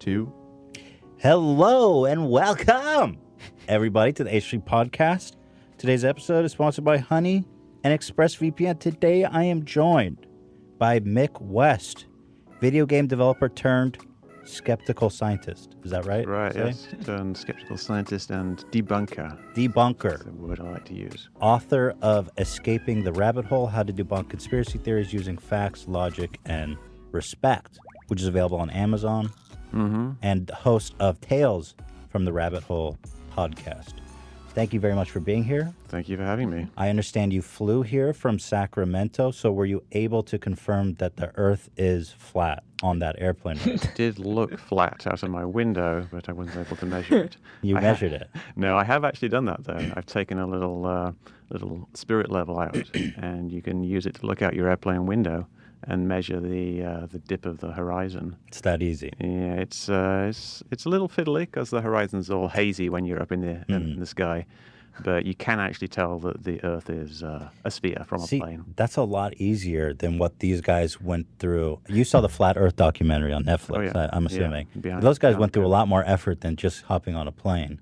2. Hello and welcome, everybody, to the H3 Podcast. Today's episode is sponsored by Honey and ExpressVPN. Today, I am joined by Mick West, video game developer turned skeptical scientist. Is that right? Right, yes. Turned skeptical scientist and debunker. Debunker. That's the word I like to use. Author of Escaping the Rabbit Hole, How to Debunk Conspiracy Theories Using Facts, Logic, and Respect, which is available on Amazon. And host of Tales from the Rabbit Hole podcast. Thank you very much for being here. Thank you for having me. I understand you flew here from Sacramento, so were you able to confirm that the Earth is flat on that airplane ride? It did look flat out of my window, but I wasn't able to measure it. You measured it? No, I have actually done that, though. I've taken a little spirit level out, and you can use it to look out your airplane window and measure the dip of the horizon. It's that easy. Yeah, it's a little fiddly because the horizon's all hazy when you're up in the sky, but you can actually tell that the Earth is a sphere from a plane. That's a lot easier than what these guys went through. You saw the Flat Earth documentary on Netflix, Oh, yeah. I'm assuming. Yeah, Those guys went through a lot more effort than just hopping on a plane.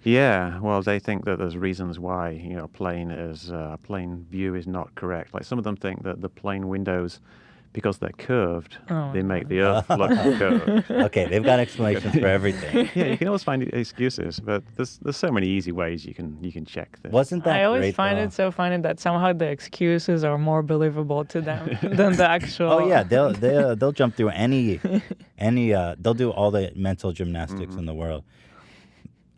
Yeah, well, they think that there's reasons why a plane view is not correct. Like some of them think that the plane windows, because they're curved, they make the Earth look curved. Okay, they've got explanations for everything. Yeah, you can always find excuses, but there's so many easy ways you can check this. Wasn't that I always great, find though? it so funny that somehow the excuses are more believable to them than the actual. Oh yeah, they'll jump through any they'll do all the mental gymnastics in the world.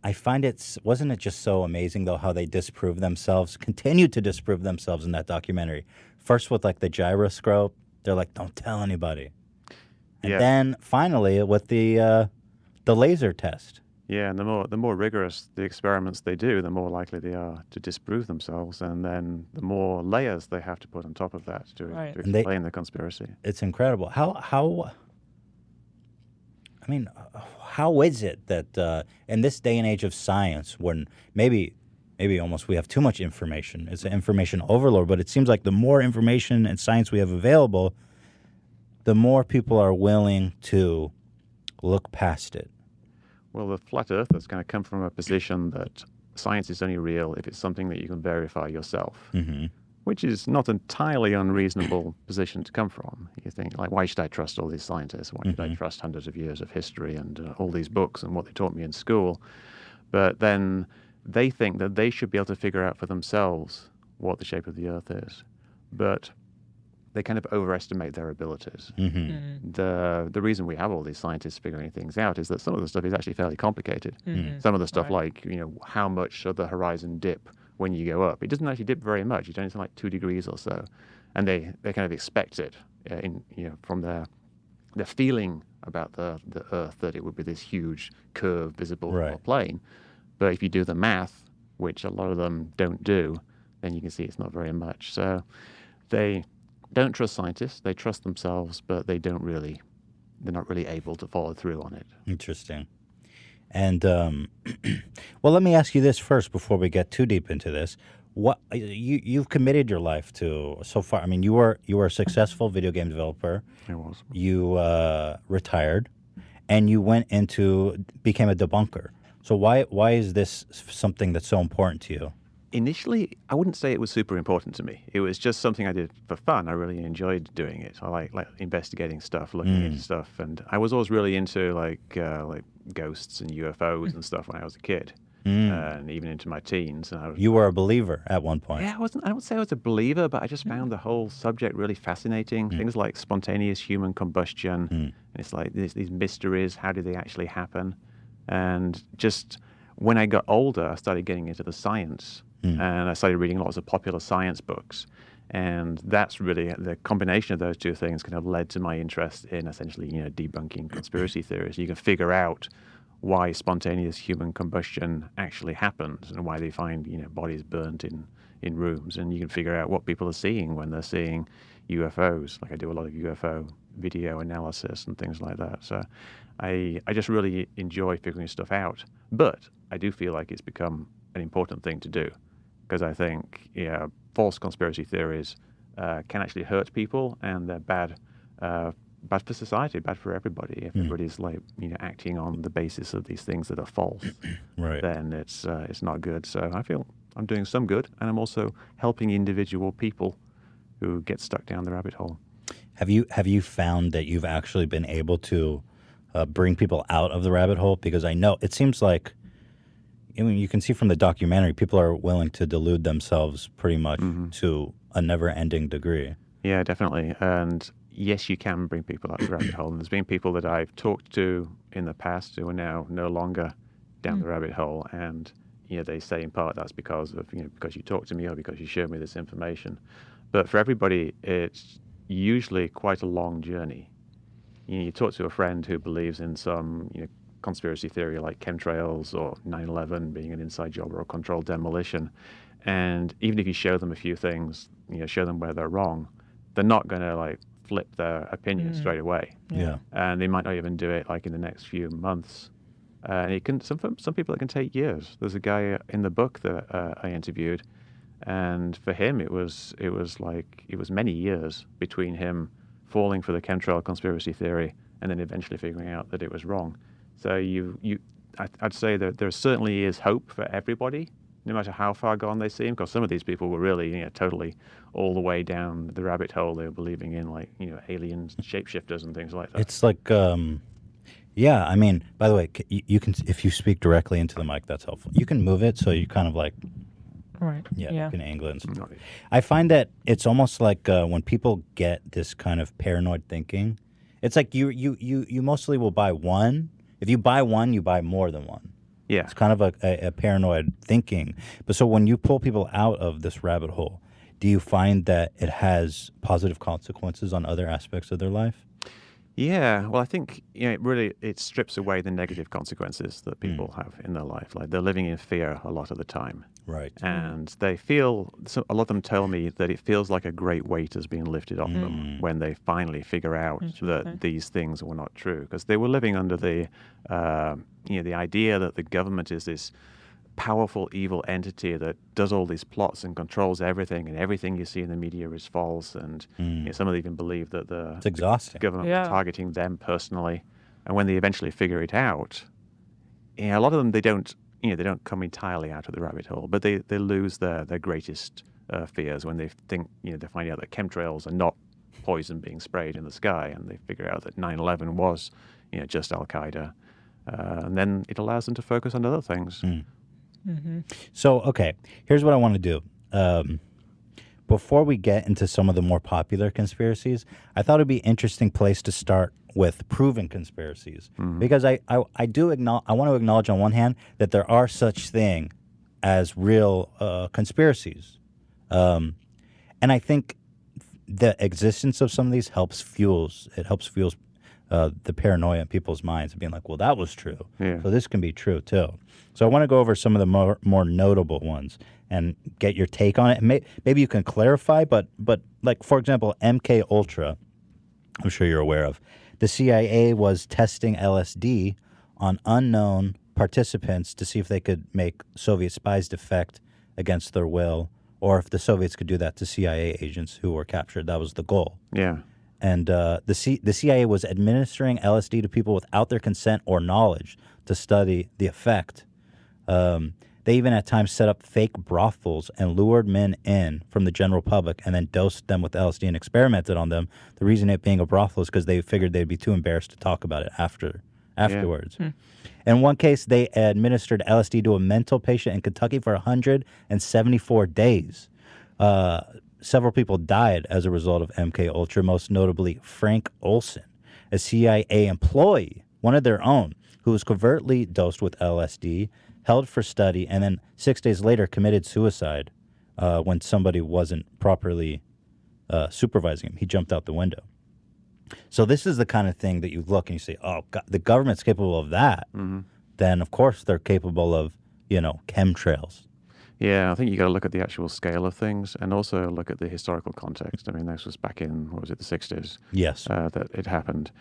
I find wasn't it just so amazing though how they continued to disprove themselves in that documentary. First with like the gyroscope, they're like, don't tell anybody. And then finally with the laser test. Yeah, and the more rigorous the experiments they do, the more likely they are to disprove themselves, and then the more layers they have to put on top of that to explain the conspiracy. It's incredible. How is it that in this day and age of science, when maybe almost we have too much information, it's an information overload, but it seems like the more information and science we have available, the more people are willing to look past it. Well, the flat earthers kind of come from a position that science is only real if it's something that you can verify yourself, which is not an entirely unreasonable position to come from. You think, like, why should I trust all these scientists? Why should I trust hundreds of years of history and all these books and what they taught me in school? But then they think that they should be able to figure out for themselves what the shape of the Earth is. But they kind of overestimate their abilities. The reason we have all these scientists figuring things out is that some of the stuff is actually fairly complicated. Some of the stuff like, how much should the horizon dip when you go up? It doesn't actually dip very much. It's only like 2 degrees or so. And they kind of expect it from their feeling about the Earth that it would be this huge curve visible from a plane. But if you do the math, which a lot of them don't do, then you can see it's not very much. So they don't trust scientists. They trust themselves, but they're not really able to follow through on it. Interesting. And well, let me ask you this first before we get too deep into this. What you've committed your life to so far? I mean, you were a successful video game developer. I was. You retired, and you became a debunker. So why is this something that's so important to you? Initially, I wouldn't say it was super important to me. It was just something I did for fun. I really enjoyed doing it. I like investigating stuff, looking into stuff, and I was always really into like ghosts and UFOs and stuff when I was a kid, and even into my teens. And you were a believer at one point. Yeah, I wouldn't say I was a believer, but I just found the whole subject really fascinating. Things like spontaneous human combustion. And it's like these mysteries. How do they actually happen? And just when I got older, I started getting into the science. And I started reading lots of popular science books. And that's really the combination of those two things kind of led to my interest in essentially, debunking conspiracy theories. You can figure out why spontaneous human combustion actually happens and why they find, bodies burnt in rooms. And you can figure out what people are seeing when they're seeing UFOs. Like I do a lot of UFO video analysis and things like that. So I just really enjoy figuring stuff out. But I do feel like it's become an important thing to do. Because I think false conspiracy theories can actually hurt people, and they're bad bad for society, bad for everybody. Everybody's like, acting on the basis of these things that are false. Right. Then it's not good. So I feel I'm doing some good, and I'm also helping individual people who get stuck down the rabbit hole. Have you found that you've actually been able to bring people out of the rabbit hole? Because I know it seems like, I mean, you can see from the documentary, people are willing to delude themselves pretty much to a never-ending degree. Yeah, definitely. And yes, you can bring people out of the rabbit hole. And there's been people that I've talked to in the past who are now no longer down the rabbit hole, and they say in part that's because of because you talked to me or because you showed me this information. But for everybody, it's usually quite a long journey. You talk to a friend who believes in some conspiracy theory like chemtrails or 9/11 being an inside job or a controlled demolition, and even if you show them a few things, show them where they're wrong, they're not going to like flip their opinion straight away. Yeah. And they might not even do it like in the next few months. And it can some people it can take years. There's a guy in the book that I interviewed, and for him it was many years between him falling for the chemtrail conspiracy theory and then eventually figuring out that it was wrong. So I'd say that there certainly is hope for everybody, no matter how far gone they seem, because some of these people were really totally all the way down the rabbit hole. They were believing in like aliens, shapeshifters, and things like that. It's like, yeah. I mean, by the way, you can, if you speak directly into the mic, that's helpful. You can move it so you kind of like, Right. yeah, you can angle it. Right. I find that it's almost like when people get this kind of paranoid thinking, it's like you mostly will buy one. If you buy one, you buy more than one. Yeah. It's kind of a paranoid thinking. But so when you pull people out of this rabbit hole, do you find that it has positive consequences on other aspects of their life? Yeah, well, I think it strips away the negative consequences that people have in their life. Like they're living in fear a lot of the time, Right. and they feel. A lot of them tell me that it feels like a great weight has been lifted off them when they finally figure out that these things were not true, because they were living under the the idea that the government is this powerful evil entity that does all these plots and controls everything, and everything you see in the media is false, and some of them even believe that It's exhausting. government was targeting them personally. And when they eventually figure it out, a lot of them they don't come entirely out of the rabbit hole, but they lose their greatest fears when they think they find out that chemtrails are not poison being sprayed in the sky, and they figure out that 9/11 was just Al Qaeda, and then it allows them to focus on other things. So, okay, here's what I want to do. Before we get into some of the more popular conspiracies, I thought it'd be an interesting place to start with proven conspiracies, because I do I want to acknowledge on one hand that there are such thing as real conspiracies, and I think the existence of some of these helps fuels the paranoia in people's minds of being like, well, that was true, so this can be true too. So I want to go over some of the more notable ones and get your take on it. And maybe you can clarify, but like, for example, MK Ultra, I'm sure you're aware of. The CIA was testing LSD on unknown participants to see if they could make Soviet spies defect against their will, or if the Soviets could do that to CIA agents who were captured. That was the goal. Yeah. And the CIA was administering LSD to people without their consent or knowledge to study the effect. They even at times set up fake brothels and lured men in from the general public and then dosed them with LSD and experimented on them. The reason it being a brothel is because they figured they'd be too embarrassed to talk about it afterwards. In one case, they administered LSD to a mental patient in Kentucky for 174 days. Several people died as a result of MK Ultra, most notably Frank Olson, a CIA employee, one of their own, who was covertly dosed with LSD, held for study, and then 6 days later committed suicide when somebody wasn't properly supervising him. He jumped out the window. So this is the kind of thing that you look and you say, oh, God, the government's capable of that. Then, of course, they're capable of, chemtrails. Yeah, I think you got to look at the actual scale of things and also look at the historical context. I mean, this was back in, what was it, the 60s? Yes. That it happened.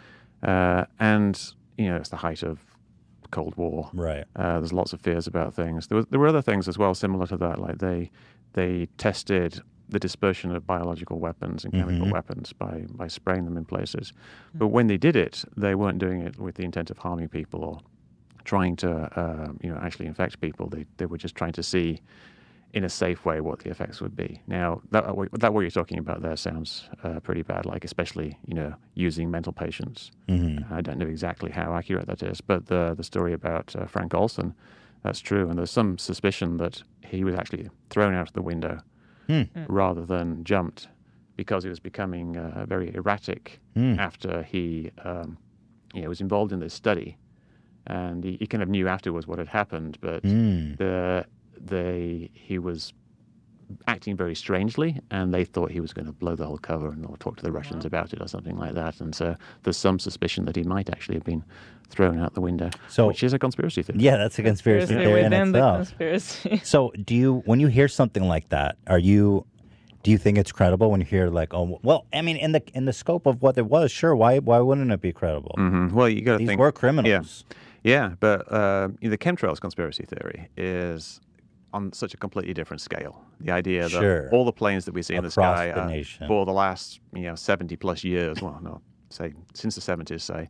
And, it's the height of the Cold War. Right. There's lots of fears about things. There were other things as well similar to that, like they tested the dispersion of biological weapons and chemical weapons by spraying them in places. But when they did it, they weren't doing it with the intent of harming people or trying to actually infect people. They were just trying to see in a safe way what the effects would be. Now, that what you're talking about there sounds pretty bad, like especially, using mental patients. I don't know exactly how accurate that is, but the story about Frank Olson, that's true. And there's some suspicion that he was actually thrown out of the window rather than jumped because he was becoming very erratic after he was involved in this study. And he kind of knew afterwards what had happened, but he was acting very strangely, and they thought he was going to blow the whole cover and or talk to the Russians about it or something like that. And so there's some suspicion that he might actually have been thrown out the window, which is a conspiracy theory. Yeah, that's a conspiracy theory in within itself. the conspiracy. So when you hear something like that, do you think it's credible when you hear like, oh, well, I mean, in the scope of what it was, sure, why wouldn't it be credible? Well, you got to think these were criminals. Yeah, but the chemtrails conspiracy theory is on such a completely different scale. The idea that all the planes that we see in the sky for the last 70 plus years, well, no, say since the 70s, say,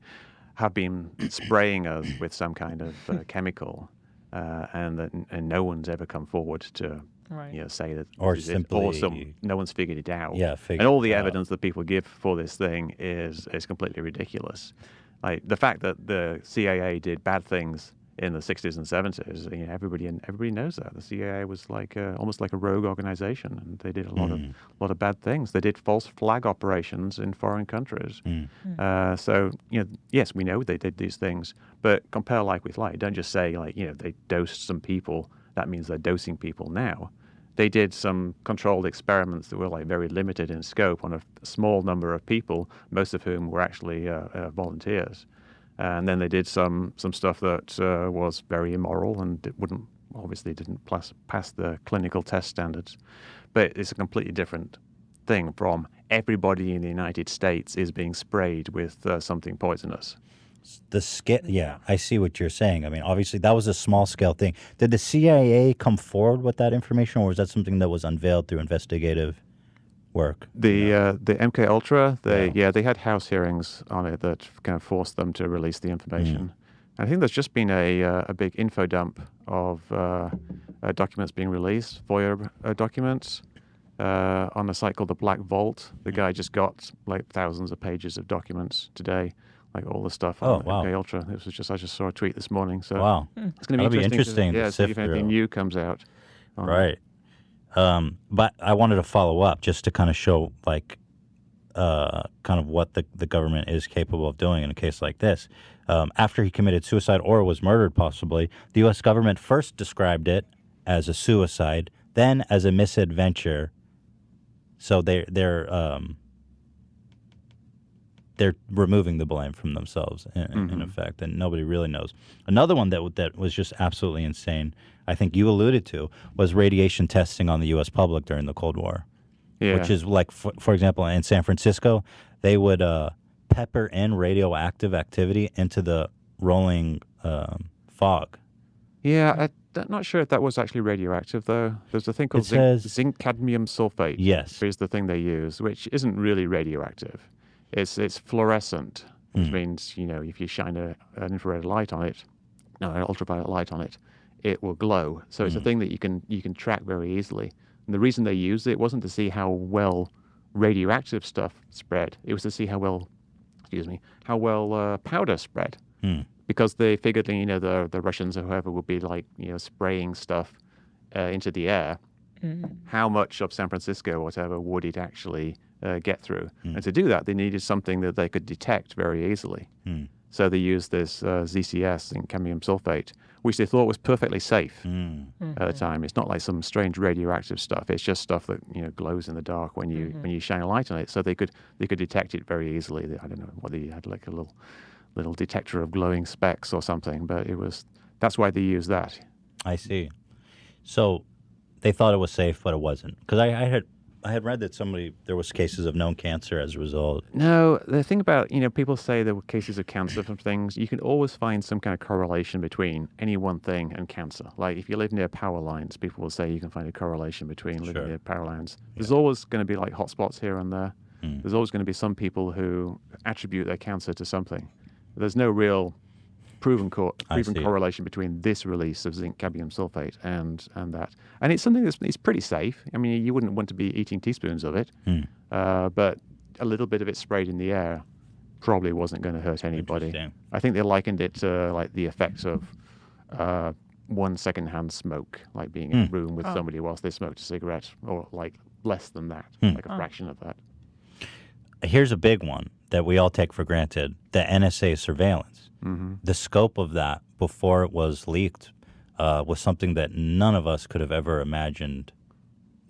have been spraying us with some kind of chemical, and no one's ever come forward to say that or this is simply it, no one's figured it out. Yeah, and all the evidence that people give for this thing is completely ridiculous. Like the fact that the CIA did bad things in the 60s and 70s, everybody knows that. The CIA was like almost like a rogue organization, and they did a lot of bad things. They did false flag operations in foreign countries. So yes, we know they did these things, but compare like with like. Don't just say like they dosed some people. That means they're dosing people now. They did some controlled experiments that were like very limited in scope on a small number of people, most of whom were actually volunteers. And then they did some stuff that was very immoral and didn't pass the clinical test standards. But it's a completely different thing from everybody in the United States is being sprayed with something poisonous. Yeah, I see what you're saying. I mean, obviously, that was a small-scale thing. Did the CIA come forward with that information, or was that something that was unveiled through investigative work? The MK Ultra, they had House hearings on it that kind of forced them to release the information. I think there's just been a big info dump of documents being released, FOIA documents, on a site called the Black Vault. The guy just got like thousands of pages of documents today. Like all the stuff on MK Ultra. I just saw a tweet this morning. So it's going to be interesting. To see if anything new comes out. Right. But I wanted to follow up just to kind of show like kind of what the government is capable of doing in a case like this. After he committed suicide or was murdered, possibly, the U.S. government first described it as a suicide, then as a misadventure. So they're removing the blame from themselves, in effect, and nobody really knows. Another one that was just absolutely insane, I think you alluded to, was radiation testing on the U.S. public during the Cold War, which is like, for example, in San Francisco, they would pepper in radioactive activity into the rolling fog. Yeah, I'm not sure if that was actually radioactive, though. There's a thing called zinc cadmium sulfate. Yes. Is the thing they use, which isn't really radioactive. It's fluorescent, which means, if you shine an infrared light on it, an ultraviolet light on it, it will glow. So it's a thing that you can track very easily. And the reason they used it wasn't to see how well radioactive stuff spread. It was to see how well powder spread. Because they figured, the Russians or whoever would be like, spraying stuff into the air. How much of San Francisco or whatever would it actually get through? And to do that, they needed something that they could detect very easily. So they used this ZCS, zinc cadmium sulfate, which they thought was perfectly safe at the time. It's not like some strange radioactive stuff. It's just stuff that glows in the dark when you shine a light on it. So they could detect it very easily. I don't know whether you had like a little detector of glowing specks or something, but that's why they used that. I see. So they thought it was safe, but it wasn't. Because I had I had read that there was cases of known cancer as a result. No, the thing about, people say there were cases of cancer from things. You can always find some kind of correlation between any one thing and cancer. Like if you live near power lines, people will say you can find a correlation between living near power lines. There's always going to be like hotspots here and there. There's always going to be some people who attribute their cancer to something. There's no real proven correlation between this release of zinc cadmium sulfate and that. And it's something it's pretty safe. I mean, you wouldn't want to be eating teaspoons of it, but a little bit of it sprayed in the air probably wasn't going to hurt anybody. I think they likened it to like the effects of 1 secondhand smoke, like being in a room with somebody whilst they smoked a cigarette, or like less than that, like a fraction of that. Here's a big one that we all take for granted, the NSA surveillance. The scope of that before it was leaked was something that none of us could have ever imagined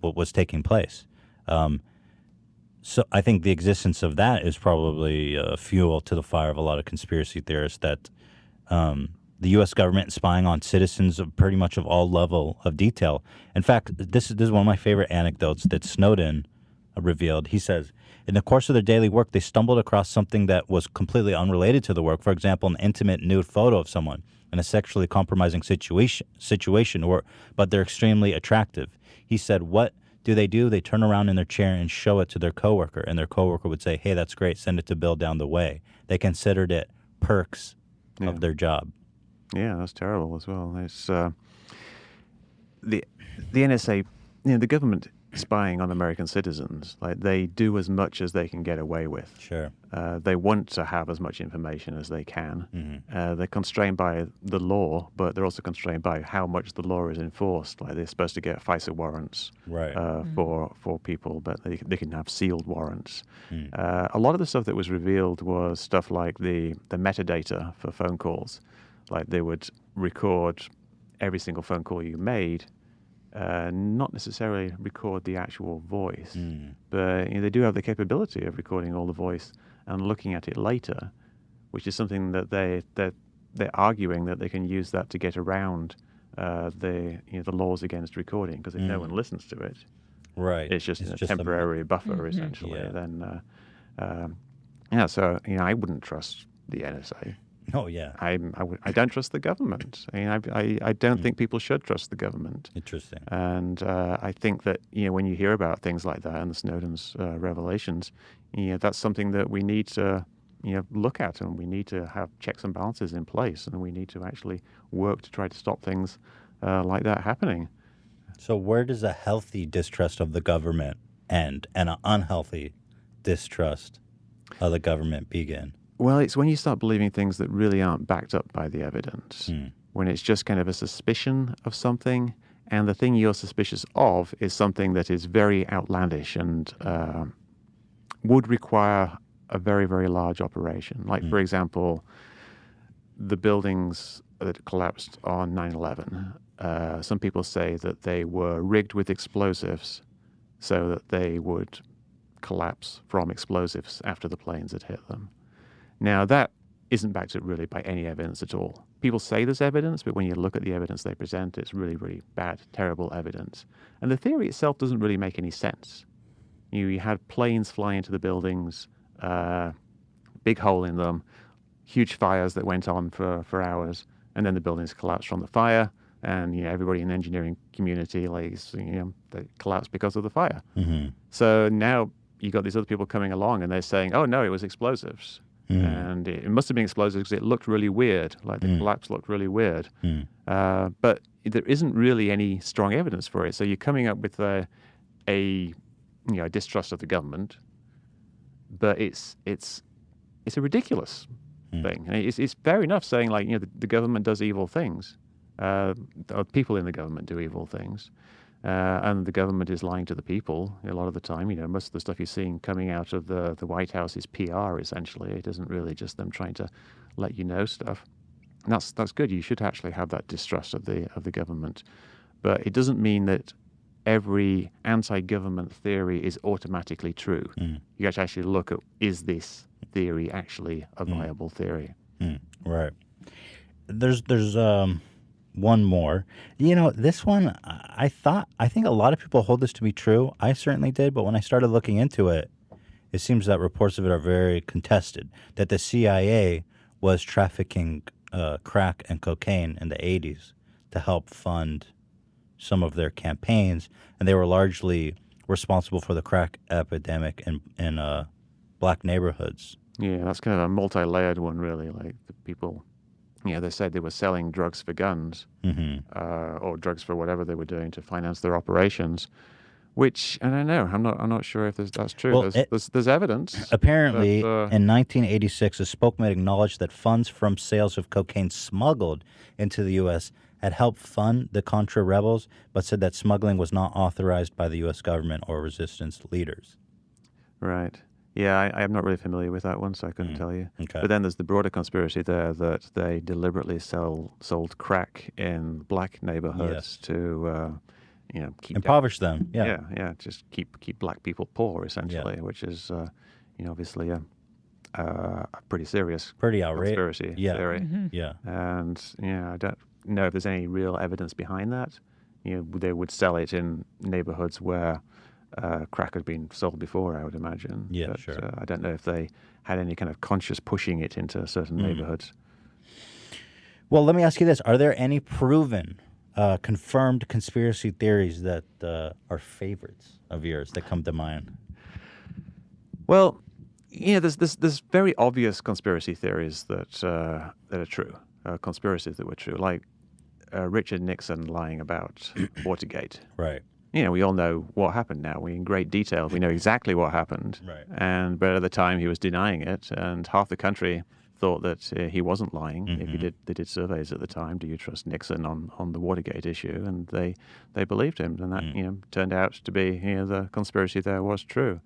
what was taking place. So I think the existence of that is probably fuel to the fire of a lot of conspiracy theorists that the U.S. government is spying on citizens of pretty much of all level of detail. In fact, this is one of my favorite anecdotes that Snowden revealed. He says, in the course of their daily work, they stumbled across something that was completely unrelated to the work. For example, an intimate nude photo of someone in a sexually compromising situation, but they're extremely attractive. He said, what do? They turn around in their chair and show it to their coworker, and their coworker would say, hey, that's great, send it to Bill down the way. They considered it perks of their job. Yeah, that's terrible as well. It's the NSA, the government spying on American citizens, like they do as much as they can get away with. Sure. They want to have as much information as they can. They're constrained by the law, but they're also constrained by how much the law is enforced. Like they're supposed to get FISA warrants for people, but they can have sealed warrants. A lot of the stuff that was revealed was stuff like the metadata for phone calls. Like they would record every single phone call you made, not necessarily record the actual voice, but they do have the capability of recording all the voice and looking at it later, which is something that they're arguing that they can use that to get around the laws against recording, because if no one listens to it, it's just a temporary buffer essentially. Then so I wouldn't trust the NSA. Oh yeah, I don't trust the government. I mean, I don't think people should trust the government. Interesting. And I think that when you hear about things like that and the Snowden's revelations, that's something that we need to look at, and we need to have checks and balances in place, and we need to actually work to try to stop things like that happening. So where does a healthy distrust of the government end, and an unhealthy distrust of the government begin? Well, it's when you start believing things that really aren't backed up by the evidence, when it's just kind of a suspicion of something, and the thing you're suspicious of is something that is very outlandish and would require a very, very large operation. Like, for example, the buildings that collapsed on 9/11, some people say that they were rigged with explosives so that they would collapse from explosives after the planes had hit them. Now, that isn't backed up really by any evidence at all. People say there's evidence, but when you look at the evidence they present, it's really, really bad, terrible evidence. And the theory itself doesn't really make any sense. You had planes fly into the buildings, big hole in them, huge fires that went on for hours, and then the buildings collapsed from the fire, and everybody in the engineering community, they collapsed because of the fire. So now you got these other people coming along, and they're saying, oh, no, it was explosives. And it must have been explosives because it looked really weird, like the collapse looked really weird. But there isn't really any strong evidence for it. So you're coming up with a distrust of the government, but it's a ridiculous thing. And it's fair enough saying the government does evil things, or people in the government do evil things. And the government is lying to the people a lot of the time. Most of the stuff you're seeing coming out of the White House is PR, essentially. It isn't really just them trying to let you know stuff. And that's good. You should actually have that distrust of the government. But it doesn't mean that every anti-government theory is automatically true. You have to actually look at, is this theory actually a viable theory? Right. There's one more. You know, this one, I think a lot of people hold this to be true. I certainly did, but when I started looking into it, it seems that reports of it are very contested, that the CIA was trafficking crack and cocaine in the 80s to help fund some of their campaigns, and they were largely responsible for the crack epidemic in black neighborhoods. Yeah, that's kind of a multi-layered one, really. Like the people, they said they were selling drugs for guns, or drugs for whatever they were doing to finance their operations. Which I don't know. I'm not sure if that's true. Well, there's evidence. Apparently, in 1986, a spokesman acknowledged that funds from sales of cocaine smuggled into the U.S. had helped fund the Contra rebels, but said that smuggling was not authorized by the U.S. government or resistance leaders. Right. Yeah, I'm not really familiar with that one, so I couldn't tell you. Okay. But then there's the broader conspiracy there that they deliberately sold crack in black neighborhoods to, keep impoverish them. Yeah. Yeah, just keep black people poor, essentially, which is, obviously a pretty serious, pretty outrageous conspiracy theory. Yeah. And I don't know if there's any real evidence behind that. They would sell it in neighborhoods where crack had been sold before, I would imagine. Yeah, but, sure. I don't know if they had any kind of conscious pushing it into certain neighborhoods. Well, let me ask you this. Are there any proven, confirmed conspiracy theories that are favorites of yours that come to mind? Well, there's very obvious conspiracy theories that are true, conspiracies that were true, like Richard Nixon lying about Watergate. Right. We all know what happened now. We in great detail. We know exactly what happened. Right. But at the time he was denying it, and half the country thought that he wasn't lying. If they did surveys at the time, do you trust Nixon on the Watergate issue? And they believed him, and that turned out to be the conspiracy there was true.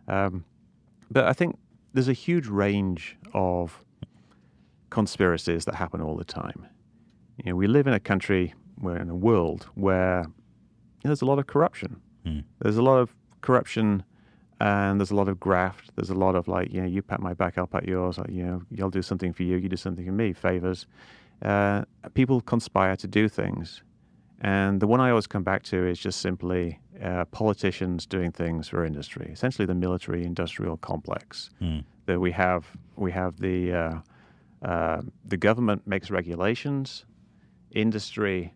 But I think there's a huge range of conspiracies that happen all the time. We live in a country, we're in a world where there's a lot of corruption. There's a lot of corruption, and there's a lot of graft. There's a lot of you pat my back, I'll pat yours. I'll do something for you, you do something for me, favors. People conspire to do things. And the one I always come back to is just simply politicians doing things for industry, essentially the military-industrial complex. That we have the government makes regulations, industry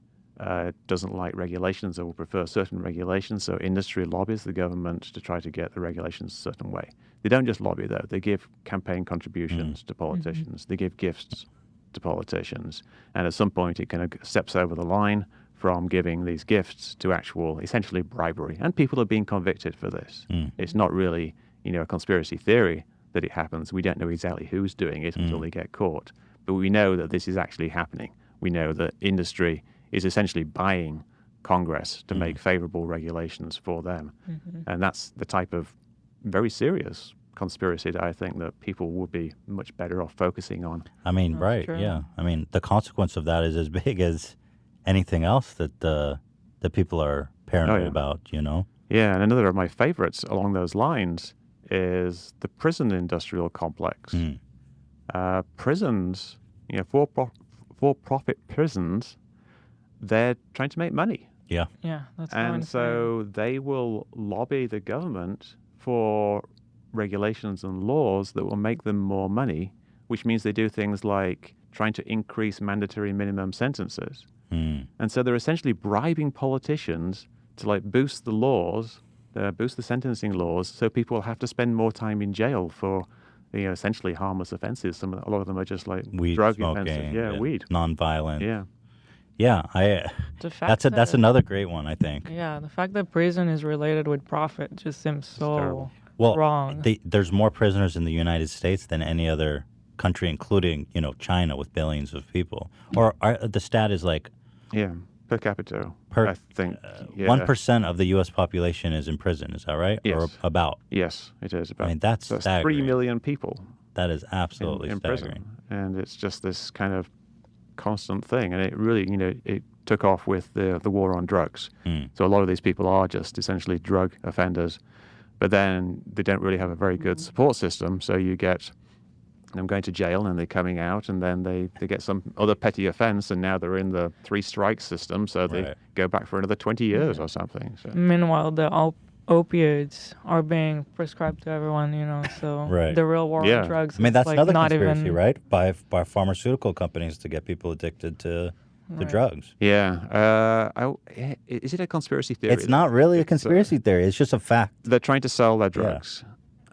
doesn't like regulations or will prefer certain regulations, so industry lobbies the government to try to get the regulations a certain way. They don't just lobby, though. They give campaign contributions to politicians. They give gifts to politicians. And at some point, it kind of steps over the line from giving these gifts to actual, essentially, bribery. And people are being convicted for this. It's not really, a conspiracy theory that it happens. We don't know exactly who's doing it until they get caught. But we know that this is actually happening. We know that industry is essentially buying Congress to make favorable regulations for them. And that's the type of very serious conspiracy that I think that people would be much better off focusing on. I mean, That's right, true. yeah. I mean, the consequence of that is as big as anything else that people are paranoid about, Yeah, and another of my favorites along those lines is the prison industrial complex. Prisons, for-profit prisons, they're trying to make money. Yeah, that's And so they will lobby the government for regulations and laws that will make them more money, which means they do things like trying to increase mandatory minimum sentences. And so they're essentially bribing politicians to boost the laws, boost the sentencing laws, so people will have to spend more time in jail for essentially harmless offenses. A lot of them are just weed drug smoking, offenses. Weed. Nonviolent. Yeah. Yeah, that's another great one, I think. Yeah, the fact that prison is related with profit just seems so wrong. There's more prisoners in the United States than any other country, including China with billions of people. Or the stat is per capita. I think 1% of the U.S. population is in prison. Is that right? Yes. Or about? Yes, it is about. I mean, that's staggering. 3 million people. That is absolutely in staggering. Prison. And it's just this kind of constant thing, and it really, it took off with the war on drugs. So a lot of these people are just essentially drug offenders, but then they don't really have a very good support system. So you get them going to jail and they're coming out, and then they get some other petty offense, and now they're in the 3 strikes system, so they go back for another 20 years or something. So. Meanwhile, the opioids are being prescribed to everyone, so the real war on drugs. I mean, that's another not conspiracy, even... right? By pharmaceutical companies to get people addicted to drugs. Yeah. Is it a conspiracy theory? It's not really a conspiracy theory. It's just a fact. They're trying to sell their drugs.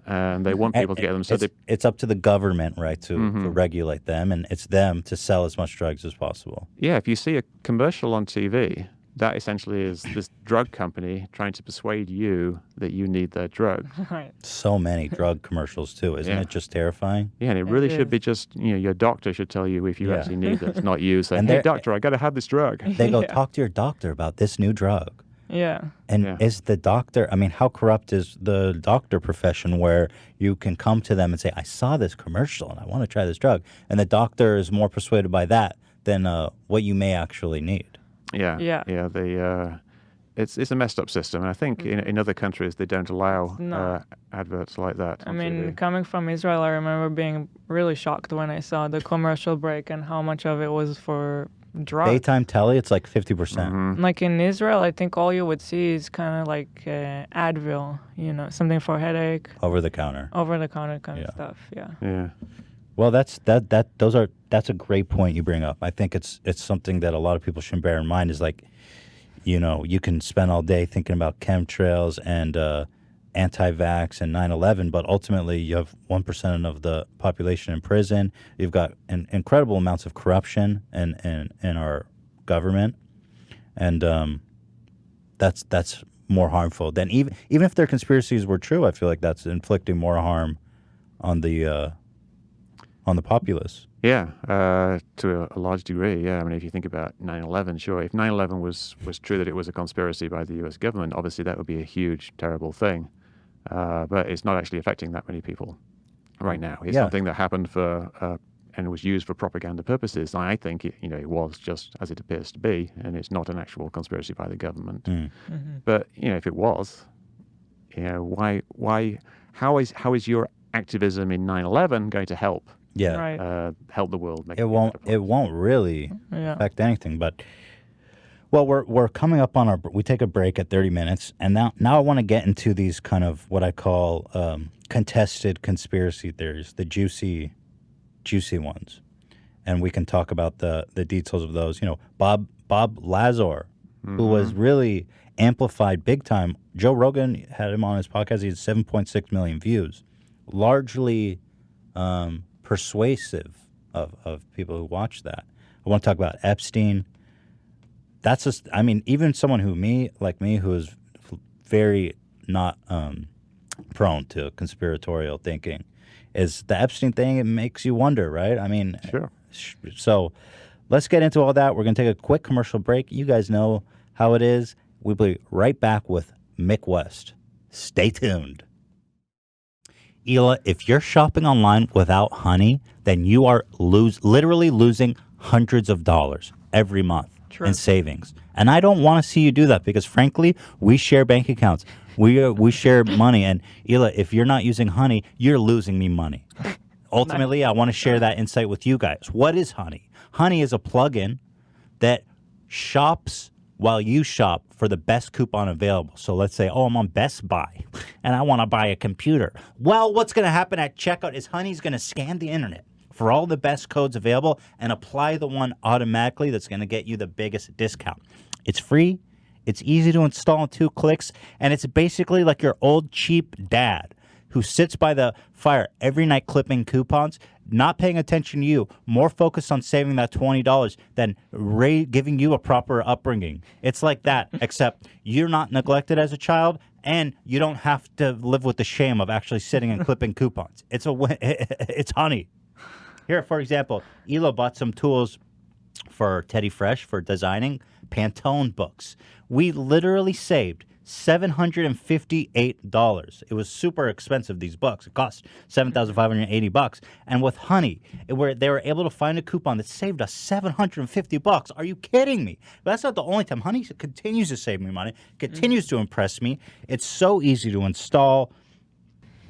And they want people to get them. So it's up to the government, right, to regulate them, and it's them to sell as much drugs as possible. Yeah, if you see a commercial on TV, that essentially is this drug company trying to persuade you that you need their drug. Right. So many drug commercials too, isn't it just terrifying? Yeah, and it really should be just, your doctor should tell you if you actually need it, not you saying, hey, doctor, I got to have this drug. They go, talk to your doctor about this new drug. Yeah. And is the doctor, I mean, how corrupt is the doctor profession where you can come to them and say, I saw this commercial and I want to try this drug. And the doctor is more persuaded by that than what you may actually need. Yeah. It's a messed up system. And I think in other countries, they don't allow adverts like that. I mean, coming from Israel, I remember being really shocked when I saw the commercial break and how much of it was for drugs. Daytime telly, it's like 50%. Like in Israel, I think all you would see is kind of like Advil, something for headache. Over the counter kind of stuff. Yeah. Well, that's a great point you bring up. I think it's something that a lot of people should bear in mind is like, you can spend all day thinking about chemtrails and anti-vax and 9/11, but ultimately you have 1% of the population in prison. You've got incredible amounts of corruption in our government, and that's more harmful than even if their conspiracies were true. I feel like that's inflicting more harm on the populace. Yeah, to a large degree, yeah. I mean, if you think about 9/11, sure, if 9/11 was true that it was a conspiracy by the U.S. government, obviously that would be a huge, terrible thing. But it's not actually affecting that many people right now. It's something that happened and was used for propaganda purposes. I think it was just as it appears to be, and it's not an actual conspiracy by the government. But if it was, how is your activism in 9/11 going to help? Help the world. It won't really affect anything. But we're coming up on we take a break at 30 minutes, and now I want to get into these kind of what I call contested conspiracy theories, the juicy ones, and we can talk about the details of those. Bob Lazar, who was really amplified big time. Joe Rogan had him on his podcast. He had 7.6 million views, largely persuasive of people who watch that. I want to talk about Epstein. That's just, I mean, even someone like me, who is very not prone to conspiratorial thinking, is the Epstein thing. It makes you wonder, right? I mean, sure. So let's get into all that. We're going to take a quick commercial break. You guys know how it is. We'll be right back with Mick West. Stay tuned. Ela, if you're shopping online without Honey, then you are literally losing hundreds of dollars every month in savings. And I don't want to see you do that because, frankly, we share bank accounts. We share money. And, Ela, if you're not using Honey, you're losing me money. Ultimately, I want to share that insight with you guys. What is Honey? Honey is a plugin that shops while you shop for the best coupon available. So let's say, I'm on Best Buy and I want to buy a computer. Well, what's going to happen at checkout is Honey's going to scan the internet for all the best codes available and apply the one automatically that's going to get you the biggest discount. It's free. It's easy to install in 2 clicks. And it's basically like your old cheap dad who sits by the fire every night clipping coupons, not paying attention to you, more focused on saving that $20 than giving you a proper upbringing. It's like that, except you're not neglected as a child, and you don't have to live with the shame of actually sitting and clipping coupons. It's Honey. Here, for example, Elo bought some tools for Teddy Fresh for designing Pantone books. We literally saved $758. It was super expensive, these books. It cost $7,580. And with Honey, they were able to find a coupon that saved us $750. Are you kidding me? But that's not the only time. Honey continues to save me money, continues to impress me. It's so easy to install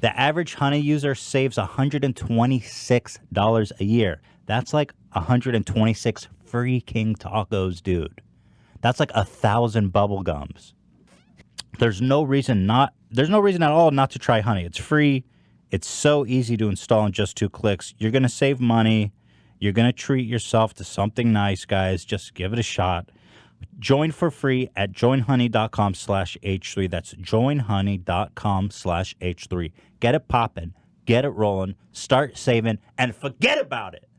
The average honey user saves $126 a year. That's like 126 freaking tacos, dude. That's like 1,000 bubble gums. There's no reason at all not to try honey. It's free. It's so easy to install in just 2 clicks. You're going to save money. You're going to treat yourself to something nice, guys. Just give it a shot. Join for free at joinhoney.com/H3. That's joinhoney.com/H3. Get it popping. Get it rolling. Start saving and forget about it.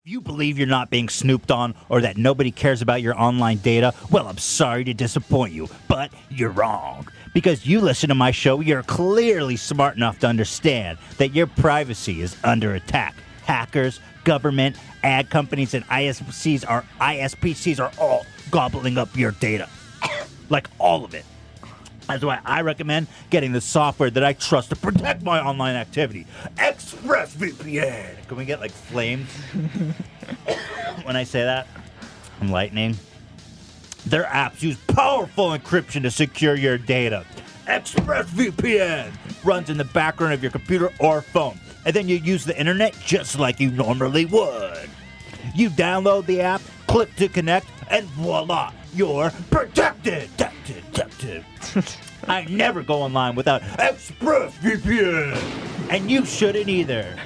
If you believe you're not being snooped on or that nobody cares about your online data, well, I'm sorry to disappoint you, but you're wrong. Because you listen to my show, you're clearly smart enough to understand that your privacy is under attack. Hackers, government, ad companies, and ISPCs are all gobbling up your data. Like all of it. That's why I recommend getting the software that I trust to protect my online activity. ExpressVPN. Can we get like flames when I say that? I'm lightning. Their apps use powerful encryption to secure your data. ExpressVPN runs in the background of your computer or phone. And then you use the internet just like you normally would. You download the app, click to connect, and voila, you're protected. I never go online without ExpressVPN, and you shouldn't either.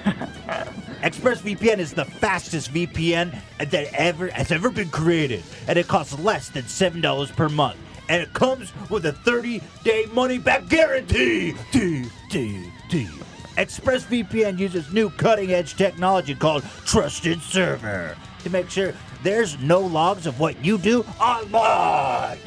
ExpressVPN is the fastest VPN that has ever been created, and it costs less than $7 per month, and it comes with a 30-day money-back guarantee. ExpressVPN uses new cutting-edge technology called Trusted Server to make sure there's no logs of what you do online.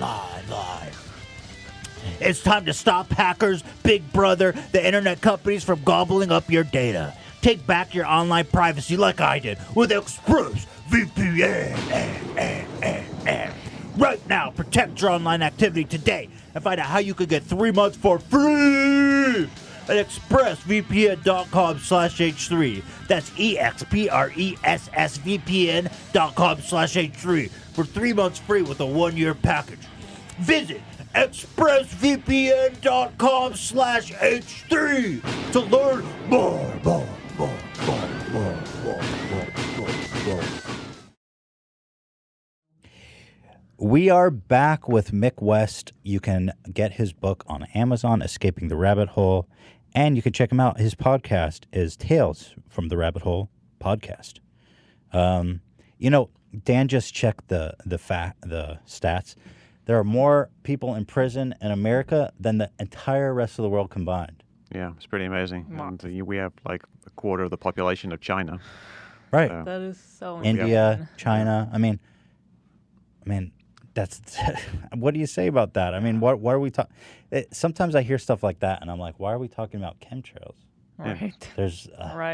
It's time to stop hackers, Big Brother, the internet companies from gobbling up your data. Take back your online privacy like I did with ExpressVPN. Right now, protect your online activity today and find out how you could get 3 months for free at expressvpn.com/H3. That's expressvpn.com/H3 for 3 months free with a 1-year package. Visit expressvpn.com/H3 to learn more. We are back with Mick West. You can get his book on Amazon, Escaping the Rabbit Hole, and you can check him out. His podcast is Tales from the Rabbit Hole podcast. Dan just checked the stats. There are more people in prison in America than the entire rest of the world combined. Yeah, it's pretty amazing. Wow. And we have like a quarter of the population of China. Right. So. That is so India, insane. China. I mean, that's what do you say about that? I mean, what are we talking? Sometimes I hear stuff like that, and I'm like, why are we talking about chemtrails? Right. There's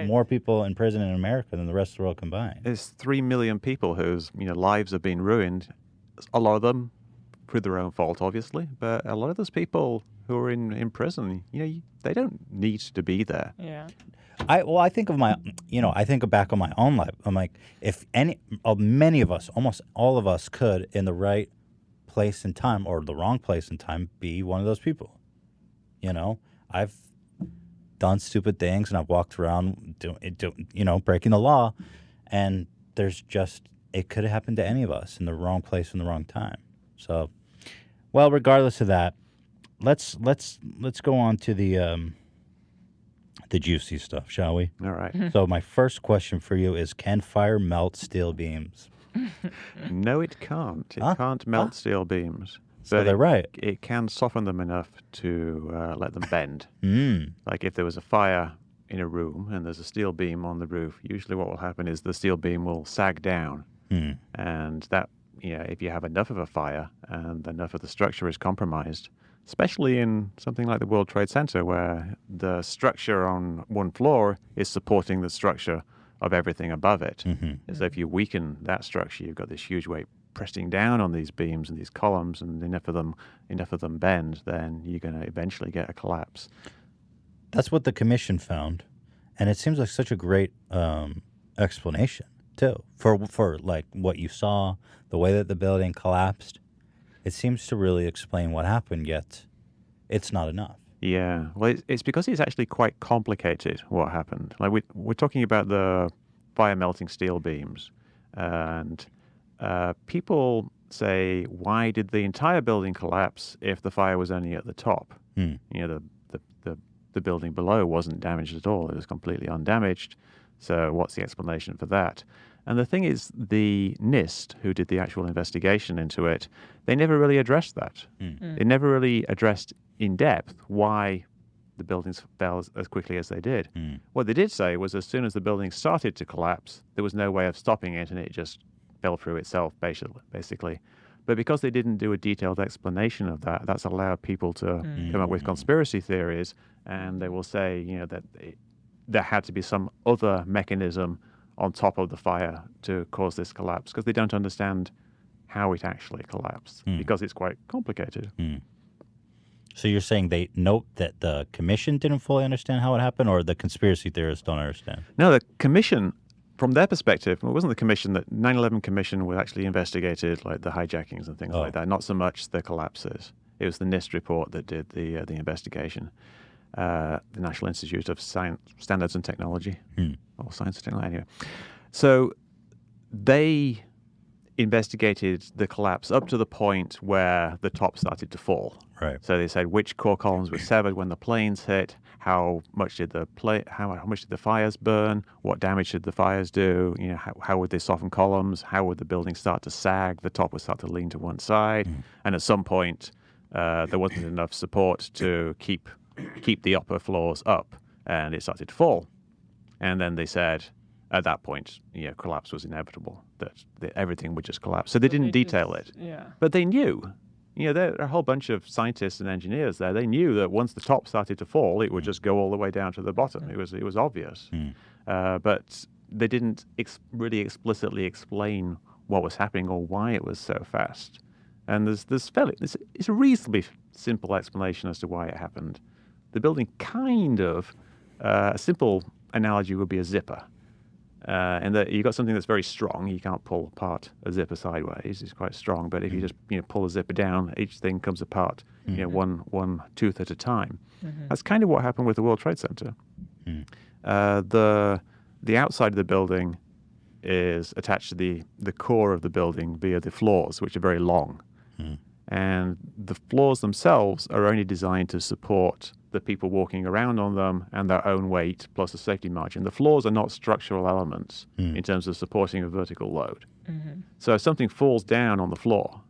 more people in prison in America than the rest of the world combined. There's 3 million people whose lives have been ruined. A lot of them through their own fault, obviously, but a lot of those people who are in prison, they don't need to be there. Yeah. I think of I think back on my own life. I'm like, if many of us, almost all of us could, in the right place and time or the wrong place and time, be one of those people. I've done stupid things and I've walked around breaking the law, and it could have happened to any of us in the wrong place in the wrong time. So, well, regardless of that, let's go on to the juicy stuff, shall we? All right. So my first question for you is, can fire melt steel beams? No, it can't. It can't melt steel beams. So they're right. It can soften them enough to let them bend. Like if there was a fire in a room and there's a steel beam on the roof, usually what will happen is the steel beam will sag down. And that, if you have enough of a fire and enough of the structure is compromised, especially in something like the World Trade Center, where the structure on one floor is supporting the structure of everything above it. So if you weaken that structure, you've got this huge weight pressing down on these beams and these columns, and enough of them bend, then you're going to eventually get a collapse. That's what the commission found, and it seems like such a great explanation too for like what you saw, the way that the building collapsed. It seems to really explain what happened, yet it's not enough. Yeah, well, it's because it's actually quite complicated what happened. Like we're talking about the fire melting steel beams, and people say, why did the entire building collapse if the fire was only at the top? You know, the building below wasn't damaged at all; it was completely undamaged. So what's the explanation for that? And the thing is, the NIST, who did the actual investigation into it, they never really addressed that. They never really addressed in depth why the buildings fell as quickly as they did. What they did say was as soon as the building started to collapse, there was no way of stopping it, and it just fell through itself, basically. But because they didn't do a detailed explanation of that, that's allowed people to come up with conspiracy theories, and they will say, you know, that there had to be some other mechanism on top of the fire to cause this collapse, because they don't understand how it actually collapsed, because it's quite complicated. So you're saying they note that the commission didn't fully understand how it happened, or the conspiracy theorists don't understand? No, the commission, from their perspective, it wasn't the commission. That 9/11 commission was actually investigated, like the hijackings and things like that, not so much the collapses. It was the NIST report that did the investigation. The National Institute of Science, Standards and Technology, or Science and Technology, anyway. So they investigated the collapse up to the point where the top started to fall. Right. So they said which core columns were severed when the planes hit, how much did the fires burn, what damage did the fires do, you know, how would they soften columns, how would the building start to sag, the top would start to lean to one side, and at some point there wasn't enough support to keep the upper floors up, and it started to fall. And then they said, at that point, you know, collapse was inevitable, that everything would just collapse. So they didn't detail it. Yeah. But they knew. You know, there are a whole bunch of scientists and engineers there. They knew that once the top started to fall, it would just go all the way down to the bottom. It was obvious. But they didn't really explicitly explain what was happening or why it was so fast. And it's a reasonably simple explanation as to why it happened. The building a simple analogy would be a zipper. And that you've got something that's very strong. You can't pull apart a zipper sideways. It's quite strong. But if you just pull a zipper down, each thing comes apart, one tooth at a time. That's kind of what happened with the World Trade Center. The outside of the building is attached to the core of the building via the floors, which are very long. And the floors themselves are only designed to support the people walking around on them and their own weight plus a safety margin. The floors are not structural elements in terms of supporting a vertical load. So if something falls down on the floor,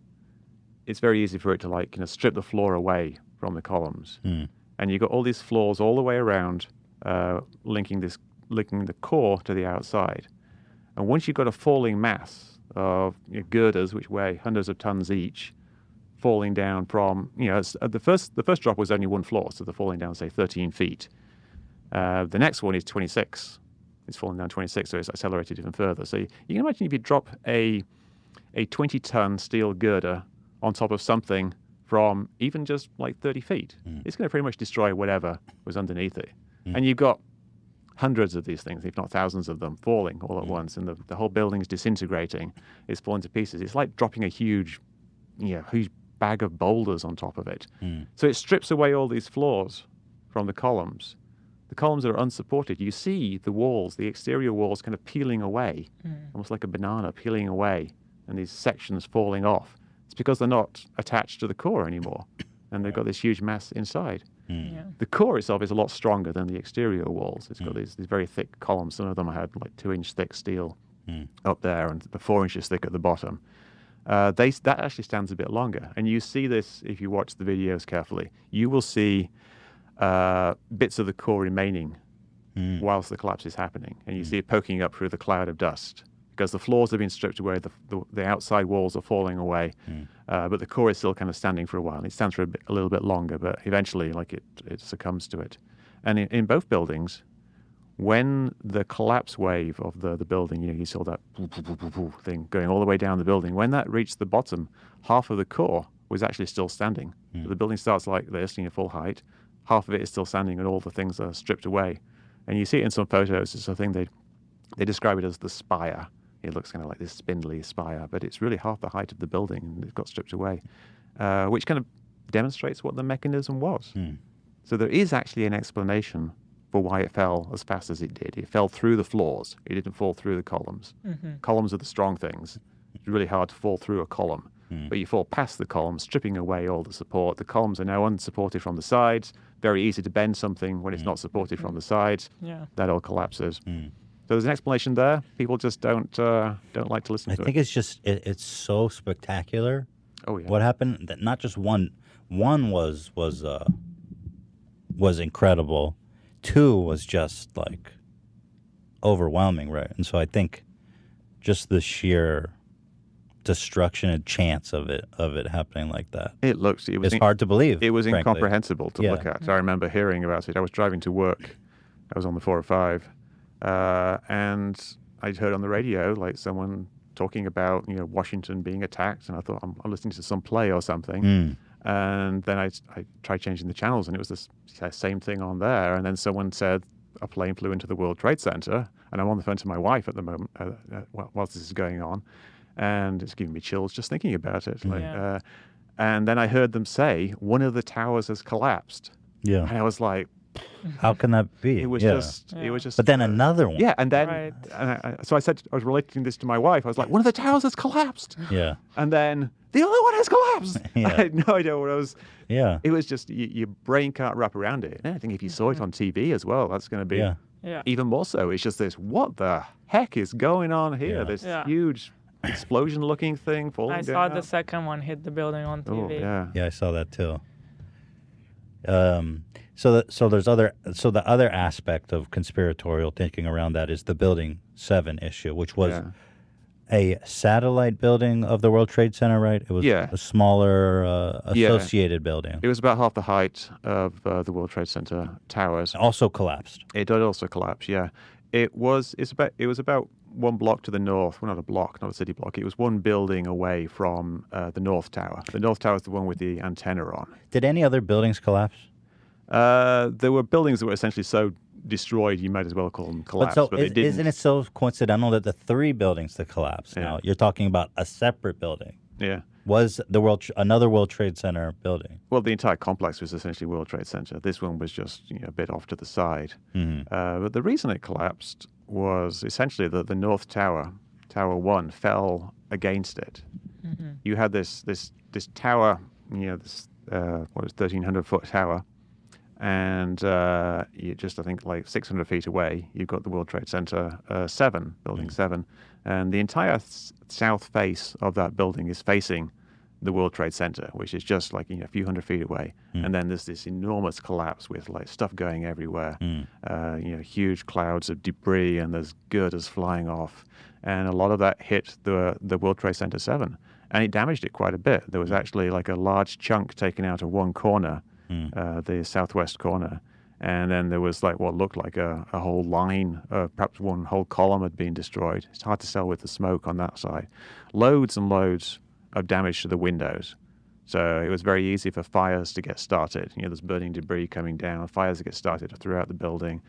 it's very easy for it to strip the floor away from the columns. And you've got all these floors all the way around, linking the core to the outside. And once you've got a falling mass of girders, which weigh hundreds of tons each, falling down from, the first drop was only one floor, so they're falling down, say, 13 feet. The next one is 26. It's falling down 26, so it's accelerated even further. So you can imagine if you drop a 20-ton steel girder on top of something from even just like 30 feet, it's going to pretty much destroy whatever was underneath it. And you've got hundreds of these things, if not thousands of them, falling all at once, and the whole building is disintegrating. It's falling to pieces. It's like dropping a huge bag of boulders on top of it. So it strips away all these floors from the columns. The columns are unsupported. You see the walls, the exterior walls kind of peeling away, almost like a banana peeling away, and these sections falling off. It's because they're not attached to the core anymore, and they've got this huge mass inside. The core itself is a lot stronger than the exterior walls. It's got these very thick columns. Some of them had like 2-inch thick steel up there and 4 inches thick at the bottom. That actually stands a bit longer. And you see this if you watch the videos carefully. You will see bits of the core remaining whilst the collapse is happening. And you see it poking up through the cloud of dust because the floors have been stripped away, the outside walls are falling away, but the core is still kind of standing for a while. It stands for a little bit longer, but eventually it succumbs to it. And in both buildings, when the collapse wave of the building, you saw that thing going all the way down the building. When that reached the bottom, half of the core was actually still standing. So the building starts like this, full height. Half of it is still standing, and all the things are stripped away. And you see it in some photos. It's a thing they describe it as the spire. It looks kind of like this spindly spire, but it's really half the height of the building, and it got stripped away, which kind of demonstrates what the mechanism was. So there is actually an explanation for why it fell as fast as it did. It fell through the floors. It didn't fall through the columns. Columns are the strong things. It's really hard to fall through a column. But you fall past the columns, stripping away all the support. The columns are now unsupported from the sides. Very easy to bend something when it's not supported from the sides. Yeah. That all collapses. So there's an explanation there. People just don't like to listen to it. I think it's just it's so spectacular. Oh yeah. What happened? That not just one was incredible. 2 was just like overwhelming, right? And so I think just the sheer destruction and chance of it happening like that. It was hard to believe. It was frankly. incomprehensible to look at. I remember hearing about it. I was driving to work. I was on the 405, and I'd heard on the radio like someone talking about Washington being attacked, and I thought I'm listening to some play or something. And then I tried changing the channels, and it was this same thing on there. And then someone said a plane flew into the World Trade Center, and I'm on the phone to my wife at the moment whilst this is going on, and it's giving me chills just thinking about it. And then I heard them say one of the towers has collapsed. Yeah. And I was like, how can that be? It was just. But then another one. Yeah, and then so I was relating this to my wife. I was like, one of the towers has collapsed. Yeah. And then the other one has collapsed. I had no idea what I was. Yeah. It was just your brain can't wrap around it. And I think if you saw it on TV as well, that's going to be even more so. It's just this. What the heck is going on here? This huge explosion-looking thing falling down. I saw the second one hit the building on TV. Oh, yeah, I saw that too. So the other aspect of conspiratorial thinking around that is the Building 7 issue, which was a satellite building of the World Trade Center, right? It was a smaller associated building. It was about half the height of the World Trade Center towers. Also collapsed. It did also collapse. Yeah, it was about one block to the north. Well, not a block, not a city block. It was one building away from the North Tower. The North Tower is the one with the antenna on. Did any other buildings collapse? There were buildings that were essentially so destroyed, you might as well call them collapsed. But isn't it so coincidental that the 3 buildings that collapsed now, you're talking about a separate building, was another World Trade Center building? Well, the entire complex was essentially World Trade Center. This one was just a bit off to the side. But the reason it collapsed was essentially that the North Tower, Tower 1, fell against it. You had this tower, this 1,300-foot tower. And you just, I think, like 600 feet away, you've got the World Trade Center 7, Building 7. And the entire south face of that building is facing the World Trade Center, which is just like a few hundred feet away. And then there's this enormous collapse with like stuff going everywhere, huge clouds of debris, and there's girders flying off. And a lot of that hit the World Trade Center 7. And it damaged it quite a bit. There was actually like a large chunk taken out of one corner, the southwest corner, and then there was like what looked like a whole line, perhaps one whole column had been destroyed. It's hard to tell with the smoke on that side. Loads and loads of damage to the windows. So it was very easy for fires to get started. There's burning debris coming down, fires that get started throughout the building.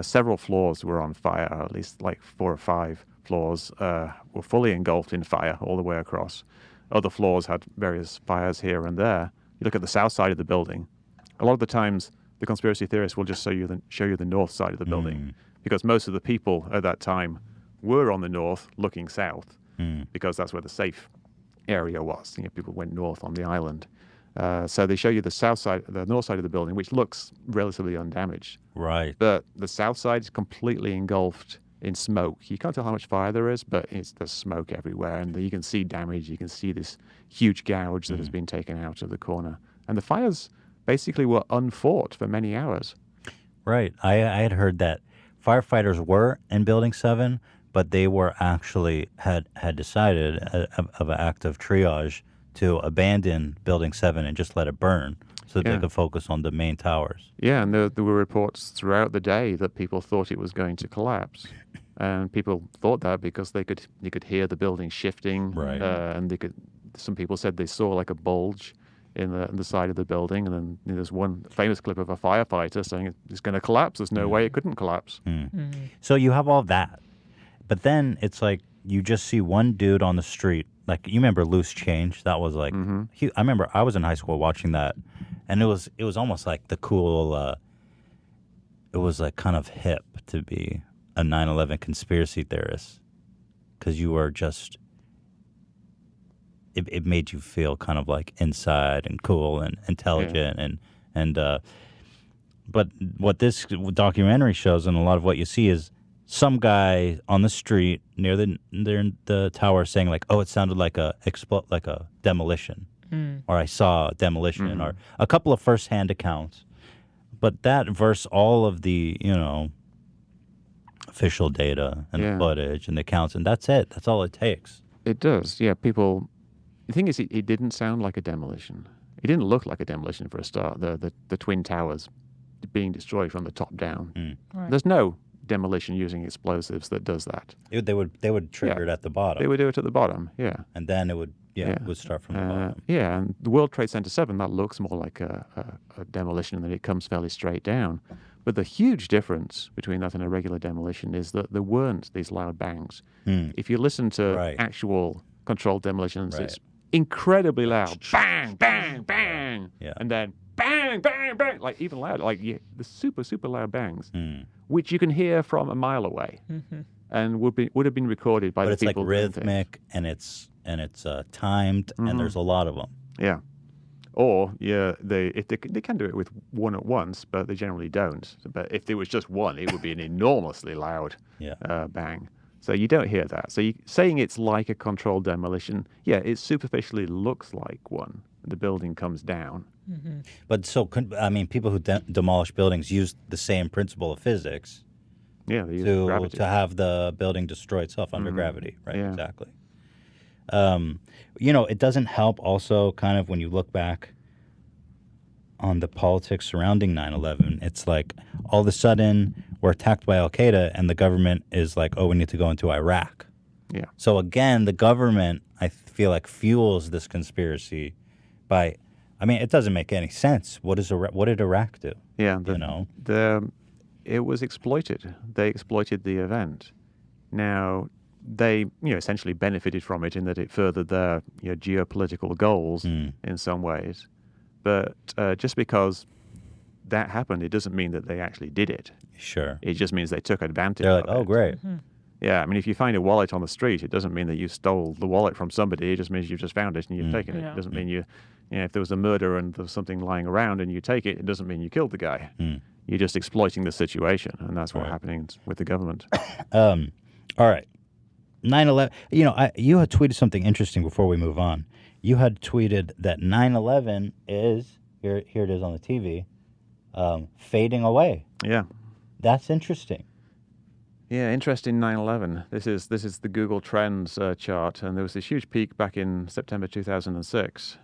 Several floors were on fire, at least like 4 or 5 floors were fully engulfed in fire all the way across. Other floors had various fires here and there. You look at the south side of the building. A lot of the times, the conspiracy theorists will just show you the north side of the building, because most of the people at that time were on the north, looking south, because that's where the safe area was. People went north on the island, so they show you the south side, the north side of the building, which looks relatively undamaged. Right. But the south side is completely engulfed in smoke. You can't tell how much fire there is, but there's smoke everywhere, and you can see damage. You can see this huge gouge that has been taken out of the corner. And the fires basically were unfought for many hours. Right. I had heard that firefighters were in Building 7, but they were actually had decided of an act of triage to abandon Building 7 and just let it burn so that they could focus on the main towers. Yeah, and there were reports throughout the day that people thought it was going to collapse. And people thought that because they could hear the building shifting, right? And some people said they saw like a bulge in the side of the building, and then there's one famous clip of a firefighter saying it's going to collapse. There's no way it couldn't collapse. So you have all that, but then it's like you just see one dude on the street like you remember Loose Change? That was like I remember I was in high school watching that, and it was almost like the cool. It was like kind of hip to be a 9/11 conspiracy theorist, because you were just. It made you feel kind of like inside and cool and intelligent but what this documentary shows, and a lot of what you see, is some guy on the street near the tower saying like, "Oh, it sounded like a demolition," or "I saw a demolition," or a couple of first-hand accounts. But that versus all of the official data and the footage and the accounts, and that's it. That's all it takes. It does, yeah. People. The thing is, it didn't sound like a demolition. It didn't look like a demolition for a start. The Twin Towers being destroyed from the top down. Right. There's no demolition using explosives that does that. They would trigger it at the bottom. They would do it at the bottom, yeah. And then it would start from the bottom. Yeah, and the World Trade Center 7, that looks more like a demolition, and it comes fairly straight down. But the huge difference between that and a regular demolition is that there weren't these loud bangs. If you listen to actual controlled demolitions, it's incredibly loud. Bang, bang, bang. Yeah. And then bang, bang, bang. Like even louder. Like the super, super loud bangs, which you can hear from a mile away, and would have been recorded by the people. But it's like rhythmic, and it's timed, and there's a lot of them. Yeah. Or they can do it with one at once, but they generally don't. But if there was just one, it would be an enormously loud bang. So you don't hear that. So saying it's like a controlled demolition, it superficially looks like one. The building comes down. But people who demolish buildings use the same principle of physics. Yeah, they use gravity to have the building destroy itself under gravity. Right, exactly. It doesn't help also kind of when you look back on the politics surrounding 9/11. It's like all of a sudden we're attacked by Al-Qaeda and the government is like, oh, we need to go into Iraq. Yeah. So again, the government, I feel like, fuels this conspiracy by, it doesn't make any sense. What did Iraq do? Yeah. It was exploited. They exploited the event. Now, they essentially benefited from it in that it furthered their geopolitical goals in some ways. But just because that happened, it doesn't mean that they actually did it. Sure. It just means they took advantage They're of like, oh, it. great. Yeah, if you find a wallet on the street, it doesn't mean that you stole the wallet from somebody. It just means you've just found it and you've taken it. It doesn't mean if there was a murder and there was something lying around and you take it, it doesn't mean you killed the guy. You're just exploiting the situation, and that's what's happening with the government. All right. 9/11. You had tweeted something interesting before we move on. You had tweeted that 9/11 is here. It is on the TV, fading away. Yeah. That's interesting. Yeah, interesting. 9/11. This is the Google Trends chart, and there was this huge peak back in September 2006,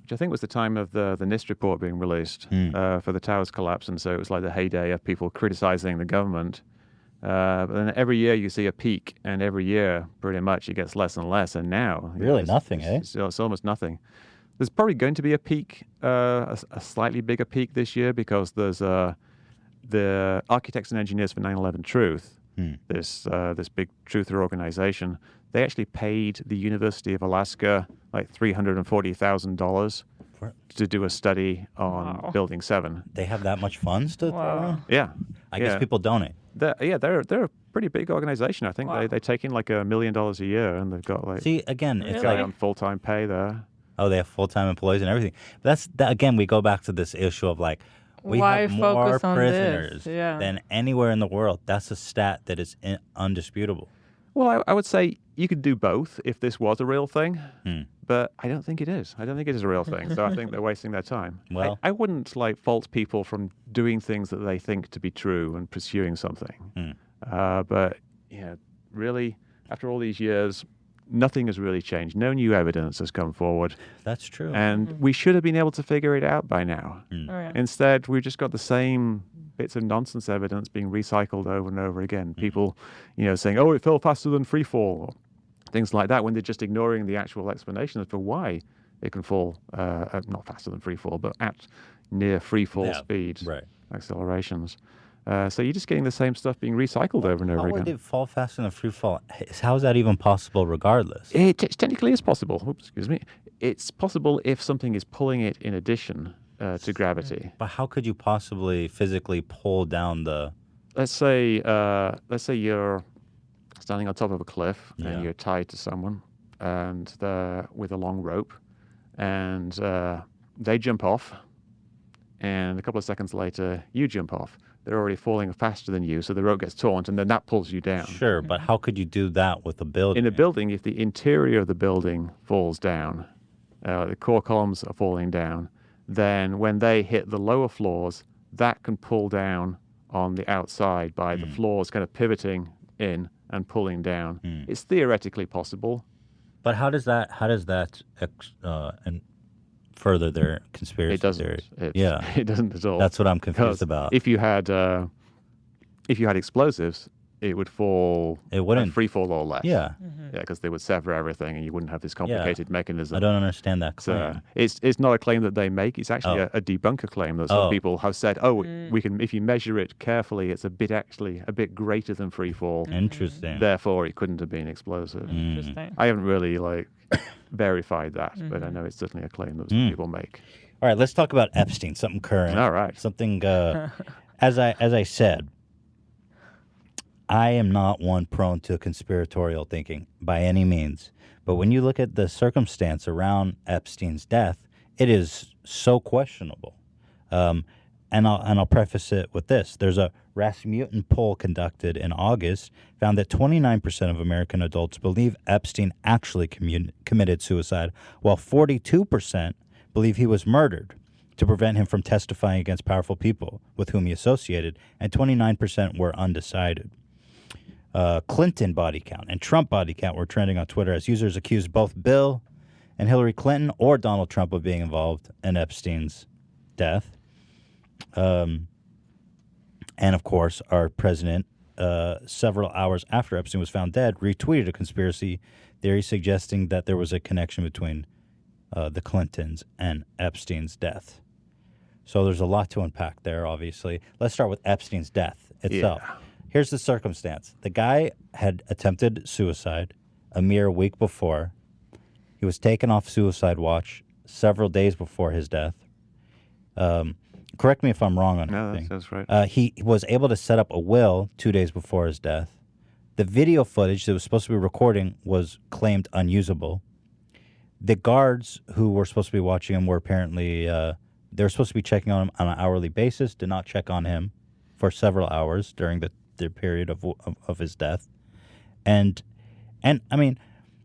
which I think was the time of the NIST report being released for the towers collapse, and so it was like the heyday of people criticizing the government. But then every year you see a peak, and every year pretty much it gets less and less, and now really nothing, eh? It's almost nothing. There's probably going to be a peak, a slightly bigger peak this year, because there's the Architects and Engineers for 9/11 Truth. This big truther organization. They actually paid the University of Alaska like $340,000 to do a study on Building 7. They have that much funds to throw around? Yeah. I guess people donate. They're a pretty big organization. I think they take in like $1 million a year, and they've got like it's guy on full-time pay there. Oh, they have full-time employees and everything. But again, we go back to this issue of like, we Why have more focus on prisoners this? Yeah. than anywhere in the world. That's a stat that is undisputable. Well, I would say you could do both if this was a real thing, but I don't think it is. I don't think it is a real thing, so I think they're wasting their time. Well, I wouldn't fault people from doing things that they think to be true and pursuing something. But really, after all these years, nothing has really changed. No new evidence has come forward. That's true. And we should have been able to figure it out by now. Instead, we've just got the same bits of nonsense evidence being recycled over and over again. People, saying, oh, it fell faster than free fall, or things like that, when they're just ignoring the actual explanation as to why it can fall, not faster than free fall, but at near free fall speed, accelerations. So you're just getting the same stuff being recycled over and over How again. would they fall faster than a free fall? How is that even possible regardless? It technically is possible. Oops, excuse me. It's possible if something is pulling it in addition to gravity. But how could you possibly physically pull down the... Let's say you're standing on top of a cliff and you're tied to someone and with a long rope, and they jump off, and a couple of seconds later you jump off. They're already falling faster than you, so the rope gets taut, and then that pulls you down. Sure, but how could you do that with a building? In a building, if the interior of the building falls down, the core columns are falling down, then when they hit the lower floors, that can pull down on the outside by the floors kind of pivoting in and pulling down. It's theoretically possible. But how does that and further their conspiracy It doesn't. theory? It doesn't at all. That's what I'm confused Because about. If you had explosives, it would fall. It wouldn't free fall or less. Yeah. Because they would sever everything, and you wouldn't have this complicated mechanism. I don't understand that So claim. it's not a claim that they make. It's actually a debunker claim that some people have said. We can, if you measure it carefully, it's a bit greater than free fall. Interesting. Therefore, it couldn't have been explosive. Interesting. I haven't really verified that, but I know it's certainly a claim that some people make. All right, let's talk about Epstein, something current. All right. Something as I said, I am not one prone to conspiratorial thinking by any means. But when you look at the circumstance around Epstein's death, it is so questionable. And I'll preface it with this. There's a Rasmussen poll conducted in August found that 29% of American adults believe Epstein actually committed suicide, while 42% believe he was murdered to prevent him from testifying against powerful people with whom he associated, and 29% were undecided. Clinton body count and Trump body count were trending on Twitter as users accused both Bill and Hillary Clinton or Donald Trump of being involved in Epstein's death. And of course, our president, several hours after Epstein was found dead, retweeted a conspiracy theory suggesting that there was a connection between the Clintons and Epstein's death. So there's a lot to unpack there, obviously. Let's start with Epstein's death itself. Yeah. Here's the circumstance. The guy had attempted suicide a mere week before. He was taken off suicide watch several days before his death. Correct me if I'm wrong on anything. No, that's right. He was able to set up a will 2 days before his death. The video footage that was supposed to be recording was claimed unusable. The guards who were supposed to be watching him were apparently, they were supposed to be checking on him on an hourly basis, did not check on him for several hours during the period of his death. And I mean,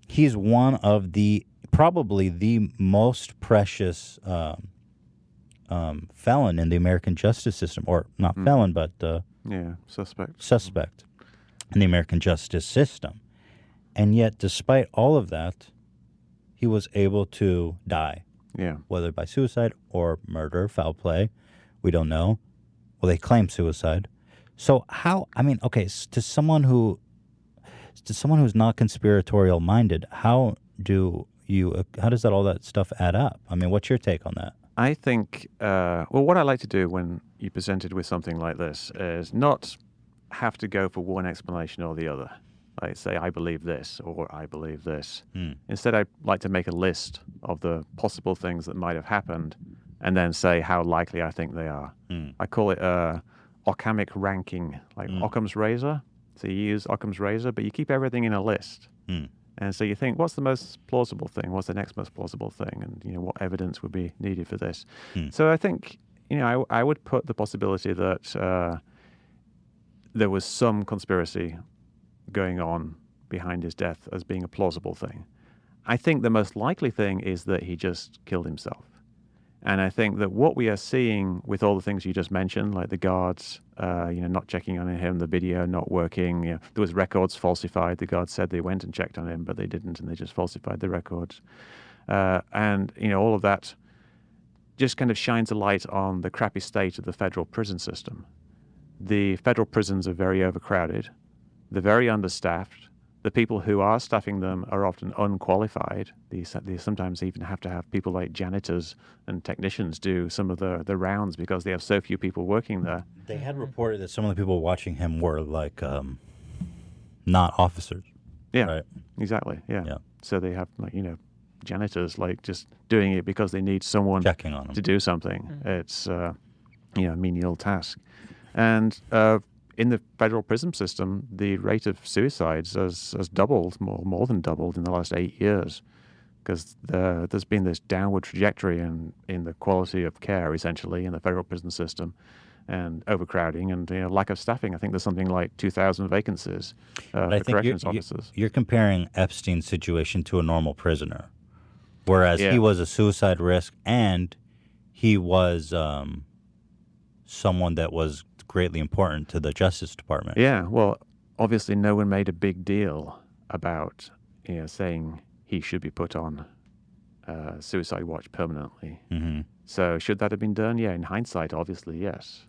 he's one of probably the most precious felon in the American justice system, or not felon, but suspect in the American justice system. And yet, despite all of that, he was able to die. Yeah. Whether by suicide or murder, foul play, we don't know. Well, they claim suicide. So how? I mean, okay, to someone who's not conspiratorial minded, how does all that stuff add up? I mean, what's your take on that? I think, what I like to do when you're presented with something like this is not have to go for one explanation or the other. Like say, I believe this or I believe this. Instead, I like to make a list of the possible things that might have happened and then say how likely I think they are. I call it Occamic ranking, like Occam's razor. So you use Occam's razor, but you keep everything in a list. And so you think, what's the most plausible thing? What's the next most plausible thing? And, what evidence would be needed for this? So I think, I would put the possibility that there was some conspiracy going on behind his death as being a plausible thing. I think the most likely thing is that he just killed himself. And I think that what we are seeing with all the things you just mentioned, like the guards, not checking on him, the video not working, there was records falsified. The guards said they went and checked on him, but they didn't, and they just falsified the records. And all of that just kind of shines a light on the crappy state of the federal prison system. The federal prisons are very overcrowded. They're very understaffed. the people who are staffing them are often unqualified. They sometimes even have to have people like janitors and technicians do some of the rounds because they have so few people working there. They had reported that some of the people watching him were like not officers. Yeah, right? Exactly. Yeah. Yeah. So they have like janitors like just doing it because they need someone Checking on them to do something. It's a menial task, and in the federal prison system, the rate of suicides has doubled, more than doubled in the last 8 years, because there's been this downward trajectory in the quality of care, essentially, in the federal prison system, and overcrowding and lack of staffing. I think there's something like 2,000 vacancies for corrections officers. You're comparing Epstein's situation to a normal prisoner, whereas he was a suicide risk and he was someone that was greatly important to the Justice Department. Yeah, well, obviously no one made a big deal about saying he should be put on suicide watch permanently. Mm-hmm. So should that have been done? Yeah, in hindsight, obviously, yes.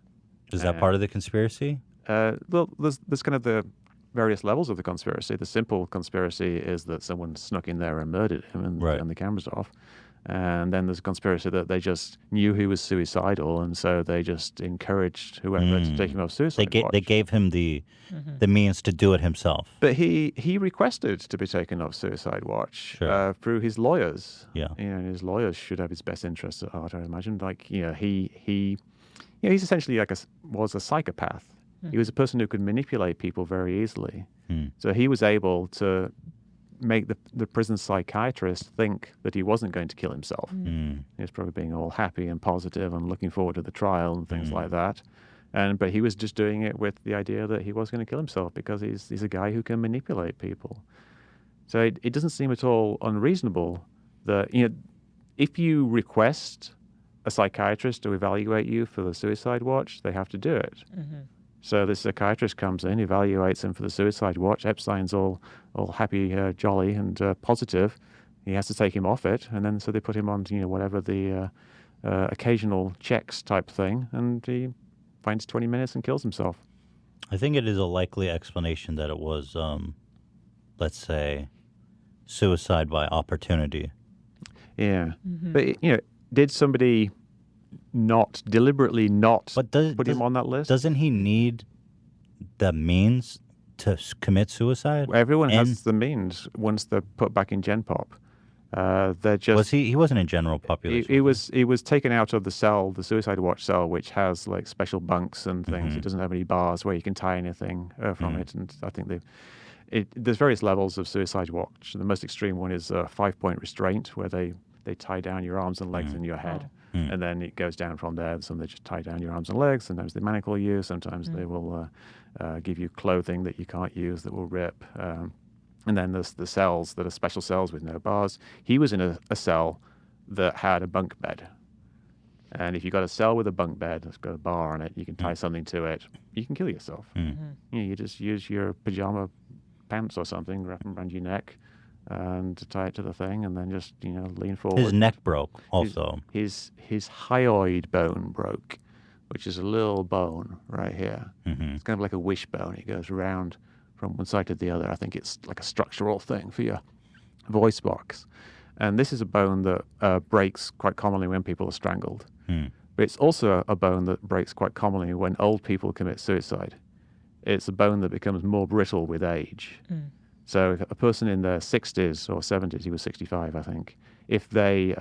Is that part of the conspiracy? Well, there's kind of the various levels of the conspiracy. The simple conspiracy is that someone snuck in there and murdered him and turned the cameras off. And then there's a conspiracy that they just knew he was suicidal, and so they just encouraged whoever to take him off suicide watch. They gave him the means to do it himself. But he requested to be taken off suicide watch through his lawyers. Yeah, and his lawyers should have his best interests at heart, I imagine. Like he's essentially was a psychopath. He was a person who could manipulate people very easily. So he was able to make the prison psychiatrist think that he wasn't going to kill himself. He was probably being all happy and positive and looking forward to the trial and things like that. But he was just doing it with the idea that he was going to kill himself because he's a guy who can manipulate people. So it doesn't seem at all unreasonable that if you request a psychiatrist to evaluate you for the suicide watch, they have to do it. So this psychiatrist comes in, evaluates him for the suicide watch. Epstein's all happy, jolly, and positive. He has to take him off it, and then so they put him on, whatever the occasional checks type thing, and he finds 20 minutes and kills himself. I think it is a likely explanation that it was, let's say, suicide by opportunity. Yeah, but did somebody deliberately not put him on that list? Doesn't he need the means to commit suicide? Everyone has the means once they're put back in Gen Pop. They're just. He wasn't in general population. He was taken out of the cell, the suicide watch cell, which has like special bunks and things. It doesn't have any bars where you can tie anything from it. And I think there's various levels of suicide watch. The most extreme one is a 5-point restraint, where they tie down your arms and legs and your head. And then it goes down from there. Some they just tie down your arms and legs. Sometimes they manacle you. Sometimes they will give you clothing that you can't use that will rip. And then there's the cells that are special cells with no bars. He was in a cell that had a bunk bed. And if you've got a cell with a bunk bed that's got a bar on it, you can tie something to it. You can kill yourself. You just use your pajama pants or something, wrap them around your neck, and to tie it to the thing, and then just lean forward. His neck broke also. His hyoid bone broke, which is a little bone right here. It's kind of like a wishbone. It goes around from one side to the other. I think it's like a structural thing for your voice box. And this is a bone that breaks quite commonly when people are strangled. But it's also a bone that breaks quite commonly when old people commit suicide. It's a bone that becomes more brittle with age. So if a person in their 60s or 70s, he was 65, I think, if they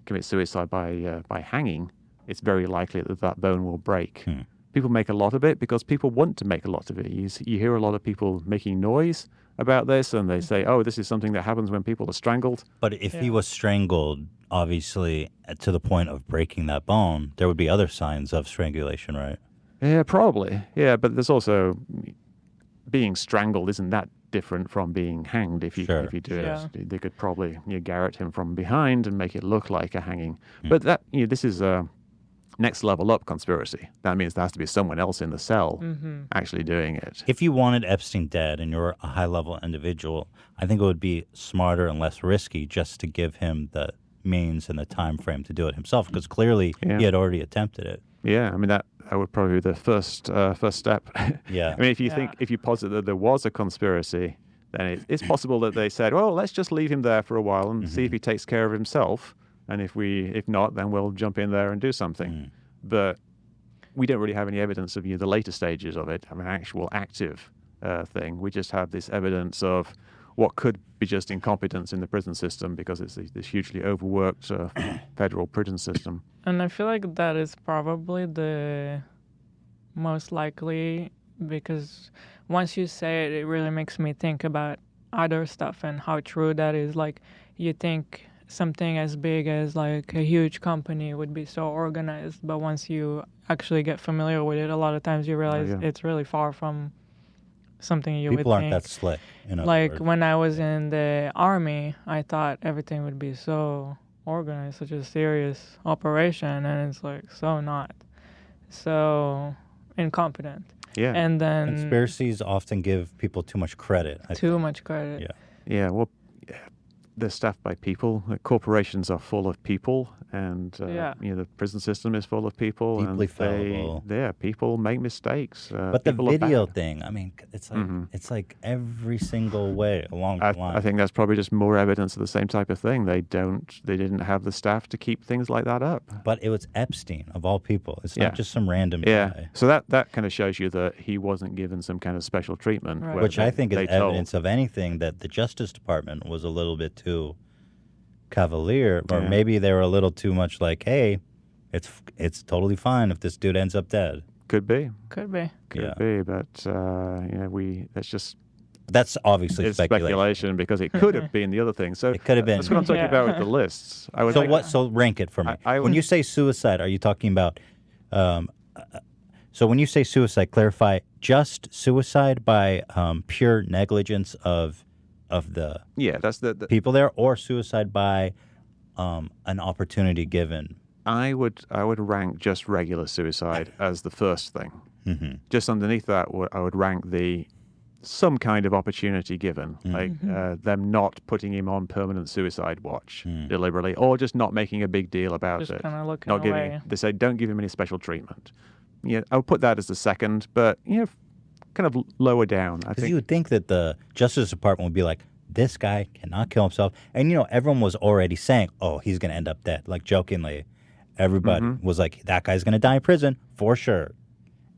commit suicide by hanging, it's very likely that bone will break. People make a lot of it because people want to make a lot of it. You hear a lot of people making noise about this, and they say, oh, this is something that happens when people are strangled. But if he was strangled, obviously, to the point of breaking that bone, there would be other signs of strangulation, right? Yeah, probably. Yeah, but there's also being strangled isn't that different from being hanged if you do it. They could probably garrote him from behind and make it look like a hanging. But that this is a next level up conspiracy. That means there has to be someone else in the cell actually doing it. If you wanted Epstein dead and you're a high-level individual, I think it would be smarter and less risky just to give him the means and the time frame to do it himself, because clearly he had already attempted it. Yeah, I mean that would probably be the first step. Yeah. I mean, if you posit that there was a conspiracy then it's possible that they said, well, let's just leave him there for a while and see if he takes care of himself. And if not, then we'll jump in there and do something. But we don't really have any evidence of the later stages of it, of an actual active thing. We just have this evidence of what could be just incompetence in the prison system because it's this hugely overworked federal prison system. And I feel like that is probably the most likely, because once you say it, it really makes me think about other stuff and how true that is. Like, you think something as big as like a huge company would be so organized, but once you actually get familiar with it, a lot of times you realize it's really far from something you would think. People aren't that slick. Like when I was in the army, I thought everything would be so organized, such a serious operation, and it's like so not. So incompetent. Yeah. And then conspiracies often give people too much credit. Too much credit. Yeah. Yeah, well, they're staffed by people. Corporations are full of people, and the prison system is full of people. Deeply and fallible. People make mistakes. But the people are video bad. thing, I mean, it's like every single way along the line. I think that's probably just more evidence of the same type of thing. They didn't have the staff to keep things like that up. But it was Epstein, of all people. It's not just some random guy. So that kind of shows you that he wasn't given some kind of special treatment. Right. Which I think is evidence of anything that the Justice Department was a little bit too cavalier, or maybe they were a little too much like, hey, it's totally fine if this dude ends up dead. Could be. Could be. Could be, but that's obviously speculation because it could have been the other thing. So it could have been. That's what I'm talking about with the lists. So rank it for me. When you say suicide, are you talking about? So when you say suicide, clarify just suicide by pure negligence of the that's the people there, or suicide by an opportunity given. I would rank just regular suicide as the first thing. Just underneath that, I would rank some kind of opportunity given, like them not putting him on permanent suicide watch deliberately, or just not making a big deal about just it. Kind of looking not away. giving. They say don't give him any special treatment. I would put that as the second, but kind of lower down. I think you would think that the Justice Department would be like, this guy cannot kill himself, and everyone was already saying, oh, he's going to end up dead, like jokingly. Everybody was like, that guy's going to die in prison for sure.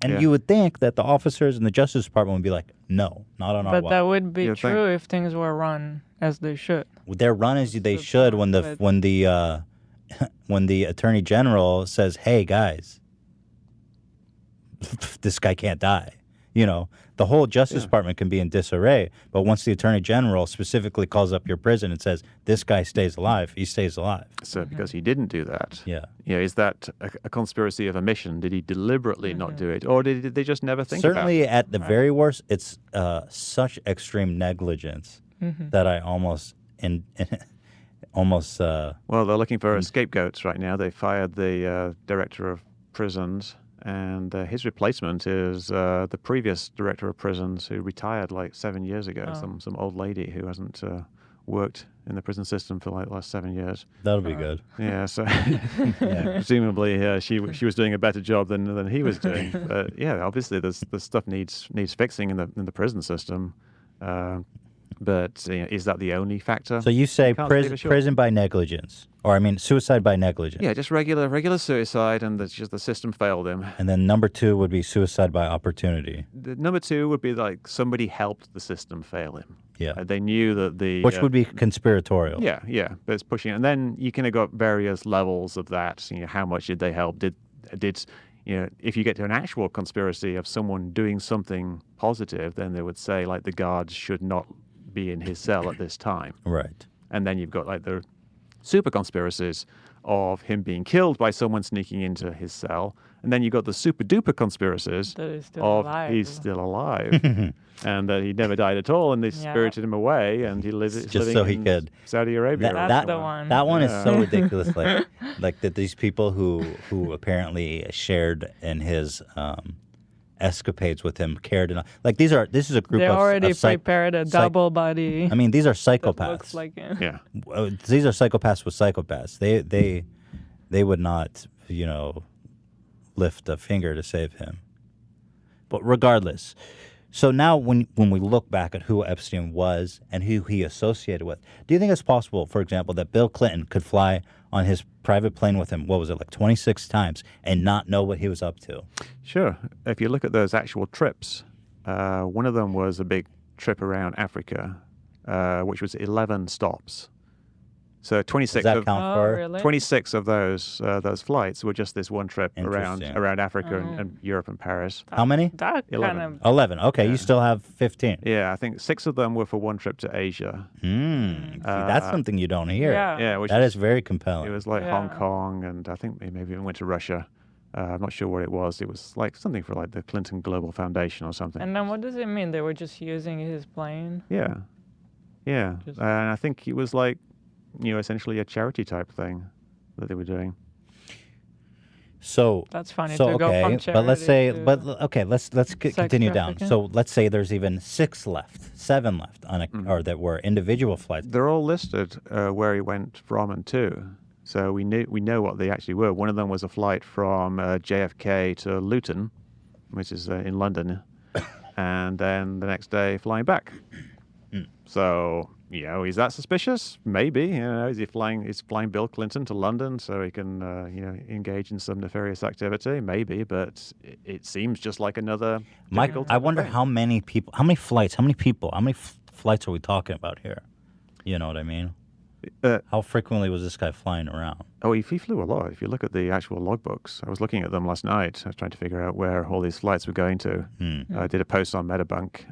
And you would think that the officers in the Justice Department would be like, no, not on our watch. But that would be true if things were run as they should. They're run as they should when the Attorney General says, hey, guys, this guy can't die. The whole Justice Department can be in disarray, but once the Attorney General specifically calls up your prison and says, this guy stays alive, he stays alive. So because he didn't do that, is that a conspiracy of omission? Did he deliberately not do it, or did they just never think Certainly about it? at the very worst, it's such extreme negligence that I almost... Well, they're looking for scapegoats right now. They fired the director of prisons, and his replacement is the previous director of prisons who retired like 7 years ago. Some old lady who hasn't worked in the prison system for like the last 7 years. That'll be good. Yeah, so presumably she was doing a better job than he was doing. But obviously the stuff needs fixing in the prison system. But is that the only factor? So you say prison by negligence, or suicide by negligence. Yeah, just regular suicide, and just the system failed him. And then number two would be suicide by opportunity. Number two would be like somebody helped the system fail him. Yeah, they knew that which would be conspiratorial. Yeah, but it's pushing, and then you kind of got various levels of that. How much did they help? Did if you get to an actual conspiracy of someone doing something positive, then they would say like the guards should not be in his cell at this time. Right. And then you've got like the super conspiracies of him being killed by someone sneaking into his cell. And then you've got the super duper conspiracies he's still alive and that he never died at all, and they spirited him away and he lives just so he could Saudi Arabia. That's the one. That one is so ridiculous. Like that these people who apparently shared in his escapades with him cared enough. Like this is a group they of already prepared a double body. These are psychopaths. Looks like him. Yeah. These are psychopaths with psychopaths. They would not, lift a finger to save him. But regardless, So now when we look back at who Epstein was and who he associated with, do you think it's possible, for example, that Bill Clinton could fly on his private plane with him, what was it, like 26 times, and not know what he was up to? Sure. If you look at those actual trips, one of them was a big trip around Africa, which was 11 stops. So 26 Does that of, count for? Really? 26 of those flights were just this one trip around Interesting. Africa and Europe and Paris. How many? That 11. kind of 11. Okay, Yeah. you still have 15. Yeah, I think 6 of them were for one trip to Asia. See, that's something you don't hear. Yeah. Yeah, which That is very compelling. it was like Yeah. Hong Kong, and I think maybe even went to Russia. I'm not sure what it was. It was like something for like the Clinton Global Foundation or something. And then what does it mean? They were just using his plane? Yeah, yeah, Just- and I think it was like, essentially a charity type thing that they were doing. So That's funny so to go okay, from but let's say, charity but to- okay, let's sex continue down. trafficking? So let's say there's even 6 left, 7 left on a, or that were individual flights. They're all listed where he went from and to, so we know what they actually were. One of them was a flight from JFK to Luton, which is in London, and then the next day flying back. So, is that suspicious? Maybe. Is he flying? Is flying Bill Clinton to London so he can, engage in some nefarious activity? Maybe, but it seems just like another. Mike, typical I wonder how many people, how many flights, how many people, how many flights are we talking about here? You know what I mean? How frequently was this guy flying around? Oh, he flew a lot. If you look at the actual logbooks, I was looking at them last night. I was trying to figure out where all these flights were going to. I did a post on Metabunk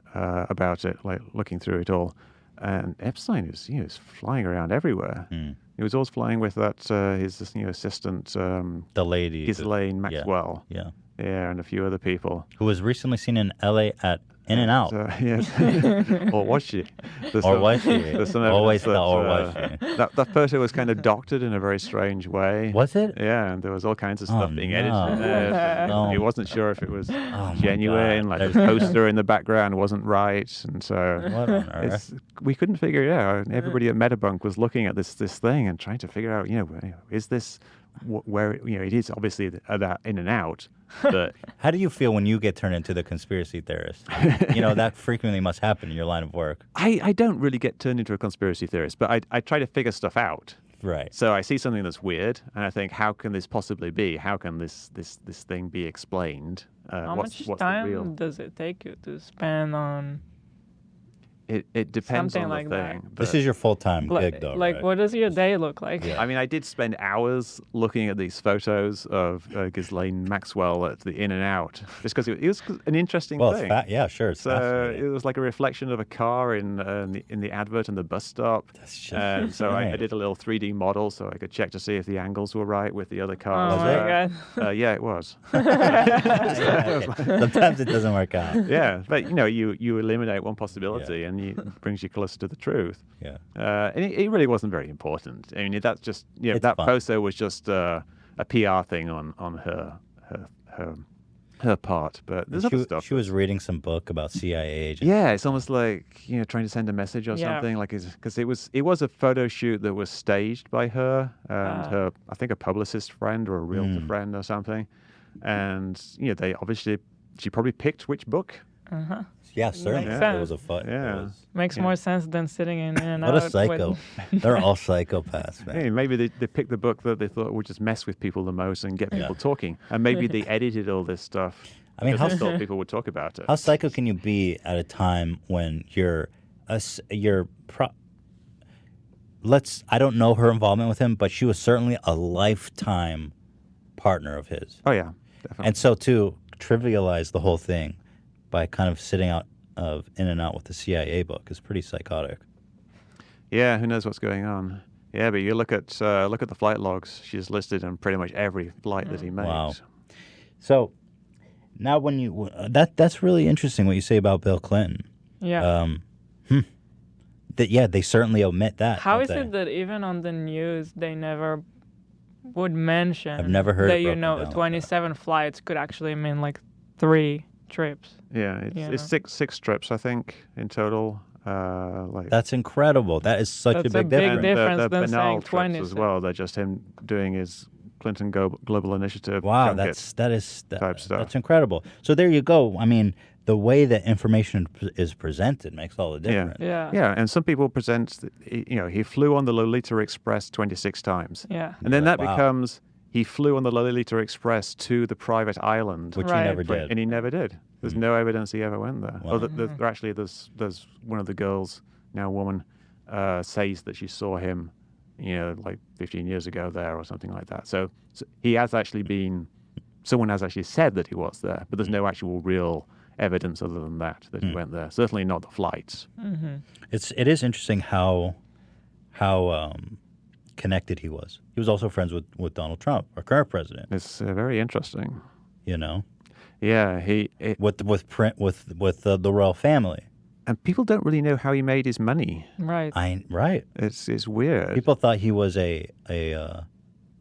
about it, like looking through it all. And Epstein is flying around everywhere. He was always flying with that his assistant, The lady. Ghislaine Maxwell. Yeah. Yeah, and a few other people. Who was recently seen in L.A. at In-N-Out. Yes. Or was she? There's Or some- was she? there's some Always evidence the or was she? That photo was kind of doctored in a very strange way. Was it? Yeah, and there was all kinds of Oh, stuff being no. edited in there. No. He wasn't sure if it was my genuine. God. Like the poster in the background wasn't right, and so What on earth? we couldn't figure it out. Everybody at Metabunk was looking at this thing and trying to figure out, is this where it is obviously that in and out, but How do you feel when you get turned into the conspiracy theorist? That frequently must happen in your line of work. I don't really get turned into a conspiracy theorist, but I try to figure stuff out. Right. So I see something that's weird, and I think, how can this possibly be? How can this thing be explained? How what's much the real? time does it take you to spend on It depends something on the like that? thing. This but- is your full-time gig, though, like right? what does your day look like? I mean, I did spend hours looking at these photos of Ghislaine Maxwell at the In and Out, just because it was an interesting Well, thing. yeah, sure. It's So fascinating. it was like a reflection of a car in the advert and the bus stop. That's just And so I insane. did a little 3D model so I could check to see if the angles were right with the other Oh cars. my god. Yeah, it was. Sometimes it doesn't work out. Yeah, but you eliminate one possibility and it brings you closer to the truth. Yeah. And it really wasn't very important. I mean, that's just It's that fun. poster was just a PR thing on her part. But there's other stuff. She was reading some book about CIA agents. Yeah, it's almost like trying to send a message or Yeah. something, like because it was a photo shoot that was staged by her and her, I think, a publicist friend or a realtor friend or something, and she probably picked which book. Yeah, certainly. Makes It was sense. a foot. Yeah. Makes more sense than sitting in and What out. a psycho. They're all psychopaths, man. Hey, maybe they picked the book that they thought would just mess with people the most and get people talking, and maybe they edited all this stuff. I mean, because they how thought people would talk about it. How psycho can you be at a time when I don't know her involvement with him, but she was certainly a lifetime partner of his. Oh yeah, definitely. And so to trivialize the whole thing by kind of sitting out of In and Out with the CIA book is pretty psychotic. Yeah, who knows what's going on? Yeah, but you look at the flight logs. She's listed on pretty much every flight that he made. Wow. So now when you that's really interesting what you say about Bill Clinton. Yeah. They certainly omit that. How don't is they? it that even on the news they never would mention I've never heard it that broken down like that. 27 flights could actually mean like 3 trips? Yeah, it's six trips, I think, in total. That's incredible. That is such That's a a big big difference. difference the than banal saying trips 26. as well. They're just him doing his Clinton Global Initiative. Wow, junket. that's type stuff. That's incredible. So there you go. I mean, the way that information is presented makes all the difference. Yeah, and some people present, he flew on the Lolita Express 26 times. Yeah. And then that Wow. becomes, he flew on the Lolita Express to the private island. Which Right. he never did. And he never did. There's no evidence he ever went there. Wow. There's one of the girls, now a woman, says that she saw him, like 15 years ago there or something like that. So he has actually been, someone has actually said that he was there, but there's no actual real evidence other than that he went there. Certainly not the flights. Mm-hmm. It is interesting how connected he was. He was also friends with Donald Trump, our current president. It's very interesting. Yeah, with the royal family. And people don't really know how he made his money. Right. Right. It's weird. People thought he was a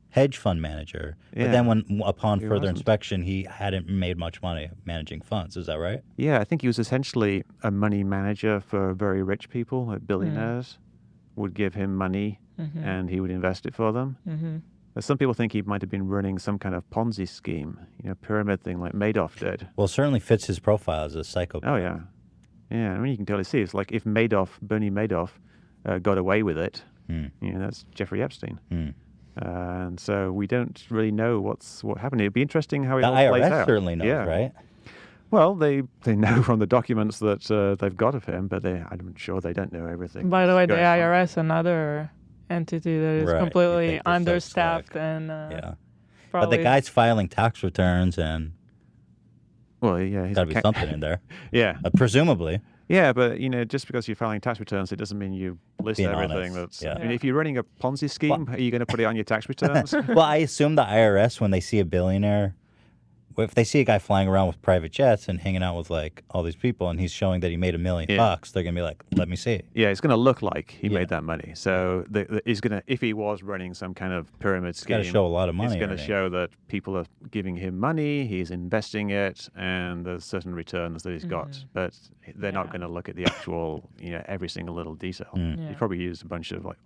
hedge fund manager, but then upon further wasn't. inspection, he hadn't made much money managing funds. Is that right? Yeah, I think he was essentially a money manager for very rich people, like billionaires would give him money and he would invest it for them. Mm-hmm. Some people think he might have been running some kind of Ponzi scheme, pyramid thing like Madoff did. Well, it certainly fits his profile as a psychopath. Oh, yeah. Yeah, I mean, you can totally see. It's like if Bernie Madoff, got away with it, that's Jeffrey Epstein. And so we don't really know what happened. It'd be interesting how it all plays out. The IRS certainly knows, right? Well, they know from the documents that they've got of him, but I'm sure they don't know everything. By the way, the going on. IRS, another entity that is Right. You completely think they're so understaffed slick. and Yeah. But probably the guy's filing tax returns, and Well, yeah, he's got to be something in there. Yeah, Presumably. yeah, but just because you're filing tax returns, it doesn't mean you list Being everything. honest, That's. yeah. I mean, if you're running a Ponzi scheme, are you going to put it on your tax returns? Well, I assume the IRS, when they see a billionaire, if they see a guy flying around with private jets and hanging out with like all these people, and he's showing that he made $1 million bucks, they're gonna be like, "Let me see it." Yeah, it's going to look like he made that money. So he's going to, if he was running some kind of pyramid scheme, Got to show a lot of money. it's going to earning. show that people are giving him money, he's investing it, and there's certain returns that he's got. But they're not going to look at the actual, every single little detail. Mm. He probably used a bunch of like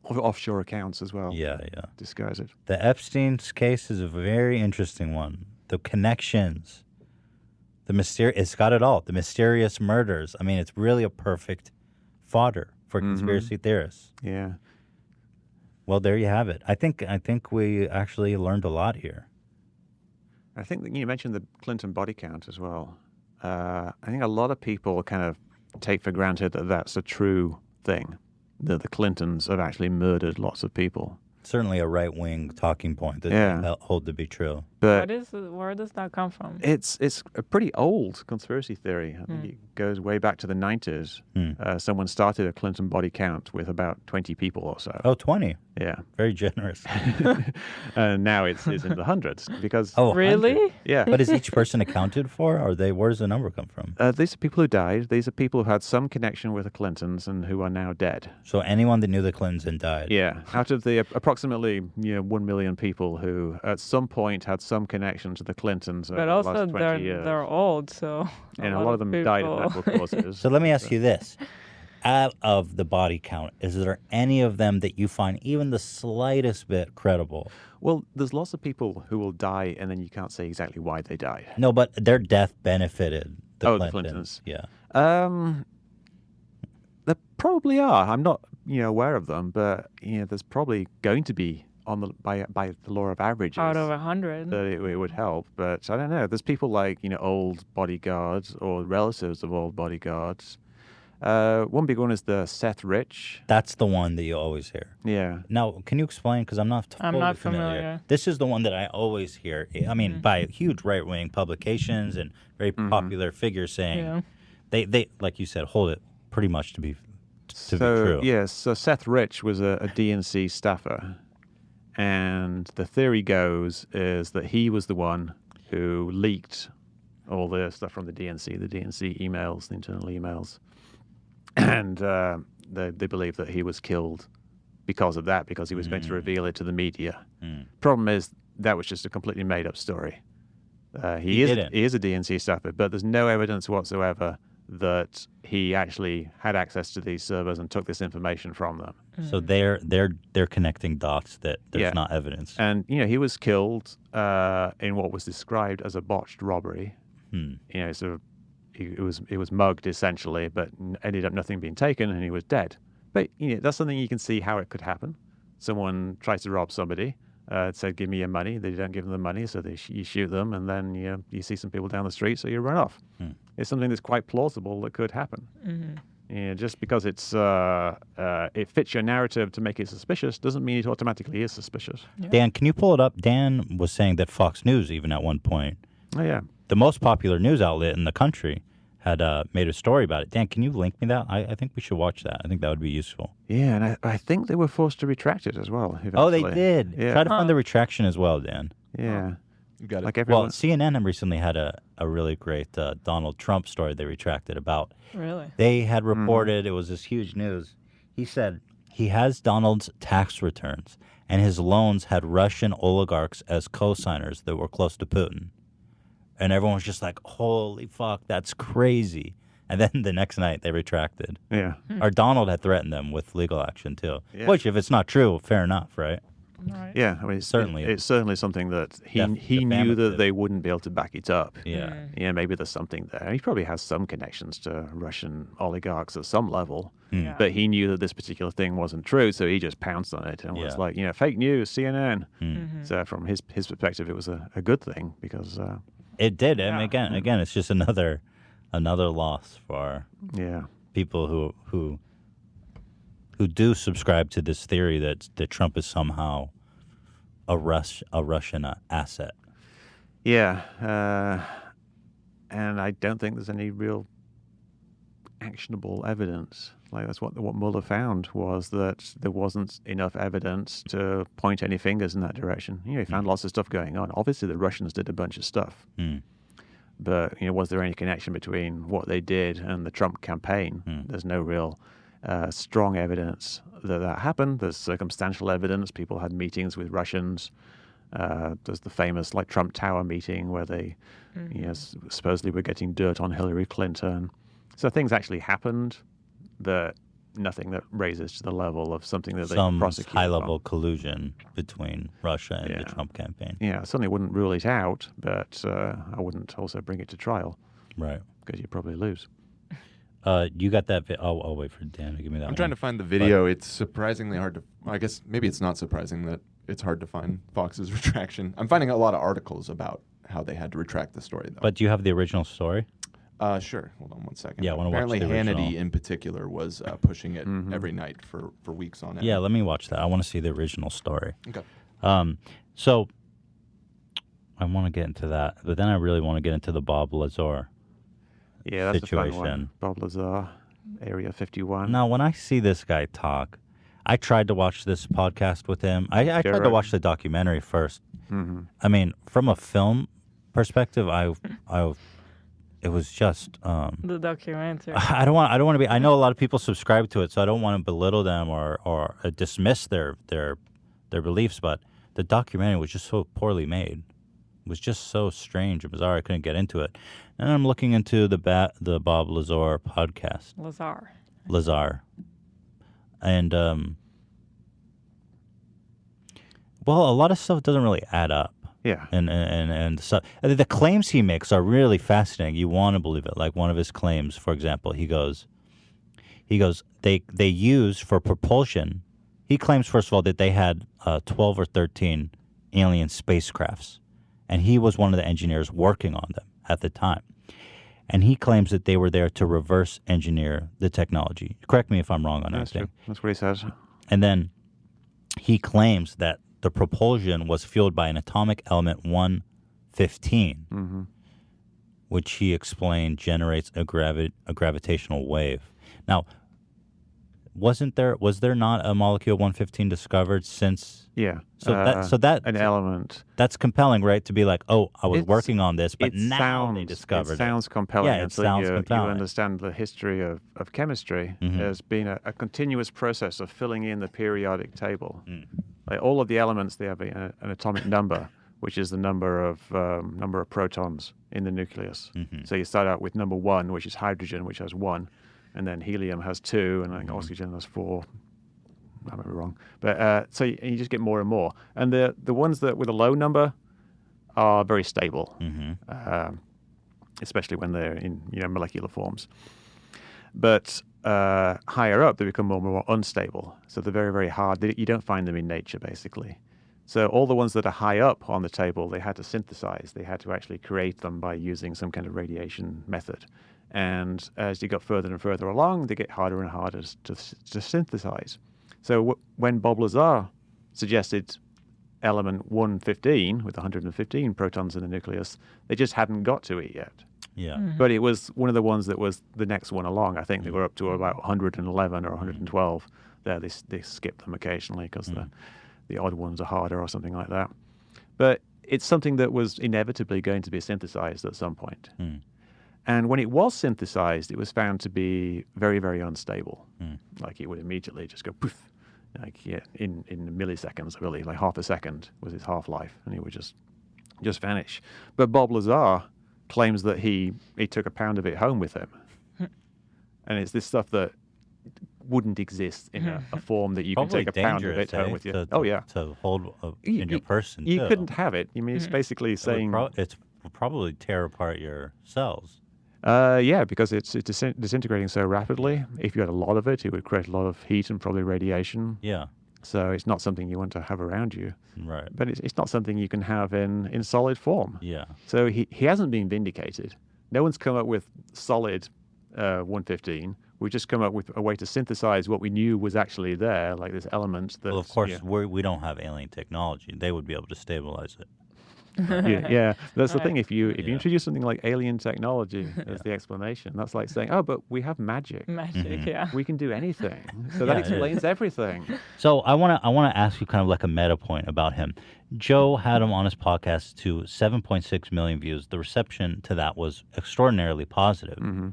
offshore accounts as well. Yeah. Disguise it. The Epstein's case is a very interesting one. The connections, it's got it all. The mysterious murders. I mean, it's really a perfect fodder for conspiracy theorists. Yeah. Well, there you have it. I think we actually learned a lot here. I think that you mentioned the Clinton body count as well. I think a lot of people kind of take for granted that that's a true thing, that the Clintons have actually murdered lots of people. Certainly a right-wing talking point that they hold to be true. But where does that come from? it's a pretty old conspiracy theory. I think it goes way back to the 90s. Someone started a Clinton body count with about 20 people or so. Oh, 20. Yeah. Very generous. And now it's in the hundreds because... Oh, Really? 100. Yeah. But is each person accounted for? Or where does the number come from? These are people who died. These are people who had some connection with the Clintons and who are now dead. So anyone that knew the Clintons and died. Yeah. Out of the approximately 1 million people who at some point had some connection to the Clintons over But the also last 20 years. they're old, so And a lot of them died of natural causes. So let me ask you this. Out of the body count, is there any of them that you find even the slightest bit credible? Well, there's lots of people who will die and then you can't say exactly why they died. No, but their death benefited the the Clintons. Clintons. Yeah. There probably are. I'm not, aware of them, but there's probably going to be by the law of averages. out of 100. That it would help, but I don't know. There's people like old bodyguards or relatives of old bodyguards. One big one is the Seth Rich. That's the one that you always hear. Yeah. Now, can you explain? Because I'm not totally not familiar. familiar. This is the one that I always hear. I mean, by huge right-wing publications and very popular figures saying Yeah. they like you said, hold it pretty much to be true. Yes, so Seth Rich was a DNC staffer. And the theory goes is that he was the one who leaked all the stuff from the DNC emails, the internal emails. And they believe that he was killed because of that, because he was going to reveal it to the media. Problem is, that was just a completely made-up story. He is a DNC staffer, but there's no evidence whatsoever that he actually had access to these servers and took this information from them. So they're connecting dots that there's not evidence. And he was killed in what was described as a botched robbery. So he was mugged essentially, but ended up nothing being taken, and he was dead. But that's something you can see how it could happen. Someone tries to rob somebody, said, "Give me your money." They don't give them the money, so you shoot them, and then you see some people down the street, so you run off. It's something that's quite plausible that could happen. Just because it fits your narrative to make it suspicious doesn't mean it automatically is suspicious. Yeah. Dan, can you pull it up? Dan was saying that Fox News, even at one point, Oh yeah, the most popular news outlet in the country, had made a story about it. Dan, can you link me that? I think we should watch that. I think that would be useful. yeah, and I think they were forced to retract it as well. Eventually. Oh, they did. Yeah. Try to find the retraction as well, Dan. Yeah, You got it. like everyone. Well, CNN recently had a really great Donald Trump story they retracted about. Really? They had reported, it was this huge news. He said he has Donald's tax returns, and his loans had Russian oligarchs as co-signers that were close to Putin. And everyone was just like, holy fuck, that's crazy. And then the next night they retracted. Yeah. Or Donald had threatened them with legal action too. Yeah. Which, if it's not true, fair enough, right? Right. Yeah, I mean, it's certainly something that he knew that defamative. they wouldn't be able to back it up. Yeah. Yeah, maybe there's something there. He probably has some connections to Russian oligarchs at some level, Yeah. but he knew that this particular thing wasn't true, so he just pounced on it and was Yeah. like, fake news, CNN. Mm-hmm. So from his perspective, it was a good thing because, It did. I mean, Yeah. again, it's just another loss for yeah, people who do subscribe to this theory that Trump is somehow a Russian asset. yeah, and I don't think there's any real actionable evidence. Like that's what Mueller found was that there wasn't enough evidence to point any fingers in that direction. He found lots of stuff going on. Obviously, the Russians did a bunch of stuff, but was there any connection between what they did and the Trump campaign? There's no real strong evidence that happened. There's circumstantial evidence. People had meetings with Russians. There's the famous Trump Tower meeting where they supposedly were getting dirt on Hillary Clinton. So things actually happened, but nothing that raises to the level of something that they can Some prosecute. high-level collusion between Russia and the Trump campaign. Yeah, I certainly wouldn't rule it out, but I wouldn't also bring it to trial Right. because you'd probably lose. You got that? I'll wait for Dan to give me that. I'm trying to find the video. It's surprisingly hard to. I guess maybe it's not surprising that it's hard to find Fox's retraction. I'm finding a lot of articles about how they had to retract the story, though. But do you have the original story? Sure. Hold on one second. Yeah, I wanna watch Apparently, the original. Hannity in particular was pushing it every night for weeks on end. Yeah, let me watch that. I want to see the original story. Okay. So I want to get into that, but then I really want to get into the Bob Lazar. Yeah, that's a fun one. Situation. Bob Lazar, Area 51. Now, when I see this guy talk, I tried to watch this podcast with him. I tried to right. watch the documentary first. I mean, from a film perspective, it was just. The documentary. I don't want to be. I know a lot of people subscribe to it, so I don't want to belittle them or dismiss their beliefs. But the documentary was just so poorly made. It was just so strange and bizarre. I couldn't get into it. And I'm looking into the Bob Lazar podcast. Lazar. And well, a lot of stuff doesn't really add up. Yeah. And so the claims he makes are really fascinating. You want to believe it. Like one of his claims, for example, he goes they use for propulsion. He claims, first of all, that they had 12 or 13 alien spacecrafts, and he was one of the engineers working on them at the time. And he claims that they were there to reverse engineer the technology. Correct me if I'm wrong on That's anything. true. That's what he says. And then he claims that the propulsion was fueled by an atomic element 115, which he explained generates a gravitational wave. Now, was there not a molecule 115 discovered since? Yeah. So that an element. That's compelling, right? To be like, oh, I was It's- working on this, but it now they sounds- discovered it. Sounds compelling Yeah, it until sounds you compelling. understand the history of chemistry. There's been a continuous process of filling in the periodic table. Like all of the elements, they have an atomic number, which is the number of protons in the nucleus. So you start out with number 1, which is hydrogen, which has 1, and then helium has 2, and I think oxygen has 4. I might be wrong, but so you just get more and more. And the ones that with a low number are very stable. especially when they're in molecular forms. But higher up, they become more and more unstable. So they're very, very hard. You don't find them in nature, basically. So all the ones that are high up on the table, they had to synthesize. They had to actually create them by using some kind of radiation method. And as you got further and further along, they get harder and harder to synthesize. So when Bob Lazar suggested element 115 with 115 protons in the nucleus, they just hadn't got to it yet. Yeah. But it was one of the ones that was the next one along. I think they were up to about 111 or 112. There, they skipped them occasionally because the odd ones are harder or something like that. But it's something that was inevitably going to be synthesized at some point. And when it was synthesized, it was found to be very, very unstable. Like it would immediately just go poof. Like in milliseconds, really, like half a second was its half-life, and it would just vanish. But Bob Lazar claims that he took a pound of it home with him. And it's this stuff that wouldn't exist in a form that you Probably can take a pound of it home with you. To hold in your person, You too. couldn't have it. I mean, it's basically saying... It would probably tear apart your cells. Yeah, because it's disintegrating so rapidly. If you had a lot of it, it would create a lot of heat and probably radiation. Yeah. So it's not something you want to have around you. Right. But it's not something you can have in solid form. Yeah. So he hasn't been vindicated. No one's come up with solid 115. We've just come up with a way to synthesize what we knew was actually there, like this element that... Well, of course, we don't have alien technology. They would be able to stabilize it. Yeah, that's the thing. If you introduce something like alien technology as the explanation, that's like saying, "Oh, but we have magic. Magic, yeah. We can do anything." So that explains everything. So I want to ask you kind of like a meta point about him. Joe had him on his podcast to 7.6 million views. The reception to that was extraordinarily positive.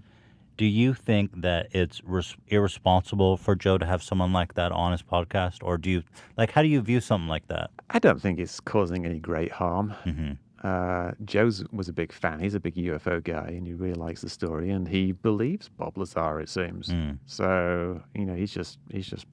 Do you think that it's irresponsible for Joe to have someone like that on his podcast, or how do you view something like that? I don't think it's causing any great harm. Joe was a big fan. He's a big UFO guy, and he really likes the story, and he believes Bob Lazar, it seems. So he's just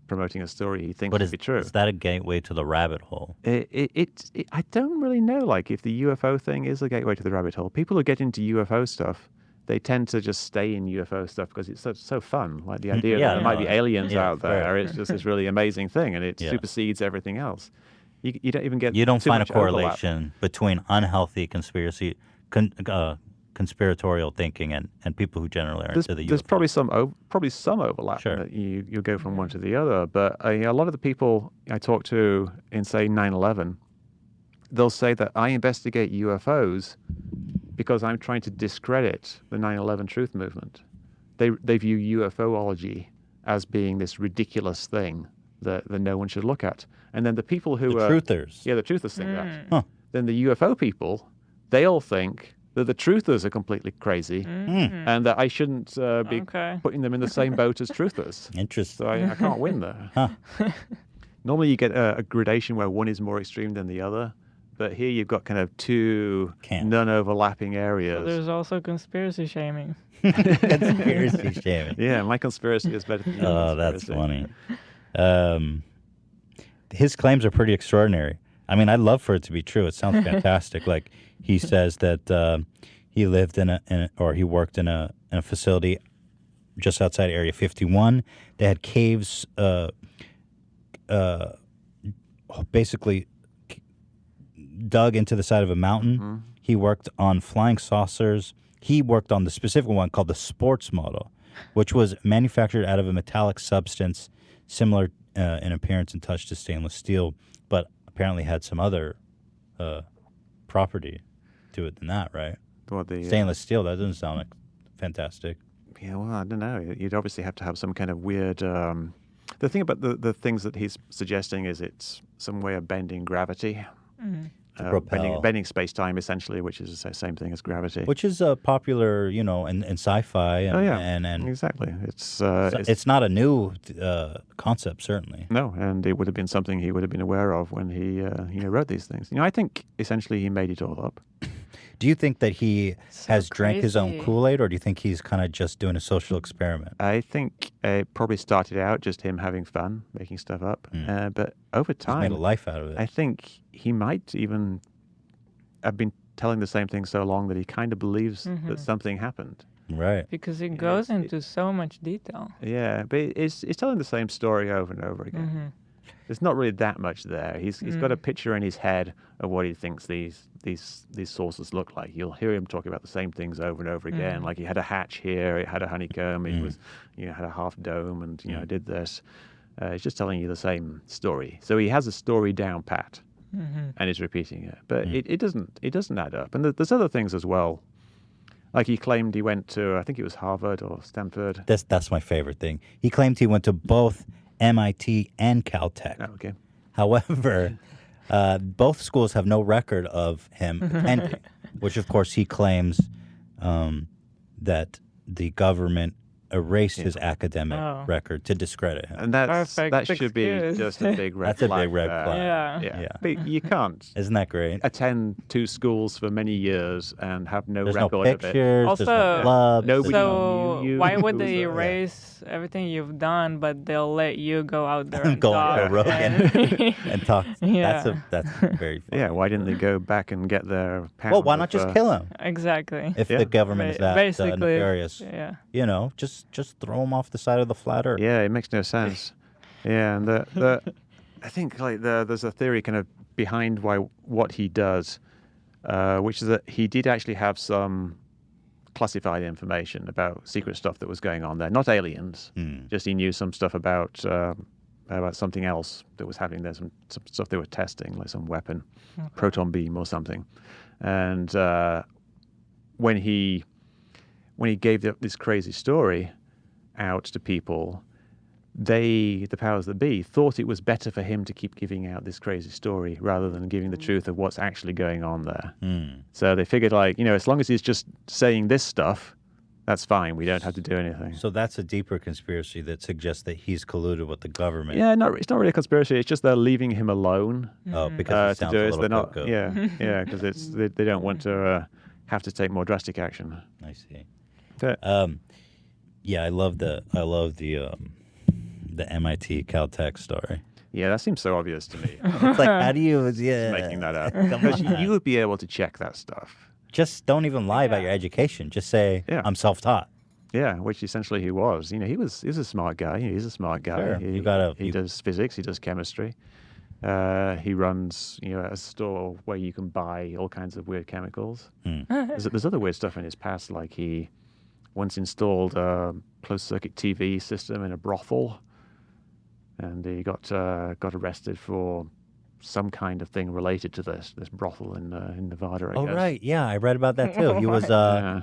promoting a story he thinks to be true. Is that a gateway to the rabbit hole? I don't really know. Like if the UFO thing is a gateway to the rabbit hole, people who get into UFO stuff, they tend to just stay in UFO stuff because it's so fun. Like the idea that there might be aliens out there. It's just this really amazing thing, and it supersedes everything else. You don't even get... You don't find a correlation overlap between unhealthy conspiratorial thinking and people who generally are into the UFO. There's probably some overlap. Sure. That you go from one to the other. But a lot of the people I talk to in, say, 9/11, they'll say that I investigate UFOs because I'm trying to discredit the 9/11 truth movement. They view UFOlogy as being this ridiculous thing that no one should look at. And then the people who the truthers. Yeah, the truthers think that. Then the UFO people, they all think that the truthers are completely crazy and that I shouldn't be putting them in the same boat as truthers. Interesting. So I can't win there. Normally you get a gradation where one is more extreme than the other. But here you've got kind of two non-overlapping areas. So there's also conspiracy shaming. Conspiracy shaming. Yeah, my conspiracy is better than your Oh, that's funny. His claims are pretty extraordinary. I mean, I'd love for it to be true. It sounds fantastic. Like he says that he lived he worked in a facility just outside Area 51. They had caves, basically dug into the side of a mountain. He worked on flying saucers. He worked on the specific one called the sports model, which was manufactured out of a metallic substance similar in appearance and touch to stainless steel, but apparently had some other property to it than that, right? Stainless steel, that doesn't sound like fantastic. Yeah, well, I don't know. You'd obviously have to have some kind of weird... the thing about the things that he's suggesting is it's some way of bending gravity. Bending space-time, essentially, which is the same thing as gravity. Which is popular, in sci-fi. And exactly. It's not a new concept, certainly. No, and it would have been something he would have been aware of when he wrote these things. I think, essentially, he made it all up. Do you think that he has drank his own Kool-Aid, or do you think he's kind of just doing a social experiment? I think it probably started out just him having fun, making stuff up. But over time... He's made a life out of it. I think he might even have been telling the same thing so long that he kind of believes that something happened. Right. Because it goes into so much detail. Yeah, but it's telling the same story over and over again. There's not really that much there. He's got a picture in his head of what he thinks these sources look like. You'll hear him talk about the same things over and over again. Like he had a hatch here, it had a honeycomb, it was had a half dome, and did this. He's just telling you the same story. So he has a story down pat, and he's repeating it. But it doesn't add up. And there's other things as well. Like he claimed he went to, I think it was Harvard or Stanford. That's my favorite thing. He claimed he went to both MIT and Caltech. Oh, okay. However, both schools have no record of him attending, which of course he claims that the government erased his academic record to discredit him. And that should be just a big red flag. That's a big red flag. Yeah. But you can't Isn't that great? attend two schools for many years and have no There's no record of it. pictures. Also, there's no clubs. Nobody So knew you. why would It was, they erase everything you've done, but they'll let you go out there and Go on talk? Joe Rogan and talk. Yeah. That's very funny. Yeah, why didn't they go back and get their pound Well, why not of, just kill him? Exactly. If the government is that Basically, nefarious, yeah. just throw him off the side of the flat earth. Yeah, it makes no sense. Yeah, and I think there's a theory kind of behind what he does, which is that he did actually have some classified information about secret stuff that was going on there. Not aliens, just he knew some stuff about something else that was happening there, some stuff they were testing, like some weapon, proton beam or something. And when he gave this crazy story out to people, the powers that be thought it was better for him to keep giving out this crazy story rather than giving the truth of what's actually going on there. So they figured, as long as he's just saying this stuff, that's fine. We don't have to do anything. So that's a deeper conspiracy that suggests that he's colluded with the government. Yeah, it's not really a conspiracy. It's just they're leaving him alone. Oh, because he to sounds do a it. little They're not. cuckoo. Yeah, because they don't want to have to take more drastic action. I see. But, Yeah, I love the MIT Caltech story. yeah, that seems so obvious to me. It's like, how do you Making that up. Come Because on. you would be able to check that stuff. Just don't even lie about your education. Just say, Yeah. I'm self-taught. Yeah, which essentially he was. He was a smart guy. He's a smart guy. Sure. He does physics. He does chemistry. He runs a store where you can buy all kinds of weird chemicals. There's other weird stuff in his past, like he once installed a closed-circuit TV system in a brothel, and he got arrested for some kind of thing related to this brothel in Nevada, I Oh, guess. right. Yeah, I read about that too. He was Yeah.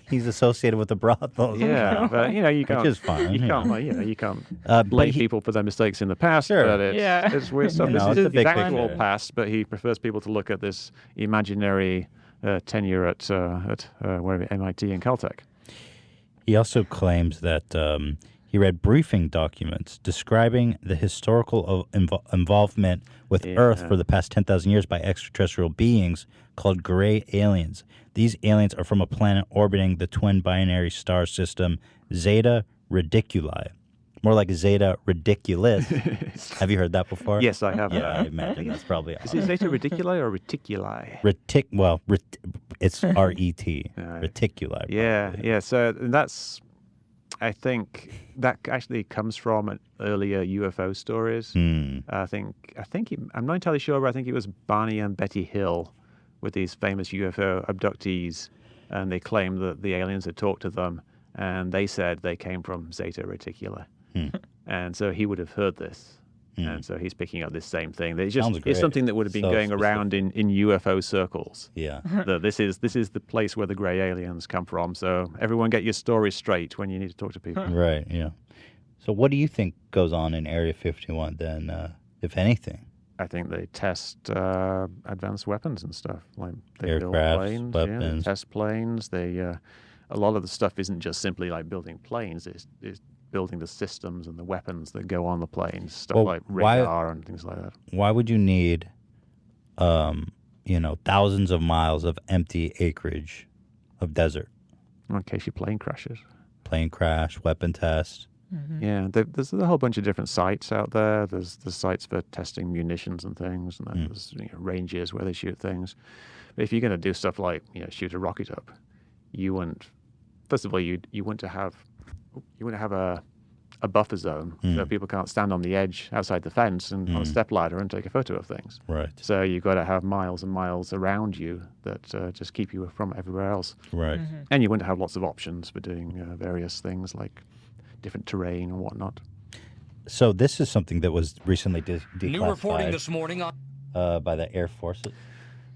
he's associated with the brothel. Yeah, but you can't. Which is fine. You yeah. can't. You can't But blame he- people for their mistakes in the past. Sure. But Yeah. it's weird stuff. You know, This it's a is big his actual picture. past, but he prefers people to look at this imaginary tenure at wherever MIT and Caltech. He also claims that he read briefing documents describing the historical involvement with Earth for the past 10,000 years by extraterrestrial beings called gray aliens. These aliens are from a planet orbiting the twin binary star system Zeta Reticuli. More like Zeta Ridiculous. Have you heard that before? Yes, I have. Yeah, I imagine that's probably Is it Zeta Reticuli or Reticuli? It's R-E-T. Right. Reticuli. Yeah, probably. yeah. So that's, I think that actually comes from earlier UFO stories. I think I'm not entirely sure, but I think it was Barney and Betty Hill with these famous UFO abductees, and they claimed that the aliens had talked to them, and they said they came from Zeta Reticuli. And so he would have heard this. And so he's picking up this same thing. Sounds great. It's something that would have been So going specific. around in UFO circles. Yeah. That this is the place where the grey aliens come from. So everyone get your story straight when you need to talk to people. Right, yeah. So what do you think goes on in Area 51 then, if anything? I think they test advanced weapons and stuff. Like they build Aircrafts, planes, weapons. they test planes. They a lot of the stuff isn't just simply like building planes. It's building the systems and the weapons that go on the planes. Stuff Well, like why- radar and things like that. Why would you need, thousands of miles of empty acreage of desert? In case your plane crashes. Plane crash, weapon test. Yeah, there's a whole bunch of different sites out there. There's sites for testing munitions and things, and then there's ranges where they shoot things. But if you're going to do stuff like shoot a rocket up, you wouldn't. First of all, you want to have a buffer zone so people can't stand on the edge outside the fence and on a step ladder and take a photo of things. Right. So you've got to have miles and miles around you that just keep you from everywhere else. Right. And you want to have lots of options for doing various things like different terrain and whatnot. So this is something that was recently declassified. New reporting this morning on by the Air Force.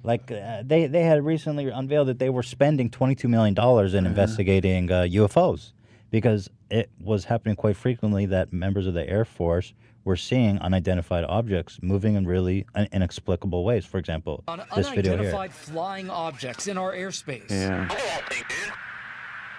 Like they had recently unveiled that they were spending $22 million in investigating UFOs because it was happening quite frequently that members of the Air Force were seeing unidentified objects moving in really inexplicable ways. For example, this video here. Unidentified flying objects in our airspace. Yeah.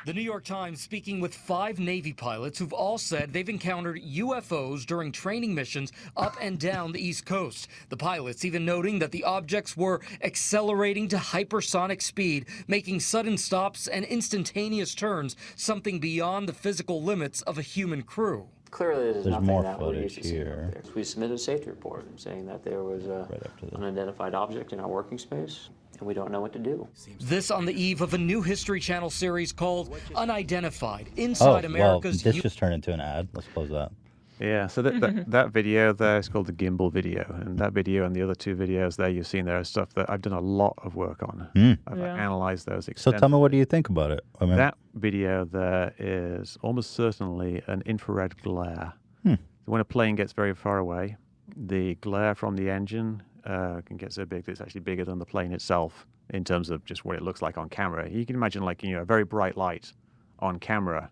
The New York Times speaking with 5 Navy pilots who've all said they've encountered UFOs during training missions up and down the East Coast. The pilots even noting that the objects were accelerating to hypersonic speed, making sudden stops and instantaneous turns, something beyond the physical limits of a human crew. Clearly, there's nothing more that we're used to footage seeing here. up there. We submitted a safety report saying that there was an unidentified object in our working space, and we don't know what to do. This on the eve of a new History Channel series called Unidentified, Inside America's... this just turned into an ad. Let's close that. Yeah, so that video there is called the gimbal video, and that video and the other 2 videos there you've seen there are stuff that I've done a lot of work on. I've analyzed those So extensively. tell me, what do you think about it? I mean, That video there is almost certainly an infrared glare. When a plane gets very far away, the glare from the engine can get so big that it's actually bigger than the plane itself in terms of just what it looks like on camera. You can imagine like a very bright light on camera,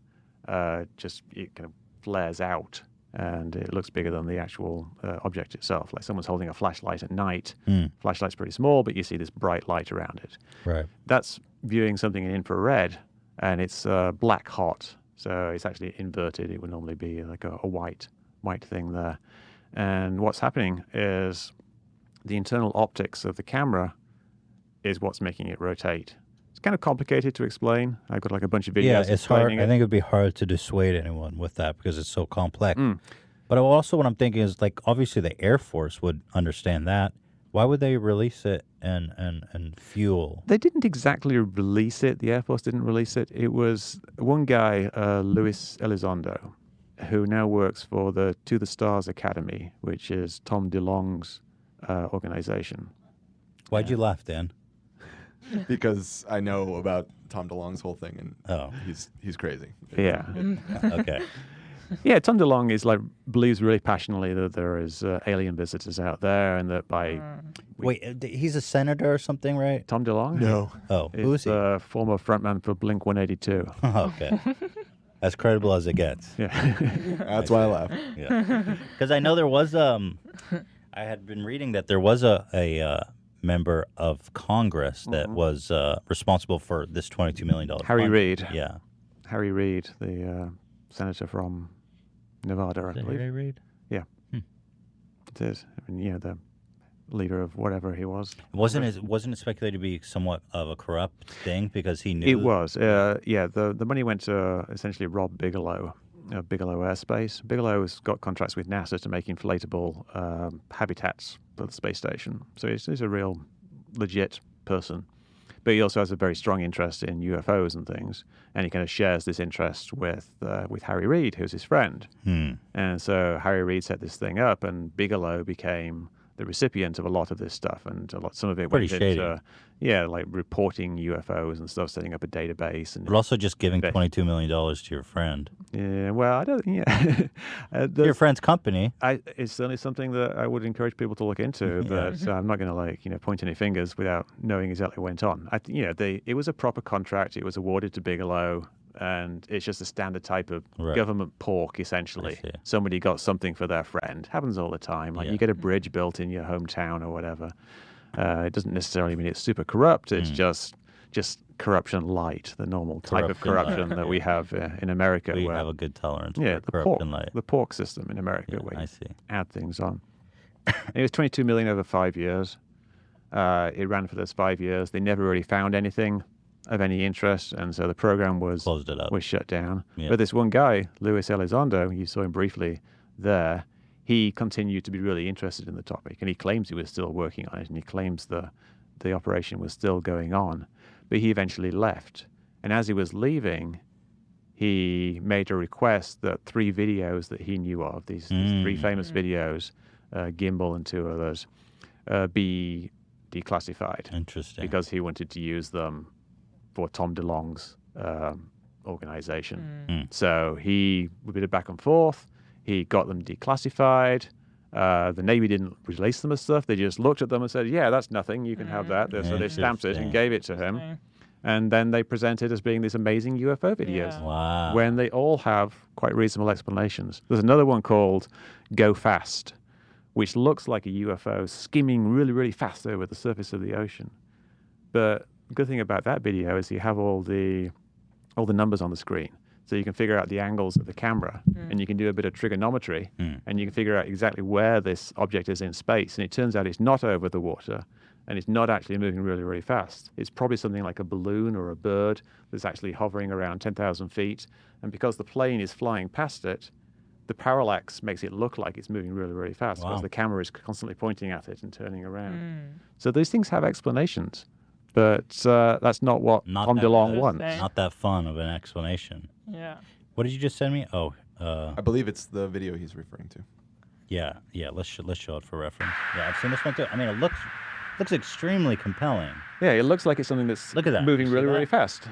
just it kind of flares out and it looks bigger than the actual object itself. Like someone's holding a flashlight at night. Flashlight's pretty small, but you see this bright light around it. right. That's viewing something in infrared, and it's black hot, so it's actually inverted. It would normally be like a white thing there. And what's happening is the internal optics of the camera is what's making it rotate. It's kind of complicated to explain. I've got like a bunch of videos. Yeah, it's hard. explaining I it. think it would be hard to dissuade anyone with that because it's so complex. But also what I'm thinking is, like, obviously the Air Force would understand that. Why would they release it and fuel? They didn't exactly release it. The Air Force didn't release it. It was one guy, Luis Elizondo, who now works for the To the Stars Academy, which is Tom DeLonge's organization. Why'd you laugh, Dan? Because I know about Tom DeLonge's whole thing, and he's crazy. Yeah. Okay. Yeah, Tom DeLonge believes really passionately that there is alien visitors out there, and that by Wait, he's a senator or something, right? Tom DeLonge? No. Oh, who is He's he? the former frontman for Blink 182. Okay. As credible as it gets. Yeah. That's why I laugh. Yeah. Because I know there was I had been reading that there was a member of Congress that was responsible for this $22 million Harry fund. Reid. Yeah. Harry Reid, the senator from Nevada, I believe. Harry Reid? Yeah. It is. I mean, the leader of whatever he was. Wasn't it speculated to be somewhat of a corrupt thing because he knew? It was. The money went to essentially Rob Bigelow, Bigelow Airspace. Bigelow's got contracts with NASA to make inflatable habitats for the space station. So he's a real legit person. But he also has a very strong interest in UFOs and things, and he kind of shares this interest with Harry Reid, who's his friend. And so Harry Reid set this thing up, and Bigelow became the recipient of a lot of this stuff, and some of it Pretty went shady. into like reporting UFOs and stuff, setting up a database, and But also just giving $22 million to your friend. yeah. Well, I don't. Yeah, Your friend's company. it's certainly something that I would encourage people to look into, but I'm not going to point any fingers without knowing exactly what went on. It was a proper contract. It was awarded to Bigelow, and it's just a standard type of government pork, essentially. I see. Somebody got something for their friend. Happens all the time. Like you get a bridge built in your hometown or whatever. It doesn't necessarily mean it's super corrupt. It's just corruption light, the normal type of corruption that we have in America. We where, have a good tolerance yeah, for corruption light. the pork system in America, where I you see. add things on. It was $22 million over 5 years. It ran for those 5 years. They never really found anything. of any interest, and so the program was Closed it up. was shut down. Yeah. But this one guy, Luis Elizondo, you saw him briefly there, he continued to be really interested in the topic, and he claims he was still working on it, and he claims the operation was still going on. But he eventually left, and as he was leaving, he made a request that 3 videos that he knew of, these 3 famous videos, Gimbal and 2 others, be declassified. Interesting. Because he wanted to use them for Tom DeLonge's organization. So he did it back and forth. He got them declassified. The Navy didn't release them as stuff. They just looked at them and said, yeah, that's nothing. You can have that. So they stamped it and gave it to him. And then they presented as being these amazing UFO videos. Wow. When they all have quite reasonable explanations. There's another one called Go Fast, which looks like a UFO skimming really, really fast over the surface of the ocean. But the good thing about that video is you have all the numbers on the screen. So you can figure out the angles of the camera, and you can do a bit of trigonometry, and you can figure out exactly where this object is in space. And it turns out it's not over the water, and it's not actually moving really, really fast. It's probably something like a balloon or a bird that's actually hovering around 10,000 feet. And because the plane is flying past it, the parallax makes it look like it's moving really, really fast because the camera is constantly pointing at it and turning around. So these things have explanations, but that's not what Tom DeLonge wants. Not that fun of an explanation. Yeah. What did you just send me? Oh, I believe it's the video he's referring to. yeah. Let's show it for reference. Yeah, I've seen this one too. I mean, it looks extremely compelling. Yeah, it looks like it's something that's Look at that. moving You see really, that? really fast.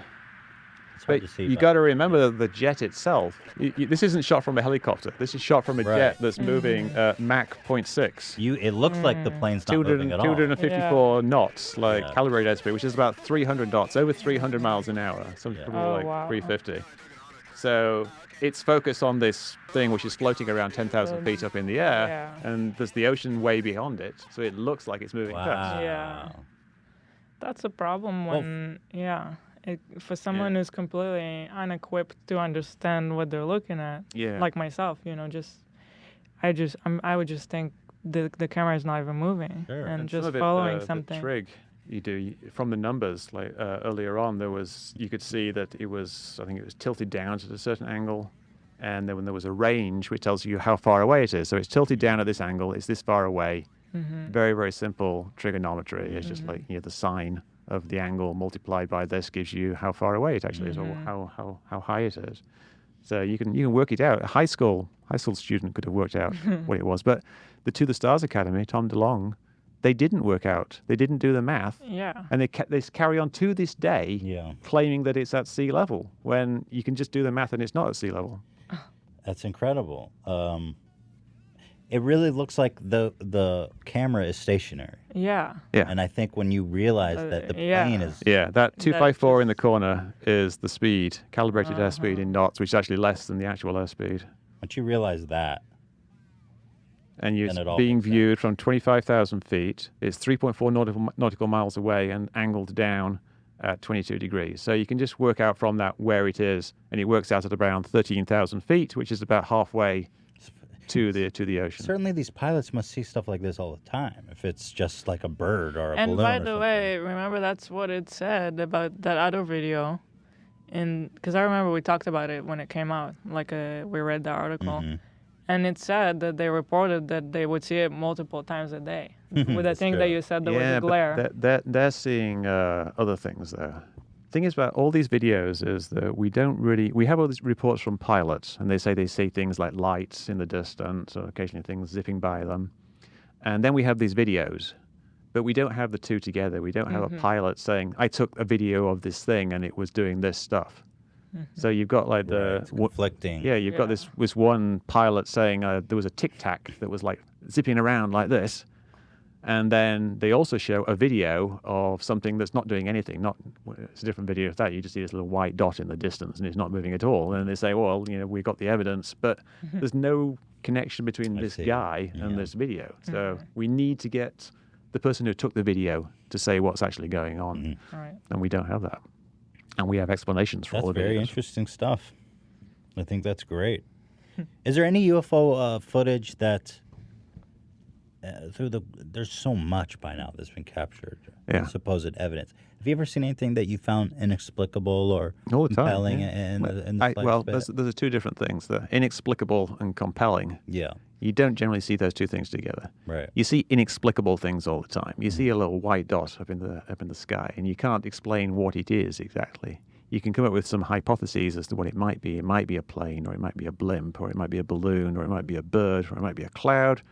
It's hard But to see. you got to remember the jet itself. This isn't shot from a helicopter. This is shot from a jet that's moving Mach 0.6. It looks like the plane's not moving at all. 254 knots, calibrated airspeed, which is about 300 knots, over 300 miles an hour. Something probably like 350. So it's focused on this thing which is floating around 10,000 feet up in the air, and there's the ocean way beyond it, so it looks like it's moving fast. Yeah. That's a problem when, for someone who's completely unequipped to understand what they're looking at, like myself, I would just think the camera is not even moving and just following something. The trig you do from the numbers, like earlier on, you could see that I think it was tilted down at a certain angle, and then when there was a range which tells you how far away it is. So it's tilted down at this angle, it's this far away. Very, very simple trigonometry. It's just like the sine of the angle multiplied by this gives you how far away it actually is, or how high it is. So you can work it out. A high school student could have worked out what it was. But the To the Stars Academy, Tom DeLonge, they didn't work out. They didn't do the math. Yeah. And they carry on to this day claiming that it's at sea level when you can just do the math and it's not at sea level. That's incredible. It really looks like the camera is stationary. Yeah. And I think when you realize that the plane is... Yeah, that 254 in the corner is the speed, calibrated airspeed in knots, which is actually less than the actual airspeed. Once you realize that... And you're being viewed from 25,000 feet. It's 3.4 nautical miles away and angled down at 22 degrees. So you can just work out from that where it is, and it works out at around 13,000 feet, which is about halfway to the ocean. Certainly these pilots must see stuff like this all the time, if it's just like a bird or a balloon. And by the way, remember that's what it said about that other video. Because I remember we talked about it when it came out. We read the article. And it said that they reported that they would see it multiple times a day. With the thing that you said, there was a glare. They're seeing other things there. The thing is about all these videos is that we have all these reports from pilots, and they say they see things like lights in the distance or occasionally things zipping by them. And then we have these videos, but we don't have the two together. We don't have a pilot saying, I took a video of this thing and it was doing this stuff. So you've got like conflicting. Yeah, you've got this one pilot saying there was a Tic Tac that was like zipping around like this, and then they also show a video of something that's not doing anything. It's a different video of that. You just see this little white dot in the distance, and it's not moving at all. And they say, well, we got the evidence, but there's no connection between this guy and this video. So we need to get the person who took the video to say what's actually going on, and we don't have that. And we have explanations for all of it. That's very interesting stuff. I think that's great. Is there any UFO footage that there's so much by now that's been captured. Yeah. Supposed evidence. Have you ever seen anything that you found inexplicable or All the time, compelling yeah. in the space? There's two different things: the inexplicable and compelling. Yeah. You don't generally see those two things together. Right. You see inexplicable things all the time. You see a little white dot up in the sky, and you can't explain what it is exactly. You can come up with some hypotheses as to what it might be. It might be a plane, or it might be a blimp, or it might be a balloon, or it might be a bird, or it might be a cloud.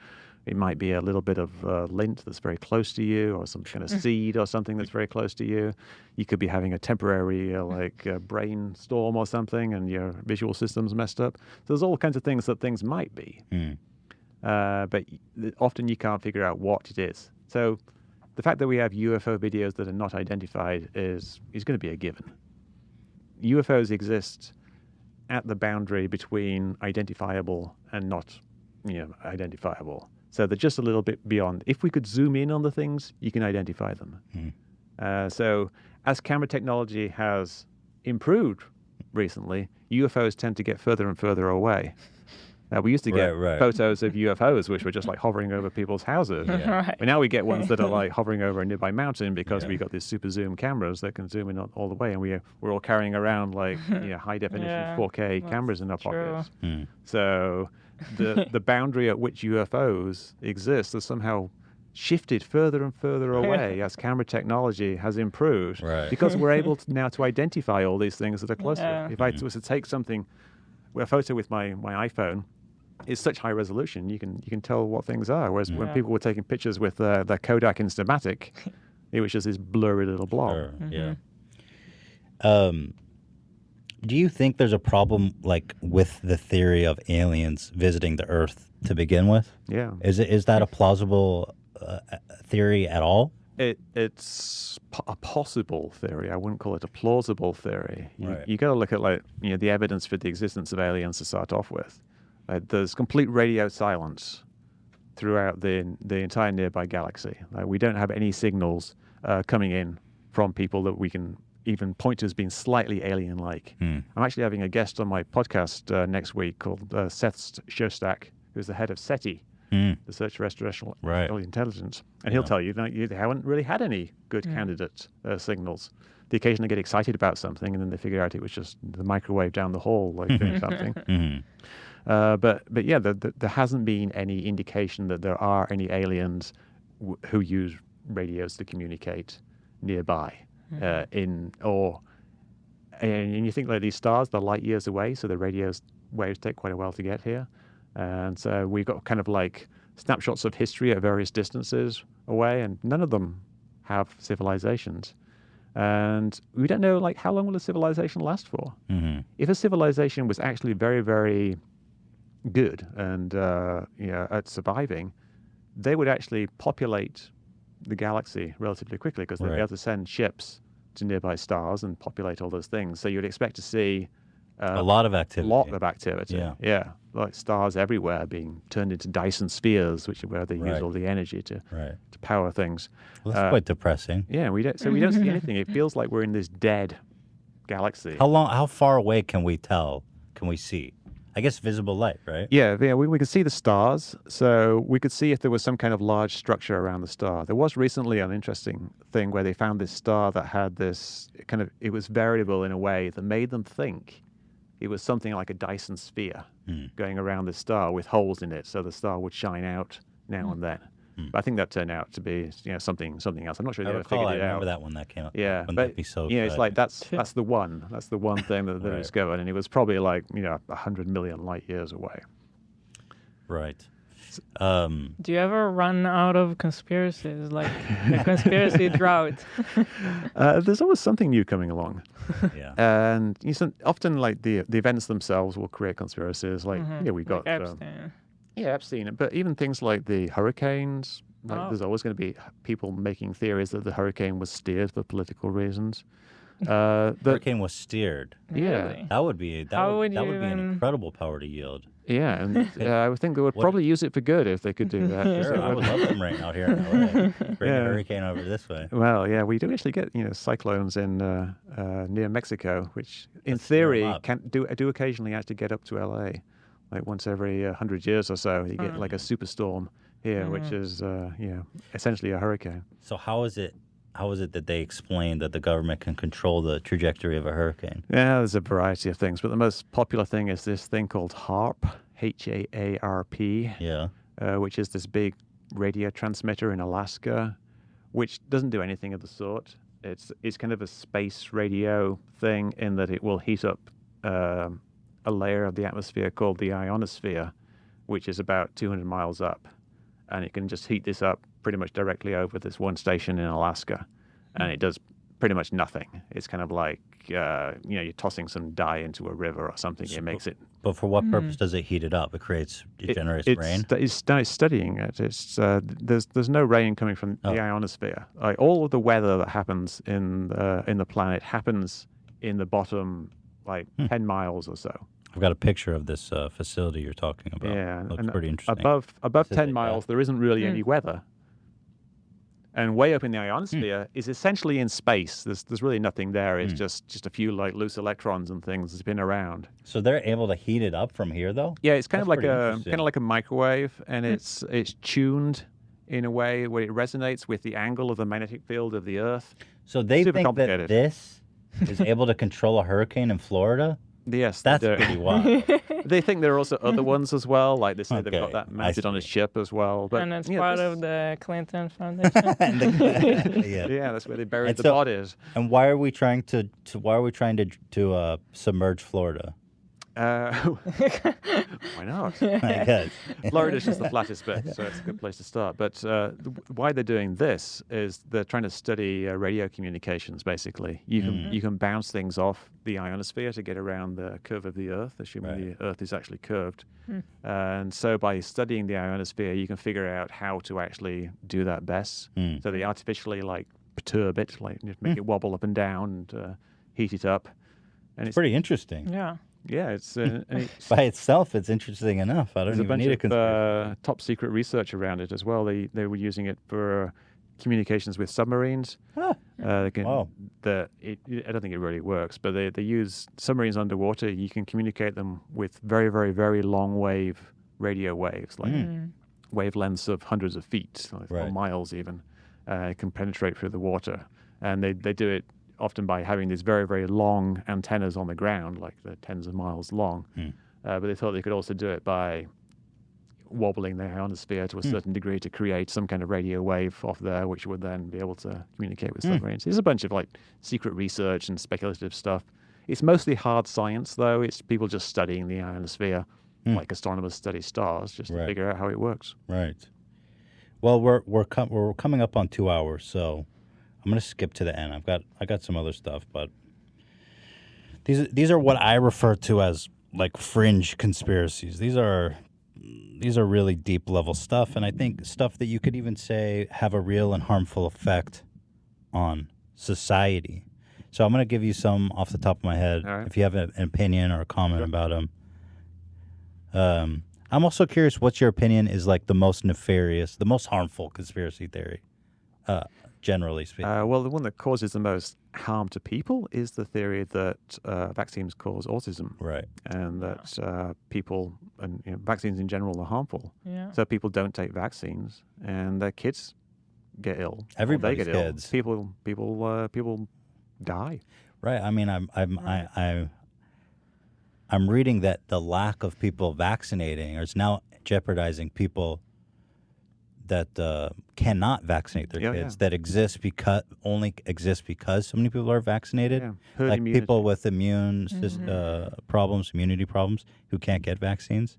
It might be a little bit of lint that's very close to you, or some kind of seed or something that's very close to you. You could be having a temporary brainstorm or something, and your visual system's messed up. So there's all kinds of things that things might be. But often you can't figure out what it is. So the fact that we have UFO videos that are not identified is going to be a given. UFOs exist at the boundary between identifiable and not identifiable. So they're just a little bit beyond. If we could zoom in on the things, you can identify them. So as camera technology has improved recently, UFOs tend to get further and further away. We used to get photos of UFOs which were just like hovering over people's houses. But now we get ones that are like hovering over a nearby mountain because we've got these super zoom cameras that can zoom in all the way, and we're all carrying around like high definition 4K cameras in our pockets. So the boundary at which UFOs exist has somehow shifted further and further away as camera technology has improved, because we're able now to identify all these things that are closer. If I was to take a photo with my iPhone, it's such high resolution, you can tell what things are. Whereas when people were taking pictures with their Kodak Instamatic, it was just this blurry little blob. Do you think there's a problem with the theory of aliens visiting the Earth to begin with? Yeah. Is that a plausible theory at all? It's a possible theory. I wouldn't call it a plausible theory. You got to look at the evidence for the existence of aliens to start off with. There's complete radio silence throughout the entire nearby galaxy. We don't have any signals coming in from people that we can even point to as being slightly alien-like. I'm actually having a guest on my podcast next week called Seth Shostak, who's the head of SETI, the Search for Extraterrestrial Intelligence. And he'll tell you that they haven't really had any good candidate signals. They occasionally get excited about something, and then they figure out it was just the microwave down the hall doing something. But there hasn't been any indication that there are any aliens who use radios to communicate nearby. And you think these stars, they're light years away, so the radio waves take quite a while to get here. And so we've got kind of like snapshots of history at various distances away, and none of them have civilizations. And we don't know how long will a civilization last for. If a civilization was actually very, very good and at surviving, they would actually populate the galaxy relatively quickly, because they'd be able to send ships to nearby stars and populate all those things. So you'd expect to see a lot of activity. Like stars everywhere being turned into Dyson spheres, which is where they use all the energy to power things. Well, that's quite depressing. Yeah, we don't see anything. It feels like we're in this dead galaxy. How far away can we tell? Can we see? I guess visible light, right? Yeah, we can see the stars, so we could see if there was some kind of large structure around the star. There was recently an interesting thing where they found this star that had this it was variable in a way that made them think it was something like a Dyson sphere going around the star with holes in it, so the star would shine out now and then. But I think that turned out to be something else. I'm not sure they ever figured it out. I remember that one that came up. Yeah, Wouldn't but that be so it's like that's the one thing that they discovered, and it was probably 100 million light years away. Right. Do you ever run out of conspiracies, like a conspiracy drought? There's always something new coming along. Yeah. And often the events themselves will create conspiracies. We got Epstein. Epstein. But even things like the hurricanes, there's always going to be people making theories that the hurricane was steered for political reasons. The hurricane was steered. Yeah. Really? That would be an incredible power to yield. Yeah, and I would think they would probably use it for good if they could do that. Sure, I would love them right out here in LA. Bring a hurricane over this way. Well, yeah, we do actually get cyclones in near Mexico, which in theory can do occasionally actually get up to LA. Like once every 100 years or so, you get like a superstorm here, which is essentially a hurricane. So how is it that they explain that the government can control the trajectory of a hurricane? Yeah, there's a variety of things, but the most popular thing is this thing called HAARP, H-A-A-R-P, which is this big radio transmitter in Alaska, which doesn't do anything of the sort. It's kind of a space radio thing in that it will heat up a layer of the atmosphere called the ionosphere, which is about 200 miles up. And it can just heat this up pretty much directly over this one station in Alaska. And it does pretty much nothing. It's kind of like, you're tossing some dye into a river or something. It makes it... But for what purpose does it heat it up? It generates rain? It's studying it. There's no rain coming from the ionosphere. Like, all of the weather that happens in the planet happens in the bottom, 10 miles or so. I've got a picture of this facility you're talking about. Yeah, looks pretty interesting. Above 10 miles, there isn't really any weather. And way up in the ionosphere is essentially in space. There's really nothing there. It's just a few loose electrons and things spin around. So they're able to heat it up from here, though? Yeah, it's kind of like a microwave, and it's tuned in a way where it resonates with the angle of the magnetic field of the Earth. So they think that this is able to control a hurricane in Florida? Yes, that's pretty wild. They think there are also other ones as well. Like they say they've got that mounted on a ship as well. But and it's part of the Clinton Foundation. Yeah, that's where they buried the bodies. And why are we trying to submerge Florida? Why not? I guess. Florida's just the flattest bit, so it's a good place to start. But why they're doing this is they're trying to study radio communications, basically. You can bounce things off the ionosphere to get around the curve of the Earth, assuming the Earth is actually curved. And so by studying the ionosphere, you can figure out how to actually do that best. So they artificially perturb it, make it wobble up and down and heat it up. And it's pretty interesting. Yeah. Yeah, it's by itself, it's interesting enough. I don't even need a conspiracy. There's a bunch of top secret research around it as well. They were using it for communications with submarines. Wow. I don't think it really works, but they use submarines underwater. You can communicate them with very, very, very long wave radio waves, wavelengths of hundreds of feet, or miles even. It can penetrate through the water, and they do it often by having these very, very long antennas on the ground, like they're tens of miles long. But they thought they could also do it by wobbling the ionosphere to a certain degree to create some kind of radio wave off there, which would then be able to communicate with submarines. There's a bunch of secret research and speculative stuff. It's mostly hard science, though. It's people just studying the ionosphere, like astronomers study stars, just to figure out how it works. Right. Well, we're coming up on 2 hours, so I'm going to skip to the end. I got some other stuff, but these are what I refer to as fringe conspiracies. These are really deep level stuff, and I think stuff that you could even say have a real and harmful effect on society. So I'm going to give you some off the top of my head. All right. If you have an opinion or a comment about them. I'm also curious what your opinion is the most nefarious, the most harmful conspiracy theory. Generally speaking. Well, the one that causes the most harm to people is the theory that vaccines cause autism. Right. And that people, and vaccines in general are harmful. Yeah. So people don't take vaccines, and their kids get ill. Everybody's they get kids. Ill. People die. Right. I mean, I'm reading that the lack of people vaccinating is now jeopardizing people that cannot vaccinate their kids, that only exist because so many people are vaccinated. Yeah. Herd like immunity. people with immunity problems who can't get vaccines,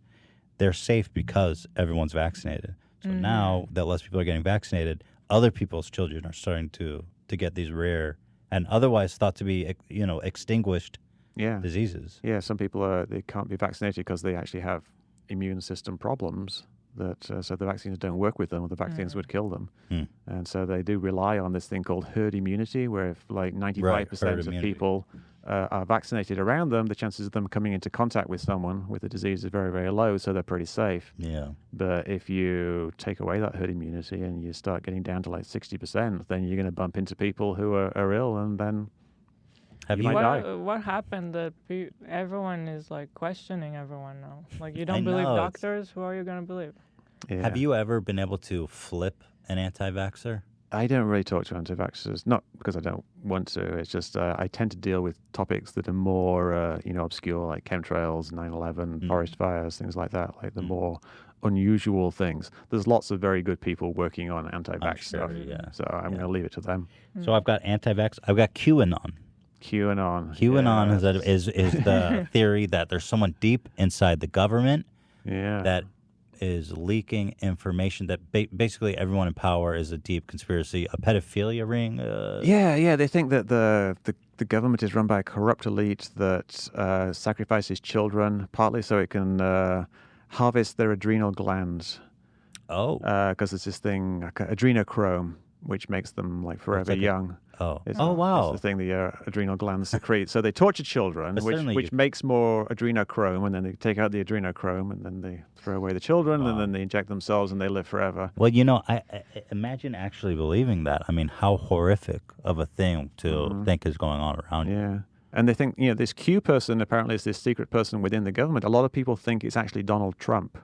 they're safe because everyone's vaccinated. So now that less people are getting vaccinated, other people's children are starting to get these rare and otherwise thought to be extinguished diseases. Yeah, some people they can't be vaccinated because they actually have immune system problems. So the vaccines don't work with them, or the vaccines would kill them. And so they do rely on this thing called herd immunity, where if 95% of people are vaccinated around them, the chances of them coming into contact with someone with the disease is very, very low, so they're pretty safe. Yeah. But if you take away that herd immunity and you start getting down to 60%, then you're going to bump into people who are ill, and then you might die. What happened that everyone is questioning everyone now? You don't believe doctors? Who are you going to believe? Yeah. Have you ever been able to flip an anti-vaxxer? I don't really talk to anti-vaxxers, not because I don't want to. It's just I tend to deal with topics that are more, obscure, like chemtrails, 9/11, forest fires, things like that, like the more unusual things. There's lots of very good people working on anti-vax stuff, so I'm going to leave it to them. So I've got anti-vax. I've got QAnon. QAnon is the theory that there's someone deep inside the government that is leaking information that basically everyone in power is a deep conspiracy, a pedophilia ring. They think that the government is run by a corrupt elite that sacrifices children, partly so it can harvest their adrenal glands. Oh. Because it's this thing, adrenochrome, which makes them like forever young. Wow. It's the thing the adrenal glands secrete. So they torture children, which makes more adrenochrome, and then they take out the adrenochrome, and then they throw away the children, and then they inject themselves, and they live forever. Well, I imagine actually believing that. I mean, how horrific of a thing to think is going on around you. Yeah. And they think, this Q person apparently is this secret person within the government. A lot of people think it's actually Donald Trump.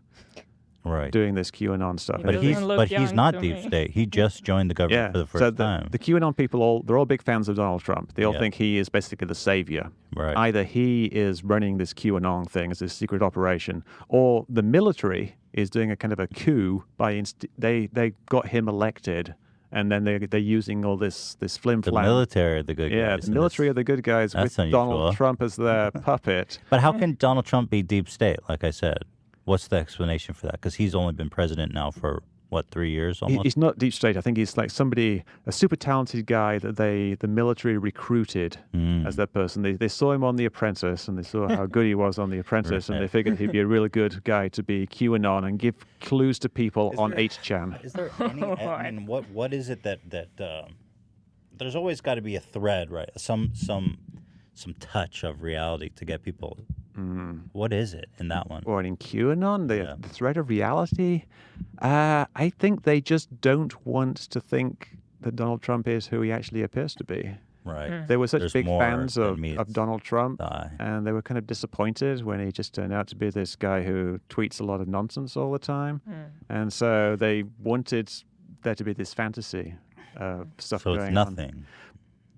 Right. Doing this QAnon stuff. But he's not deep state. He just joined the government for the first time. The QAnon people, they're all big fans of Donald Trump. They all think he is basically the savior. Right. Either he is running this QAnon thing as a secret operation, or the military is doing a kind of a coup by they got him elected, and then they're using all this flim-flam. The military are the good guys. Yeah, the military are the good guys with Donald Trump as their puppet. But how can Donald Trump be deep state, like I said? What's the explanation for that? Because he's only been president now for, 3 years almost? He's not deep state. I think he's like a super talented guy that the military recruited as that person. They saw him on The Apprentice, and they saw how good he was on The Apprentice, and they figured he'd be a really good guy to be QAnon and give clues to people on 8chan. Is there any, I mean, what is it that there's always got to be a thread, right? Some touch of reality to get people. What is it in that one? Or in QAnon, the thread of reality? I think they just don't want to think that Donald Trump is who he actually appears to be. Right. They were such There's big more fans of than Donald Trump, and they were kind of disappointed when he just turned out to be this guy who tweets a lot of nonsense all the time. And so they wanted there to be this fantasy of stuff going on. So it's nothing.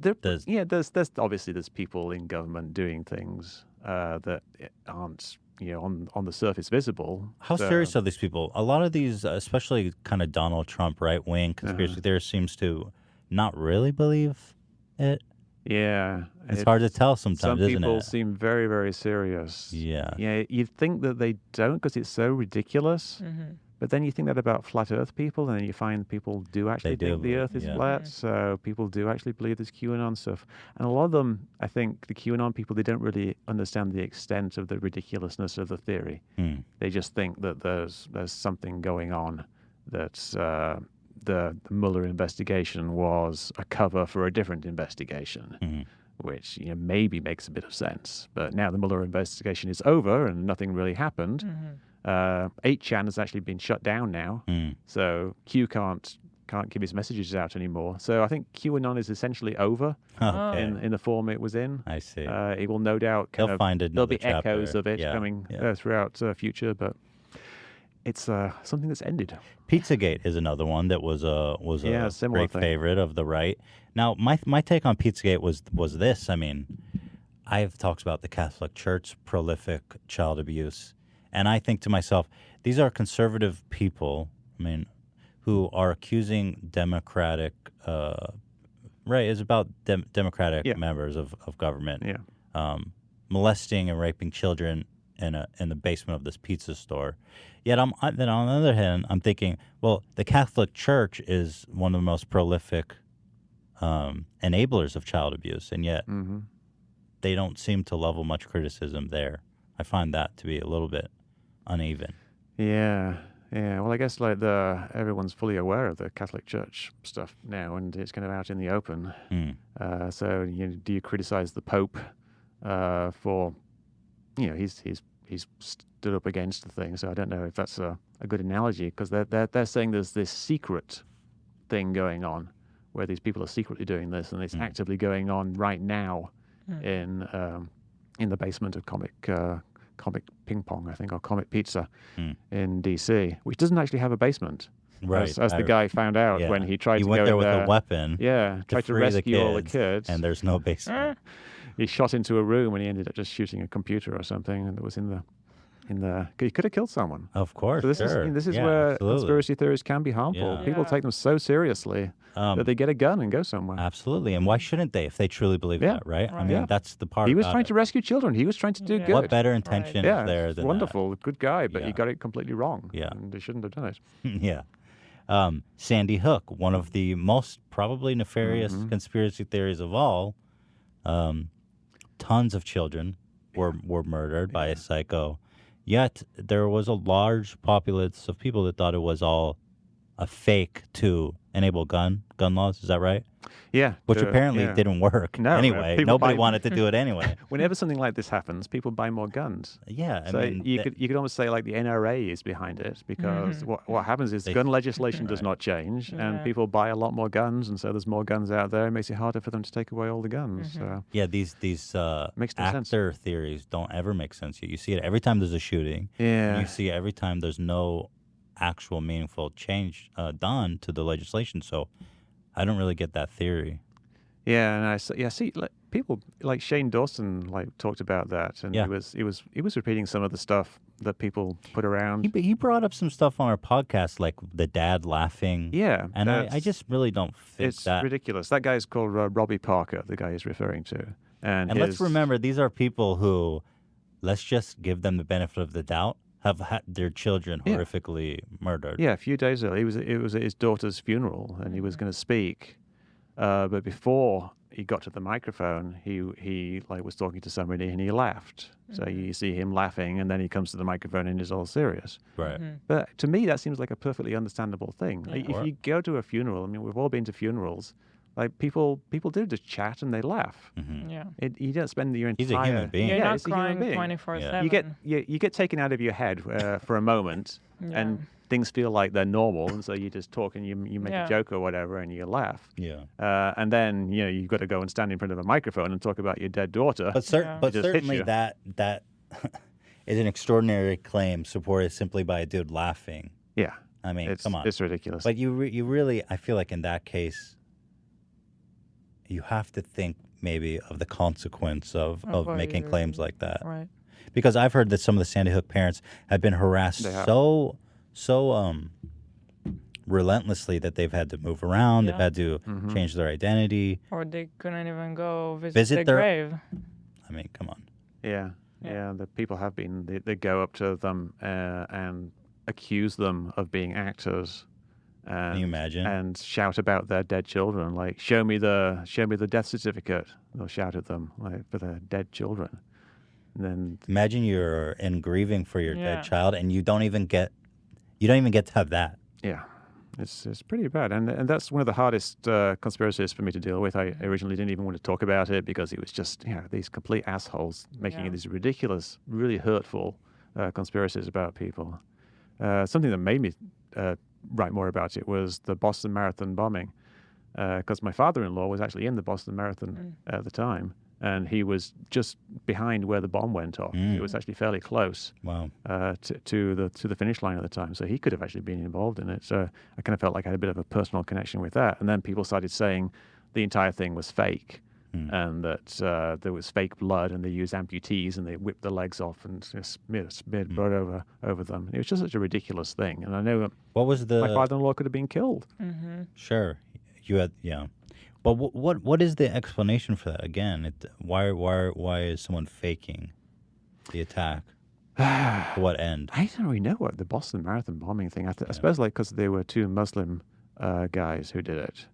There's obviously people in government doing things that aren't on the surface visible. How serious are these people? A lot of these, especially kind of Donald Trump right-wing conspiracy theorists, seems to not really believe it. Yeah, it's hard to tell sometimes. Some isn't people it? seem very, very serious. Yeah, you'd think that they don't because it's so ridiculous. But then you think that about flat Earth people, and then you find people do actually think the Earth is flat. So people do actually believe this QAnon stuff. And a lot of them, I think, the QAnon people, they don't really understand the extent of the ridiculousness of the theory. They just think that there's something going on, that the Mueller investigation was a cover for a different investigation. Which maybe makes a bit of sense. But now the Mueller investigation is over and nothing really happened. 8chan has actually been shut down now, so Q can't give his messages out anymore. So I think QAnon is essentially over in the form it was in. I see. It will no doubt there'll be echoes of it coming throughout future, but it's something that's ended. Pizzagate is another one that was a great favorite of the right. Now, my take on Pizzagate was this. I mean, I've talked about the Catholic Church, prolific child abuse. And I think to myself, these are conservative people, who are accusing Democratic, it's about Democratic members of government, molesting and raping children in the basement of this pizza store. Yet then on the other hand, I'm thinking, well, the Catholic Church is one of the most prolific enablers of child abuse, and yet they don't seem to level much criticism there. I find that to be a little bit uneven. Yeah. Well, I guess everyone's fully aware of the Catholic Church stuff now, and it's kind of out in the open. So, do you criticize the Pope for, he's stood up against the thing? So I don't know if that's a good analogy, because they're saying there's this secret thing going on, where these people are secretly doing this, and it's actively going on right now in the basement of Comic Ping Pong, I think, or Comic Pizza in D.C., which doesn't actually have a basement. Right. As the guy found out when he tried to go in there. He went there with a weapon. Yeah, tried to rescue all the kids. And there's no basement. He shot into a room and he ended up just shooting a computer or something that was in the. He could have killed someone. Of course. So this is where conspiracy theories can be harmful. Yeah. People take them so seriously that they get a gun and go somewhere. Absolutely. And why shouldn't they if they truly believe that, right? I mean, that's the part. He was trying to rescue children. He was trying to do good. What better intention is there than wonderful, good guy, but Yeah. he got it completely wrong. Yeah. And he shouldn't have done it. Yeah. Sandy Hook, one of the most probably nefarious conspiracy theories of all. Tons of children were murdered by a psycho. Yet there was a large populace of people that thought it was all a fake to enable gun laws. Is that right? Yeah. Which apparently didn't work. No, anyway, nobody wanted to do it anyway. Whenever something like this happens, people buy more guns. Yeah. So you could almost say like the NRA is behind it because what happens is gun legislation does not change and people buy a lot more guns, and so there's more guns out there. It makes it harder for them to take away all the guns. So. Yeah, these makes no actor theories don't ever make sense. You see it every time there's a shooting. Yeah. And you see it every time there's no actual meaningful change done to the legislation. So I don't really get that theory. Yeah, and see, like, people like Shane Dawson talked about that, and he was repeating some of the stuff that people put around. He brought up some stuff on our podcast, like the dad laughing. Yeah, and I just really don't think it's ridiculous. That guy's called Robbie Parker, the guy he's referring to, and let's remember these are people who, let's just give them the benefit of the doubt, have had their children horrifically murdered. Yeah, a few days earlier, it was at his daughter's funeral, and he was going to speak. But before he got to the microphone, he was talking to somebody and he laughed. So you see him laughing, and then he comes to the microphone and is all serious. Right. But to me, that seems like a perfectly understandable thing. Yeah. Like, if you go to a funeral, I mean, we've all been to funerals. Like people do just chat and they laugh. Yeah. You don't spend your entire. He's a human being. You're not it's a human crying being. 24/7. You get taken out of your head for a moment, and things feel like they're normal, and so you just talk and you make a joke or whatever, and you laugh. Yeah. And then you've got to go and stand in front of a microphone and talk about your dead daughter. But certainly that is an extraordinary claim supported simply by a dude laughing. Yeah. I mean, come on. It's ridiculous. But you really, I feel like in that case, you have to think maybe of the consequence of making claims like that. Right. Because I've heard that some of the Sandy Hook parents have been harassed so relentlessly that they've had to move around, they've had to change their identity. Or they couldn't even go visit the grave. I mean, come on. Yeah. The people have been, they go up to them and accuse them of being actors. Can you imagine? And shout about their dead children, like show me the death certificate. They'll shout at them for their dead children. And then imagine you're in grieving for your dead child, and you don't even get to have that. Yeah, it's pretty bad, and that's one of the hardest conspiracies for me to deal with. I originally didn't even want to talk about it because it was just these complete assholes making these ridiculous, really hurtful conspiracies about people. Something that made me write more about it was the Boston Marathon bombing, because my father-in-law was actually in the Boston Marathon at the time, and he was just behind where the bomb went off. It was actually fairly close to the finish line at the time, so he could have actually been involved in it. So I kind of felt like I had a bit of a personal connection with that. And then people started saying the entire thing was fake, and that there was fake blood, and they used amputees and they whipped the legs off and smeared blood over them. It was just such a ridiculous thing. And I know my father-in-law could have been killed. Sure, you had But what is the explanation for that? Again, why is someone faking the attack? To what end? I don't really know what the Boston Marathon bombing thing. I suppose because they were two Muslim guys who did it.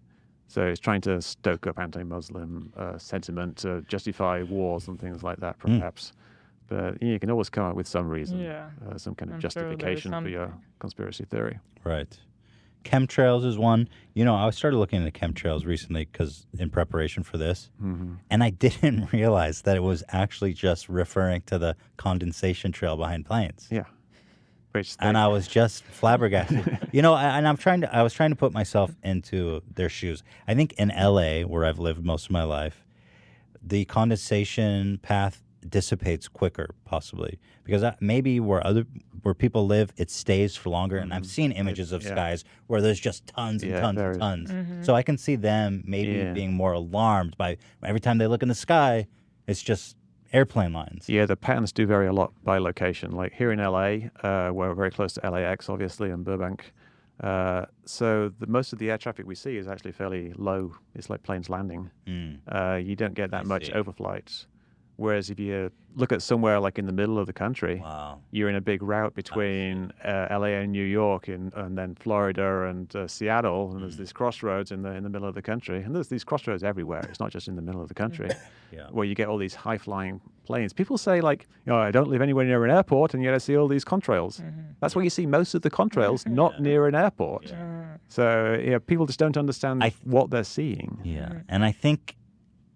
So it's trying to stoke up anti-Muslim sentiment to justify wars and things like that, perhaps. But you can always come up with some reason, some kind of justification for your conspiracy theory. Right. Chemtrails is one. I started looking into chemtrails recently because in preparation for this, and I didn't realize that it was actually just referring to the condensation trail behind planes. Yeah. And I was just flabbergasted. And I was trying to put myself into their shoes. I think in LA, where I've lived most of my life, the condensation path dissipates quicker, possibly, because maybe where people live, it stays for longer. And I've seen images of skies where there's just tons and tons and tons. So I can see them maybe being more alarmed by every time they look in the sky, it's just airplane lines. Yeah, the patterns do vary a lot by location. Like here in LA, we're very close to LAX, obviously, and Burbank. So most of the air traffic we see is actually fairly low. It's like planes landing. You don't get that much overflights. Whereas if you look at somewhere like in the middle of the country, you're in a big route between LA and New York and then Florida and Seattle, and there's these crossroads in the middle of the country. And there's these crossroads everywhere. It's not just in the middle of the country where you get all these high-flying planes. People say, like, I don't live anywhere near an airport, and yet I see all these contrails. That's where you see most of the contrails, not near an airport. So people just don't understand what they're seeing. And I think...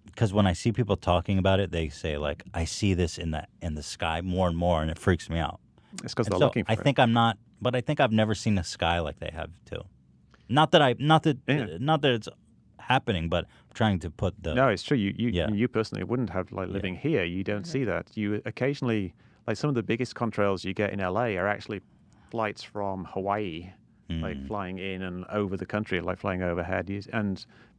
because when I see people talking about it, they say, like, I see this in the sky more and more, and it freaks me out. It's because they're looking for it. I think I'm not, but I think I've never seen a sky like they have too. Not that it's happening, but I'm trying to put the... No, it's true. You personally wouldn't have, like, living here. You don't see that. You occasionally, like, some of the biggest contrails you get in LA are actually flights from Hawaii, like flying in and over the country, like flying overhead.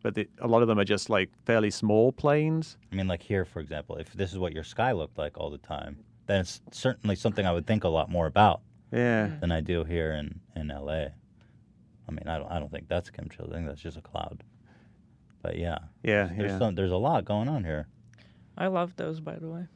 But a lot of them are just like fairly small planes. I mean, like here, for example, if this is what your sky looked like all the time, then it's certainly something I would think a lot more about than I do here in LA. I mean, I don't think that's chemtrails. I think that's just a cloud. But there's a lot going on here. I love those, by the way.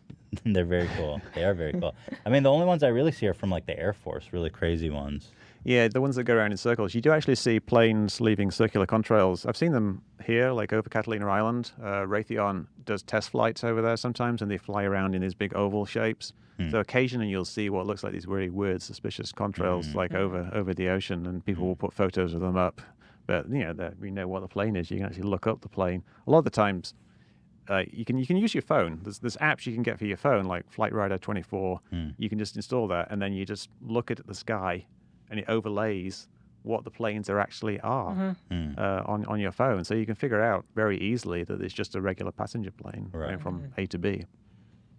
They're very cool. They are very cool. I mean, the only ones I really see are from like the Air Force, really crazy ones. Yeah, the ones that go around in circles. You do actually see planes leaving circular contrails. I've seen them here, like over Catalina Island. Raytheon does test flights over there sometimes, and they fly around in these big oval shapes. So occasionally you'll see what looks like these really weird, suspicious contrails, like over the ocean, and people will put photos of them up. But we know what the plane is. You can actually look up the plane. A lot of the times, you can use your phone. There's apps you can get for your phone, like Flight Radar 24. You can just install that, and then you just look at the sky, and it overlays what the planes actually are on your phone. So you can figure out very easily that it's just a regular passenger plane going from A to B.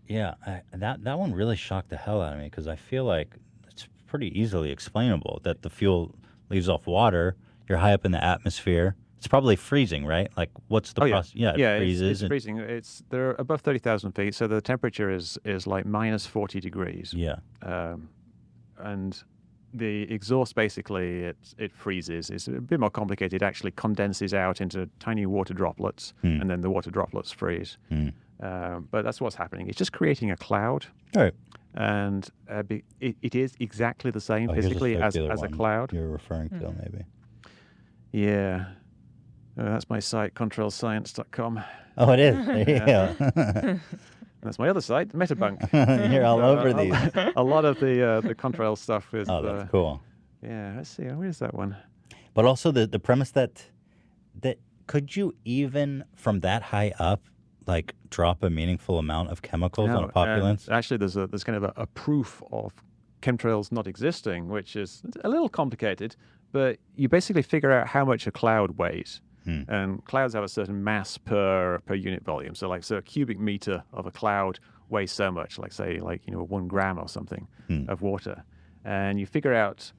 Yeah, that one really shocked the hell out of me because I feel like it's pretty easily explainable that the fuel leaves off water. You're high up in the atmosphere. It's probably freezing, right? Like, what's the process? Yeah, it freezes. It's freezing. They're above 30,000 feet, so the temperature is like minus 40 degrees. Yeah. And the exhaust, basically, it freezes. It's a bit more complicated. It actually condenses out into tiny water droplets, and then the water droplets freeze. But that's what's happening. It's just creating a cloud. Right. And it is exactly the same physically as a cloud. You're referring to, maybe. Yeah. That's my site, contrailscience.com. Oh, it is? There you go. That's my other site, Metabunk. You're all over these. A lot of the contrail stuff is... Oh, that's cool. Yeah, let's see. Where's that one? But also the premise that could you even, from that high up, like drop a meaningful amount of chemicals on a populace? Actually, there's kind of a proof of chemtrails not existing, which is a little complicated, but you basically figure out how much a cloud weighs. And clouds have a certain mass per unit volume. So a cubic meter of a cloud weighs so much, like 1 gram or something of water. And you figure out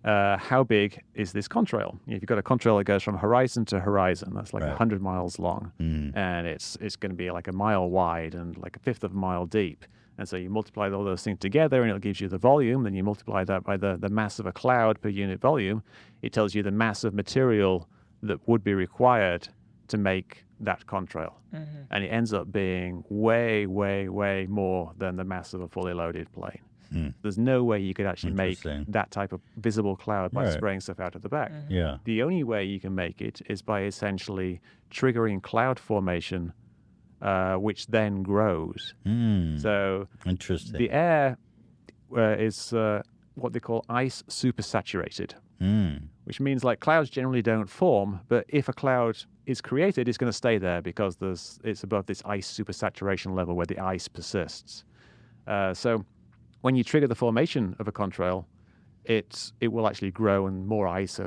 how big is this contrail. If you've got a contrail that goes from horizon to horizon, that's like 100 miles long. And it's going to be like a mile wide and like a fifth of a mile deep. And so you multiply all those things together, and it gives you the volume. Then you multiply that by the mass of a cloud per unit volume. It tells you the mass of material that would be required to make that contrail. And it ends up being way, way, way more than the mass of a fully loaded plane. There's no way you could actually make that type of visible cloud by spraying stuff out of the back. Yeah. The only way you can make it is by essentially triggering cloud formation, which then grows. So interesting. The air is what they call ice supersaturated. Which means like clouds generally don't form, but if a cloud is created, it's going to stay there because it's above this ice supersaturation level where the ice persists. So when you trigger the formation of a contrail, it will actually grow, and more ice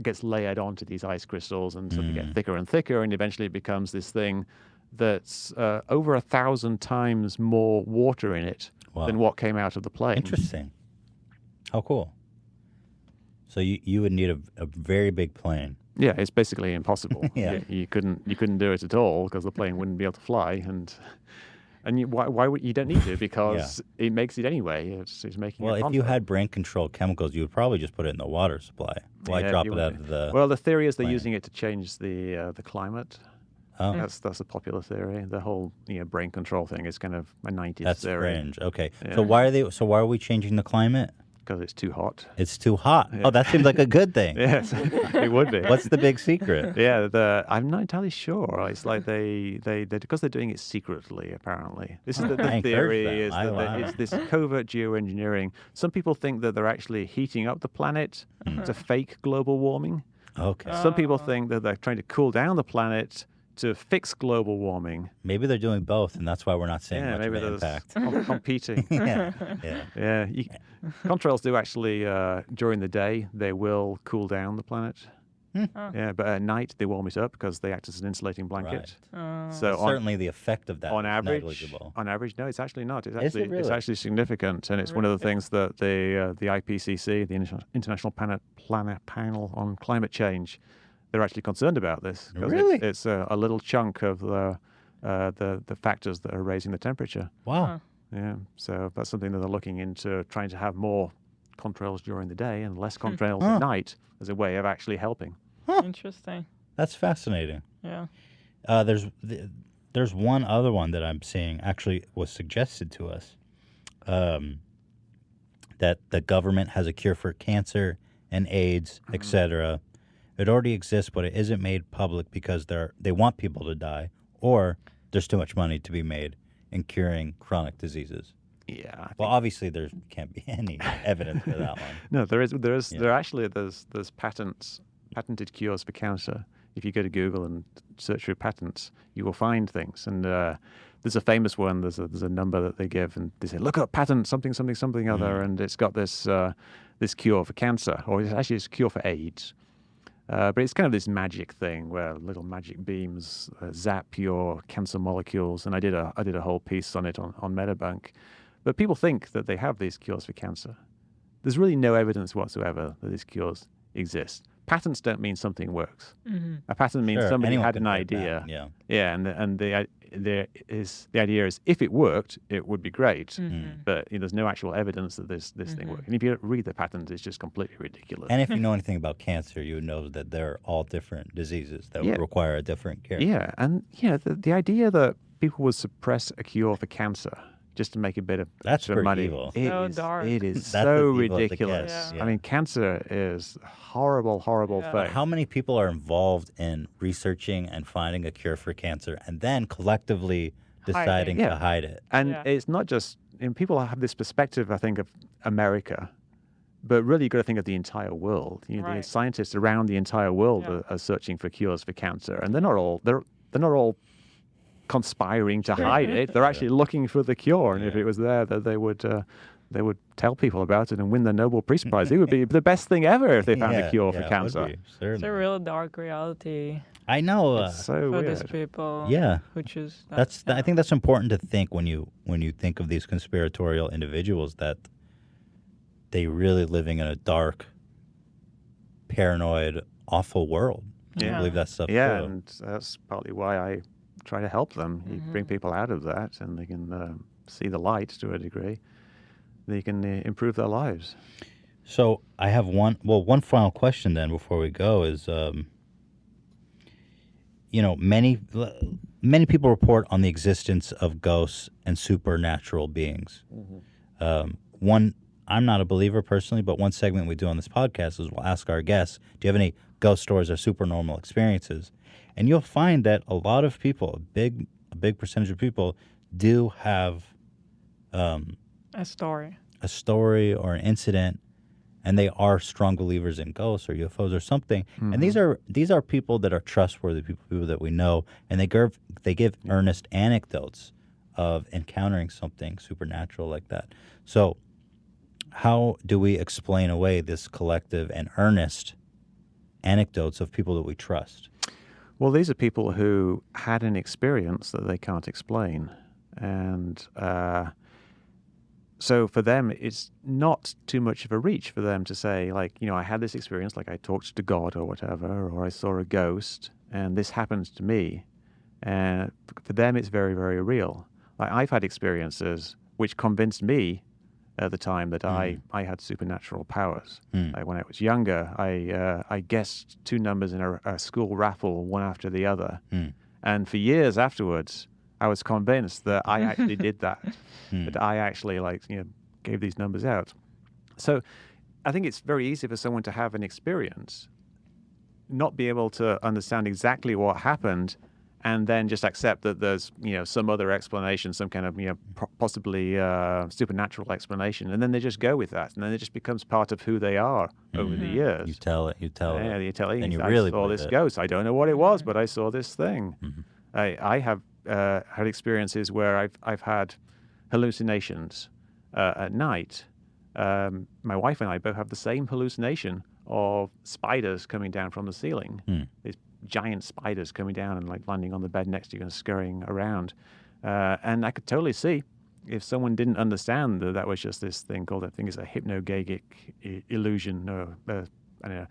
gets layered onto these ice crystals, and so they get thicker and thicker, and eventually it becomes this thing that's over 1,000 times more water in it than what came out of the plane. Interesting. How cool. So you would need a very big plane. Yeah, it's basically impossible. Yeah. You couldn't do it at all because the plane wouldn't be able to fly, and why would you don't need to because it makes it anyway. It's making. Well, if you had brain controlled chemicals, you would probably just put it in the water supply. Why drop it out of the? Well, the theory is they're using it to change the climate. Oh. That's a popular theory. The whole brain control thing is kind of a 90s theory. That's strange. Okay, Yeah. so why are we changing the climate? Because it's too hot. It's too hot. Yeah. Oh, that seems like a good thing. Yes, it would be. What's the big secret? Yeah, I'm not entirely sure. It's like they because they're doing it secretly. Apparently, this is the theory is that it's this covert geoengineering. Some people think that they're actually heating up the planet to fake global warming. Okay. Some people think that they're trying to cool down the planet to fix global warming. Maybe they're doing both, and that's why we're not seeing much of an impact. Competing. Yeah. Contrails do actually, during the day, they will cool down the planet. Yeah, but at night they warm it up because they act as an insulating blanket. Right. So certainly the effect of that on is average, negligible. On average, no, it's actually not. It's actually significant, and it's one of the things that the IPCC, the International Panel on Climate Change, they're actually concerned about this. Really? It's a little chunk of the factors that are raising the temperature. Wow. Yeah, so that's something that they're looking into, trying to have more contrails during the day and less contrails at night as a way of actually helping. Interesting. That's fascinating. Yeah. There's one other one that I'm seeing actually was suggested to us, that the government has a cure for cancer and AIDS, etc. It already exists, but it isn't made public because they want people to die, or there's too much money to be made in curing chronic diseases. Yeah. Well, obviously there can't be any evidence for that one. No, there's patented cures for cancer. If you go to Google and search for patents, you will find things. And there's a famous one. There's a number that they give, and they say, "Look up patent something other," and it's got this cure for cancer, or it's a cure for AIDS. But it's kind of this magic thing where little magic beams zap your cancer molecules, and I did a whole piece on it on Metabunk. But people think that they have these cures for cancer. There's really no evidence whatsoever that these cures exist. Patents don't mean something works. Mm-hmm. A patent means somebody had an idea. Yeah, and the idea is if it worked, it would be great. Mm-hmm. But there's no actual evidence that this thing works. And if you read the patent, it's just completely ridiculous. And if you know anything about cancer, you would know that they're all different diseases that would require a different care. Yeah, and the idea that people would suppress a cure for cancer just to make a bit of money. Evil. Dark. It is so ridiculous. Yeah. I mean, cancer is a horrible thing. How many people are involved in researching and finding a cure for cancer and then collectively deciding to hide it? And it's not just, people have this perspective, I think, of America, but really you've got to think of the entire world. The scientists around the entire world are searching for cures for cancer, and they're not all conspiring to hide it. They're actually looking for the cure, and if it was there, that they would tell people about it and win the Nobel Peace Prize. It would be the best thing ever if they found a cure for cancer. It's a real dark reality. I know. It's so for weird. these people. Yeah, who choose that. I think that's important to think when you think of these conspiratorial individuals, that they really living in a dark, paranoid, awful world. I believe that stuff. Yeah, and that's partly why I try to help them. You bring people out of that, and they can see the light to a degree. They can improve their lives. So I have one final question then before we go is, many people report on the existence of ghosts and supernatural beings. Mm-hmm. I'm not a believer personally, but one segment we do on this podcast is we'll ask our guests, do you have any ghost stories or supernormal experiences? And you'll find that a lot of people, a big percentage of people, do have a story or an incident, and they are strong believers in ghosts or UFOs or something. Mm-hmm. And these are people that are trustworthy, people that we know, and they give earnest anecdotes of encountering something supernatural like that. So how do we explain away this collective and earnest anecdotes of people that we trust? Well, these are people who had an experience that they can't explain. And so for them, it's not too much of a reach for them to say, like, I had this experience, like I talked to God or whatever, or I saw a ghost, and this happened to me. And for them, it's very, very real. Like, I've had experiences which convinced me at the time that I had supernatural powers. Like when I was younger, I guessed 2 numbers in a school raffle, one after the other. And for years afterwards, I was convinced that I actually did that, that I actually gave these numbers out. So I think it's very easy for someone to have an experience, not be able to understand exactly what happened, and then just accept that there's, some other explanation, some kind of, possibly supernatural explanation. And then they just go with that. And then it just becomes part of who they are over the years. You tell it. You tell it. And you I really saw this ghost. I don't know what it was, but I saw this thing. I have had experiences where I've had hallucinations at night. My wife and I both have the same hallucination of spiders coming down from the ceiling. These giant spiders coming down and landing on the bed next to you and scurrying around. And I could totally see if someone didn't understand that was just this thing called, I think it's a hypnagogic illusion. Or, I don't know.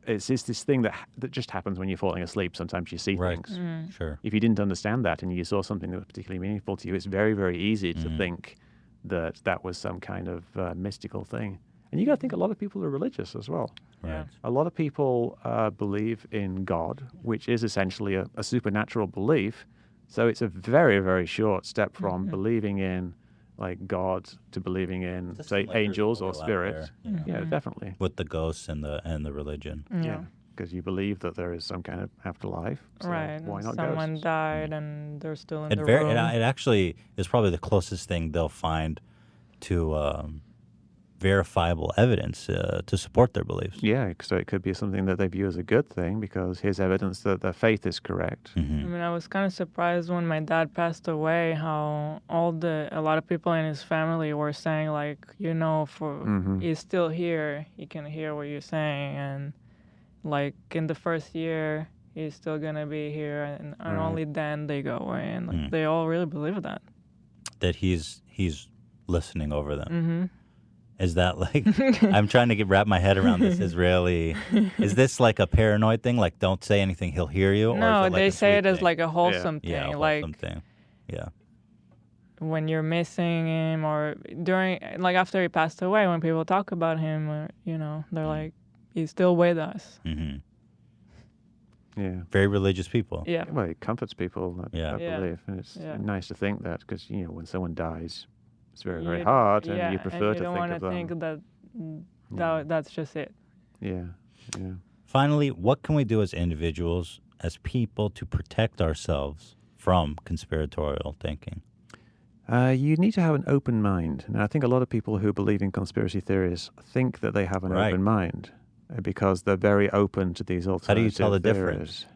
It's this thing that just happens when you're falling asleep. Sometimes you see things. Sure. If you didn't understand that and you saw something that was particularly meaningful to you, it's very, very easy to think that was some kind of mystical thing. And you got to think a lot of people are religious as well. Right. A lot of people believe in God, which is essentially a supernatural belief. So it's a very, very short step from believing in God to believing in, say, angels or spirits. Yeah, definitely. With the ghosts and the religion. Yeah. Because you believe that there is some kind of afterlife. So Right. why not Someone ghosts? died and they're still in the room. It actually is probably the closest thing they'll find to verifiable evidence to support their beliefs. Yeah, so it could be something that they view as a good thing because here's evidence that their faith is correct. I mean, I was kind of surprised when my dad passed away how a lot of people in his family were saying he's still here, he can hear what you're saying, and in the first year he's still gonna be here, and only then they go away, and they all really believe that. That he's listening over them. Is that I'm trying to wrap my head around this Israeli. Is this like a paranoid thing? Like, don't say anything, he'll hear you? No, or is it they say it as thing? a wholesome thing. Yeah, a wholesome thing. Yeah. When you're missing him or during, after he passed away, when people talk about him, or, they're like, he's still with us. Yeah. Very religious people. Yeah. Well, it comforts people, that belief. And it's nice to think that because, when someone dies, it's very, very hard, and you prefer and you to don't think want of to them. think that's just it. Yeah. Finally, what can we do as individuals, as people, to protect ourselves from conspiratorial thinking? You need to have an open mind. And I think a lot of people who believe in conspiracy theories think that they have an open mind because they're very open to these alternative How do you tell the theories. difference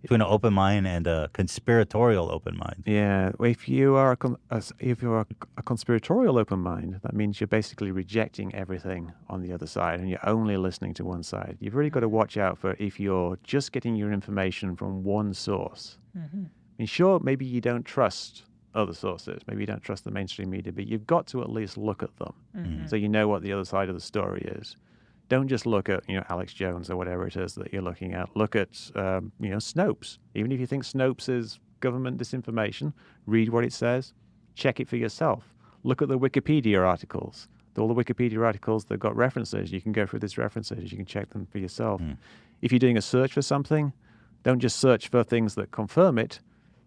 between an open mind and a conspiratorial open mind? Yeah, if you are a conspiratorial open mind, that means you're basically rejecting everything on the other side, and you're only listening to one side. You've really got to watch out for if you're just getting your information from one source. I mean, sure, maybe you don't trust other sources, maybe you don't trust the mainstream media, but you've got to at least look at them so you know what the other side of the story is. Don't just look at, Alex Jones or whatever it is that you're looking at. Look at, Snopes. Even if you think Snopes is government disinformation, read what it says. Check it for yourself. Look at the Wikipedia articles. All the Wikipedia articles, they've got references. You can go through these references. You can check them for yourself. If you're doing a search for something, don't just search for things that confirm it.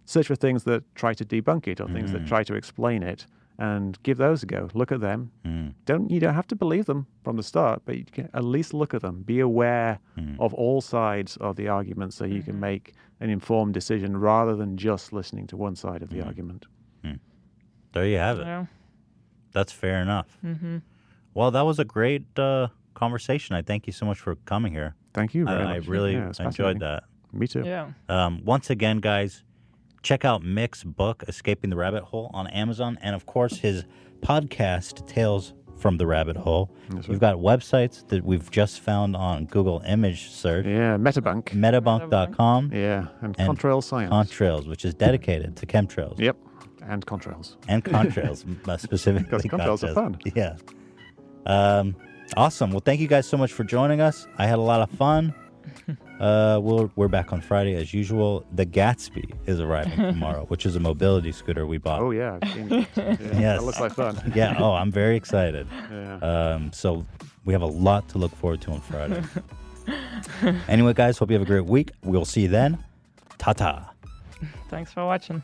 Search for things that try to debunk it or things that try to explain it. And give those a go. Look at them. You don't have to believe them from the start, but you can at least look at them. Be aware of all sides of the argument so you can make an informed decision rather than just listening to one side of the argument. There you have it. Yeah. That's fair enough. Well, that was a great conversation. I thank you so much for coming here. Thank you very I much. really it's enjoyed fascinating. that. Me too. Yeah. Once again, guys, check out Mick's book, Escaping the Rabbit Hole, on Amazon. And, of course, his podcast, Tales from the rabbit hole. That's You've right. got websites that we've just found on Google image search. Yeah, Metabank. Metabunk.com. Yeah, and Contrail Science. Contrails, which is dedicated to chemtrails. Yep, and contrails. And contrails, specifically. Because contrails are fun. Yeah. Awesome. Well, thank you guys so much for joining us. I had a lot of fun. We're back on Friday as usual. The Gatsby is arriving tomorrow, which is a mobility scooter we bought. Oh, yeah, I've seen it. Yeah, Yes. That looks like fun. Yeah. Oh, I'm very excited. Yeah. So we have a lot to look forward to on Friday. Anyway, guys, hope you have a great week. We'll see you then. Ta-ta. Thanks for watching.